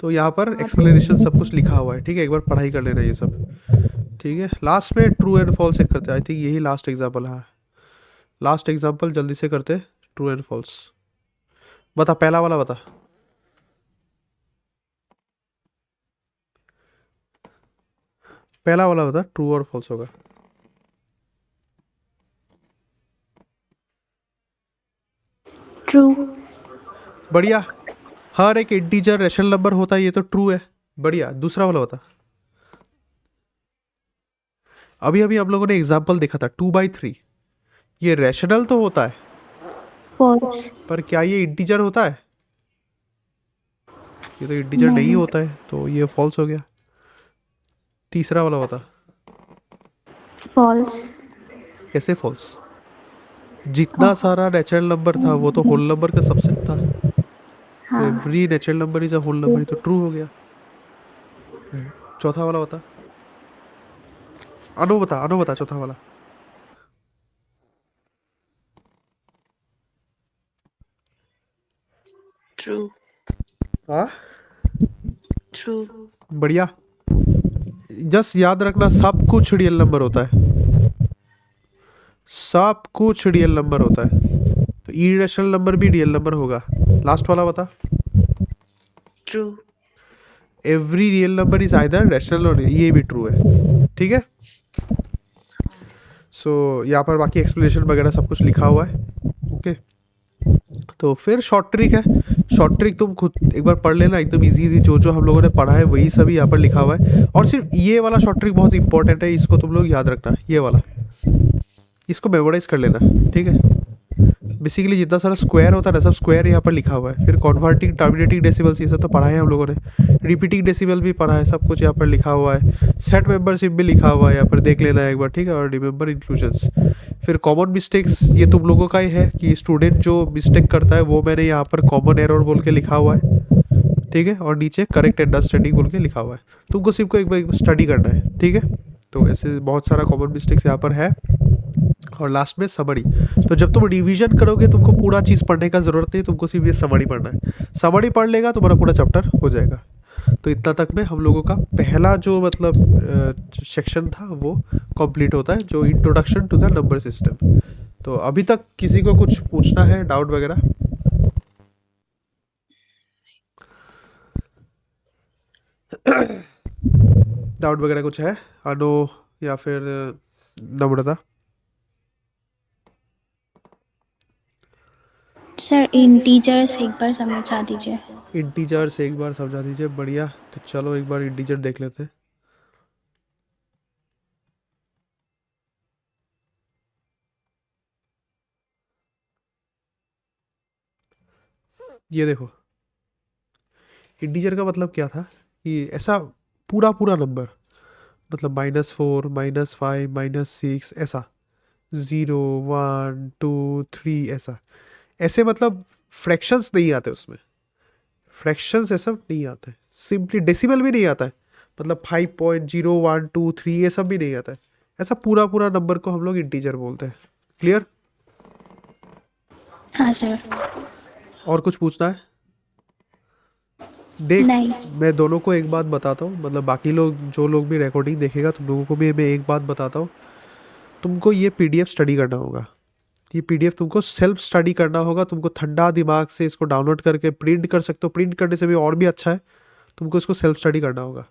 तो यहाँ पर एक्सप्लेनेशन सब कुछ लिखा हुआ है। ठीक है, एक बार पढ़ाई कर लेना ये सब। ठीक है। लास्ट में ट्रू एंड फॉल्स चेक करते हैं। आई थिंक यही लास्ट एग्जाम्पल है। लास्ट एग्जाम्पल जल्दी से करते। ट्रू एंड फॉल्स बता। पहला वाला बता। पहला वाला बता, ट्रू और फॉल्स होगा। True. बढ़िया। हर एक इंटीजर रैशनल नंबर होता है, ये तो ट्रू है। बढ़िया। दूसरा वाला बता। अभी अभी हम लोगों ने एग्जाम्पल देखा था 2/3, ये रैशनल तो होता है False. पर क्या ये इंटीजर होता है? ये तो इंटीजर नहीं होता है, तो ये फॉल्स हो गया। तीसरा वाला बता। False. कैसे फॉल्स? जितना सारा नेचुरल नंबर था वो तो होल नंबर का सबसेट था, तो every natural number is a whole number, तो ट्रू हो गया। चौथा वाला बता। अनु बता चौथा वाला। True. हाँ, True. बढ़िया। जस्ट याद रखना, सब कुछ रियल नंबर होता है, सब कुछ रियल नंबर होता है, तो इरेशनल नंबर भी रियल नंबर होगा। लास्ट वाला बता। True. Every real number is either rational और ये भी ट्रू है। ठीक है, सो यहाँ पर बाकी एक्सप्लेनेशन वगैरह सब कुछ लिखा हुआ है। ओके, तो फिर शॉर्ट ट्रिक है। शॉर्ट ट्रिक तुम खुद एक बार पढ़ लेना, एकदम इजी जो जो हम लोगों ने पढ़ा है वही सभी यहाँ पर लिखा हुआ है। और सिर्फ ये वाला शॉर्ट ट्रिक बहुत इंपॉर्टेंट है, इसको तुम लोग याद रखना, ये वाला, इसको मेमोराइज कर लेना। ठीक है, बेसिकली जितना सारा स्क्वायर होता है ना, सब स्क्वायर यहाँ पर लिखा हुआ है। फिर कन्वर्टिंग, टर्मिनेटिंग डेसिबल्स, ये सब तो पढ़ा है हम लोगों ने। रिपीटिंग डेसिबल भी पढ़ा है, सब कुछ यहाँ पर लिखा हुआ है। सेट मेंबरशिप भी लिखा हुआ है, यहाँ पर देख लेना एक बार। ठीक है, और रिमेंबर इंक्लूजन्स। फिर कॉमन मिस्टेक्स, ये तुम लोगों का ही है कि स्टूडेंट जो मिस्टेक करता है वो मैंने यहाँ पर कॉमन एरर बोल के लिखा हुआ है। ठीक है, और नीचे करेक्ट अंडरस्टैंडिंग बोल के लिखा हुआ है। तुमको सिर्फ को एक बार स्टडी करना है। ठीक है, तो ऐसे बहुत सारा कॉमन मिस्टेक्स यहाँ पर है। और लास्ट में समरी। तो जब तुम रिवीजन करोगे तुमको पूरा चीज़ पढ़ने का ज़रूरत नहीं, तुमको सिर्फ ये समरी पढ़ना है। समरी पढ़ लेगा तुम्हारा पूरा चैप्टर हो जाएगा। तो इतना तक में हम लोगों का पहला जो मतलब सेक्शन था वो कंप्लीट होता है, जो introduction to the number system. तो अभी तक किसी को कुछ पूछना है, डाउट वगैरह? डाउट वगैरह कुछ है अनु या फिर नम्रता? सर इंटीजर्स एक बार समझा दीजिए। इंटीजर से एक बार समझा दीजिए। बढ़िया, तो चलो एक बार इंटीजर देख लेते हैं। ये देखो, इंटीजर का मतलब क्या था कि ऐसा पूरा पूरा नंबर, मतलब -4, -5, -6, ऐसा 0, 1, 2, 3, ऐसे मतलब फ्रैक्शंस नहीं आते उसमें। फ्रैक्शंस ऐसा नहीं आता है। सिंपली डेसिमल भी नहीं आता है, मतलब 5.012 ये सब भी नहीं आता है। ऐसा पूरा पूरा नंबर को हम लोग इंटीजर बोलते हैं। क्लियर? हाँ सर। और कुछ पूछना है? देख, नहीं। मैं दोनों को एक बात बताता हूँ, मतलब बाकी लोग जो लोग भी रिकॉर्डिंग देखेगा तुम लोगों को भी मैं एक बात बताता हूँ। तुमको ये PDF स्टडी करना होगा। ये PDF तुमको सेल्फ स्टडी करना होगा। तुमको ठंडा दिमाग से इसको डाउनलोड करके प्रिंट कर सकते हो। प्रिंट करने से भी और भी अच्छा है, तुमको इसको सेल्फ स्टडी करना होगा।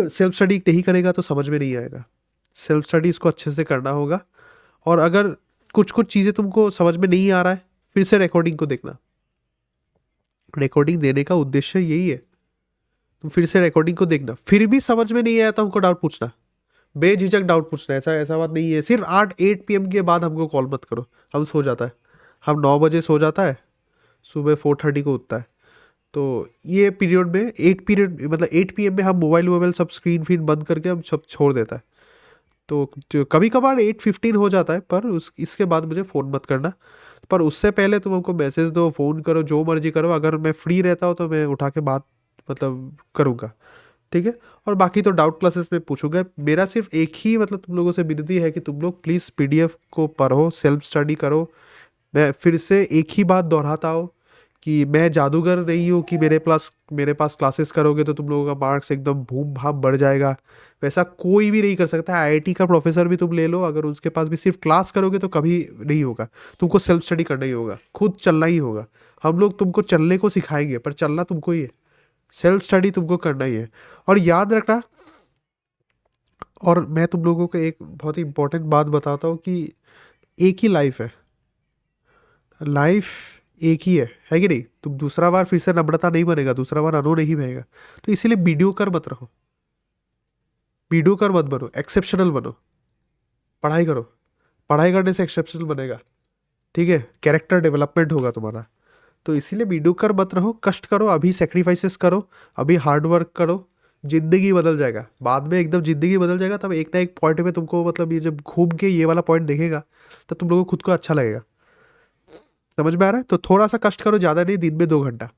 सेल्फ स्टडी नहीं करेगा तो समझ में नहीं आएगा। सेल्फ स्टडी इसको अच्छे से करना होगा। और अगर कुछ कुछ चीज़ें तुमको समझ में नहीं आ रहा है, फिर से रिकॉर्डिंग को देखना। रिकॉर्डिंग देने का उद्देश्य यही है। तुम फिर से रिकॉर्डिंग को देखना, फिर भी समझ में नहीं आया तो हमको डाउट पूछना, बेझिझक डाउट पूछना। ऐसा बात नहीं है। सिर्फ 8 PM के बाद हमको कॉल मत करो, हम सो जाता है। हम 9 बजे सो जाता है, सुबह 4:30 को उठता है। तो ये पीरियड में 8 PM में हम मोबाइल सब स्क्रीन बंद करके हम सब छोड़ देता है। तो कभी कभार 8:15 हो जाता है, पर इसके बाद मुझे फ़ोन मत करना। पर उससे पहले तुम हमको मैसेज दो, फ़ोन करो, जो मर्जी करो। अगर मैं फ्री रहता हूँ तो मैं उठा के बात मतलब करूँगा। ठीक है, और बाकी तो डाउट क्लासेस में पूछूंगा। मेरा सिर्फ एक ही मतलब तुम लोगों से विनती है कि तुम लोग प्लीज़ PDF को पढ़ो, सेल्फ स्टडी करो। मैं फिर से एक ही बात दोहराता हूँ कि मैं जादूगर नहीं हूँ कि मेरे पास क्लासेस करोगे तो तुम लोगों का मार्क्स एकदम भूम भाप बढ़ जाएगा। वैसा कोई भी नहीं कर सकता है। IIT का प्रोफेसर भी तुम ले लो, अगर उसके पास भी सिर्फ क्लास करोगे तो कभी नहीं होगा। तुमको सेल्फ स्टडी करना ही होगा, खुद चलना ही होगा। हम लोग तुमको चलने को सिखाएंगे, पर चलना तुमको ही है। सेल्फ स्टडी तुमको करना ही है। और याद रखना, और मैं तुम लोगों को एक बहुत ही इंपॉर्टेंट बात बताता हूँ कि एक ही लाइफ है, लाइफ एक ही है कि नहीं। तुम दूसरा बार फिर से नम्रता नहीं बनेगा, दूसरा बार अनु नहीं बनेगा। तो इसीलिए मीडियोकर मत रहो, मीडियोकर मत बनो, एक्सेप्शनल बनो। पढ़ाई करो, पढ़ाई करने से एक्सेप्शनल बनेगा, ठीक है, कैरेक्टर डेवलपमेंट होगा तुम्हारा। तो इसीलिए मीडियोकर मत रहो, कष्ट करो, अभी सेक्रीफाइसेस करो, अभी हार्ड वर्क करो, जिंदगी बदल जाएगा। बाद में एकदम जिंदगी बदल जाएगा, तब एक ना एक पॉइंट में तुमको मतलब ये जब घूम के ये वाला पॉइंट देखेगा तो तुम लोगों को खुद को अच्छा लगेगा। समझ में आ रहा है? तो थोड़ा सा कष्ट करो, ज़्यादा नहीं, दिन में 2 घंटा,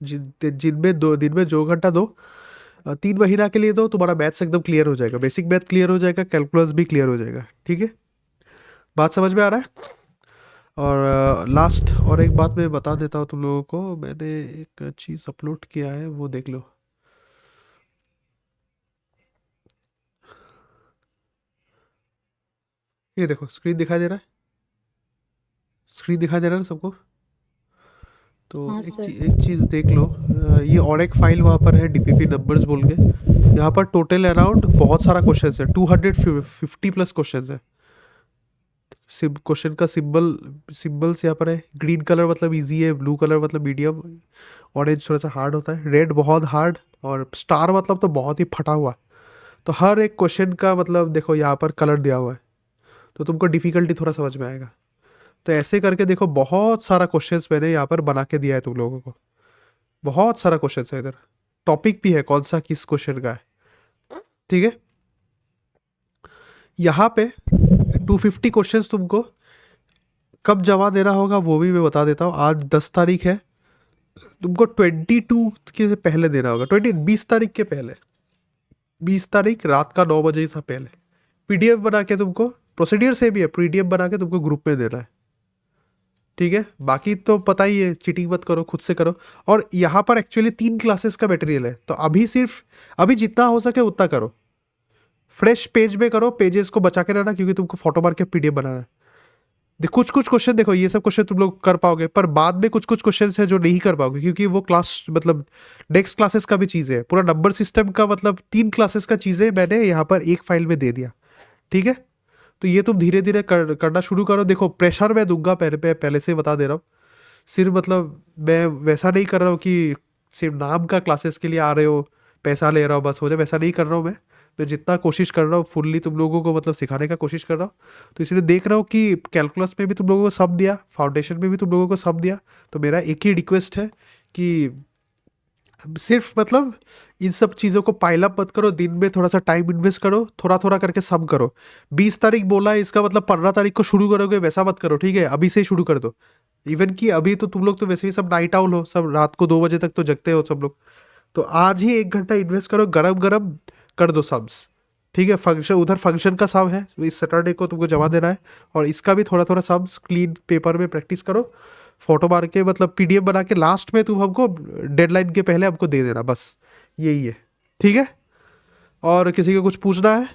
दिन में 2 घंटा दो, 3 महीना के लिए दो, तुम्हारा मैथ्स एकदम क्लियर हो जाएगा, बेसिक मैथ क्लियर हो जाएगा, कैलकुलस भी क्लियर हो जाएगा, ठीक है। बात समझ में आ रहा है? और लास्ट और एक बात मैं बता देता हूँ तुम लोगों को, मैंने एक चीज़ अपलोड किया है, वो देख लो। ये देखो, स्क्रीन दिखाई दे रहा है, स्क्रीन दिखाई दे रहा है ना सबको? तो हाँ, एक सर। एक चीज़ देख लो, ये और एक फाइल वहाँ पर है डीपीपी नंबर्स बोल के, यहाँ पर टोटल अराउंड बहुत सारा क्वेश्चन है, 250 प्लस क्वेश्चन है। क्वेश्चन का सिंबल्स यहाँ पर है, ग्रीन कलर मतलब इजी है, ब्लू कलर मतलब मीडियम, ऑरेंज थोड़ा सा हार्ड होता है, रेड बहुत हार्ड, और स्टार मतलब तो बहुत ही फटा हुआ। तो हर एक क्वेश्चन का मतलब देखो यहाँ पर कलर दिया हुआ है, तो तुमको डिफ़िकल्टी थोड़ा समझ में आएगा। तो ऐसे करके देखो, बहुत सारा क्वेश्चंस मैंने यहाँ पर बना के दिया है तुम लोगों को, बहुत सारा क्वेश्चंस है इधर, टॉपिक भी है कौन सा किस क्वेश्चन का है, ठीक है। यहाँ पे 250 क्वेश्चंस तुमको कब जमा देना होगा वो भी मैं बता देता हूँ। आज 10 तारीख है, तुमको 22 के पहले देना होगा, 20 तारीख के पहले, 20 तारीख रात का 9 बजे से पहले पीडीएफ बना के तुमको, प्रोसीडियर से भी है, पीडीएफ बना के तुमको ग्रुप में देना है, ठीक है। बाकी तो पता ही है, चीटिंग मत करो, खुद से करो। और यहाँ पर एक्चुअली 3 क्लासेस का मटेरियल है, तो अभी जितना हो सके उतना करो, फ्रेश पेज में करो, पेजेस को बचा के रहना, क्योंकि तुमको फोटो मार के पीडीएफ बनाना है। कुछ क्वेश्चन देखो, ये सब क्वेश्चन तुम लोग कर पाओगे, पर बाद में कुछ क्वेश्चन है जो नहीं कर पाओगे, क्योंकि वो क्लास मतलब नेक्स्ट क्लासेस का भी चीज़ है, पूरा नंबर सिस्टम का मतलब 3 क्लासेस का चीज़ें मैंने यहाँ पर एक फाइल में दे दिया, ठीक है। तो ये तुम धीरे धीरे करना शुरू करो। देखो, प्रेशर मैं दूंगा, पहले से बता दे रहा हूँ, सिर्फ मतलब मैं वैसा नहीं कर रहा हूँ कि सिर्फ नाम का क्लासेस के लिए आ रहे हो, पैसा ले रहा हूँ बस हो जाए, वैसा नहीं कर रहा हूँ मैं जितना कोशिश कर रहा हूँ फुल्ली तुम लोगों को मतलब सिखाने का कोशिश कर रहा हूँ। तो इसलिए देख रहा हूँ कि कैलकुलस में भी तुम लोगों को सब दिया, फाउंडेशन में भी तुम लोगों को सब दिया। तो मेरा एक ही रिक्वेस्ट है कि सिर्फ मतलब इन सब चीज़ों को पाइल अप मत करो, दिन में थोड़ा सा टाइम इन्वेस्ट करो, थोड़ा थोड़ा करके सम करो। 20 तारीख बोला है, इसका मतलब 15 तारीख को शुरू करोगे वैसा मत करो, ठीक है, अभी से ही शुरू कर दो। इवन कि अभी तो तुम लोग तो वैसे भी सब नाइट आउल हो, सब रात को 2 बजे तक तो जगते हो सब लोग, तो आज ही 1 घंटा इन्वेस्ट करो, गरम गरम कर दो सम्स, ठीक है। फंक्शन उधर फंक्शन का सम है, इस सैटरडे को तुमको जमा देना है, और इसका भी थोड़ा थोड़ा सम्स क्लीन पेपर में प्रैक्टिस करो, फोटो मार के मतलब पीडीएफ बना के लास्ट में तुम हमको डेडलाइन के पहले हमको दे देना, बस यही है, ठीक है। और किसी को कुछ पूछना है?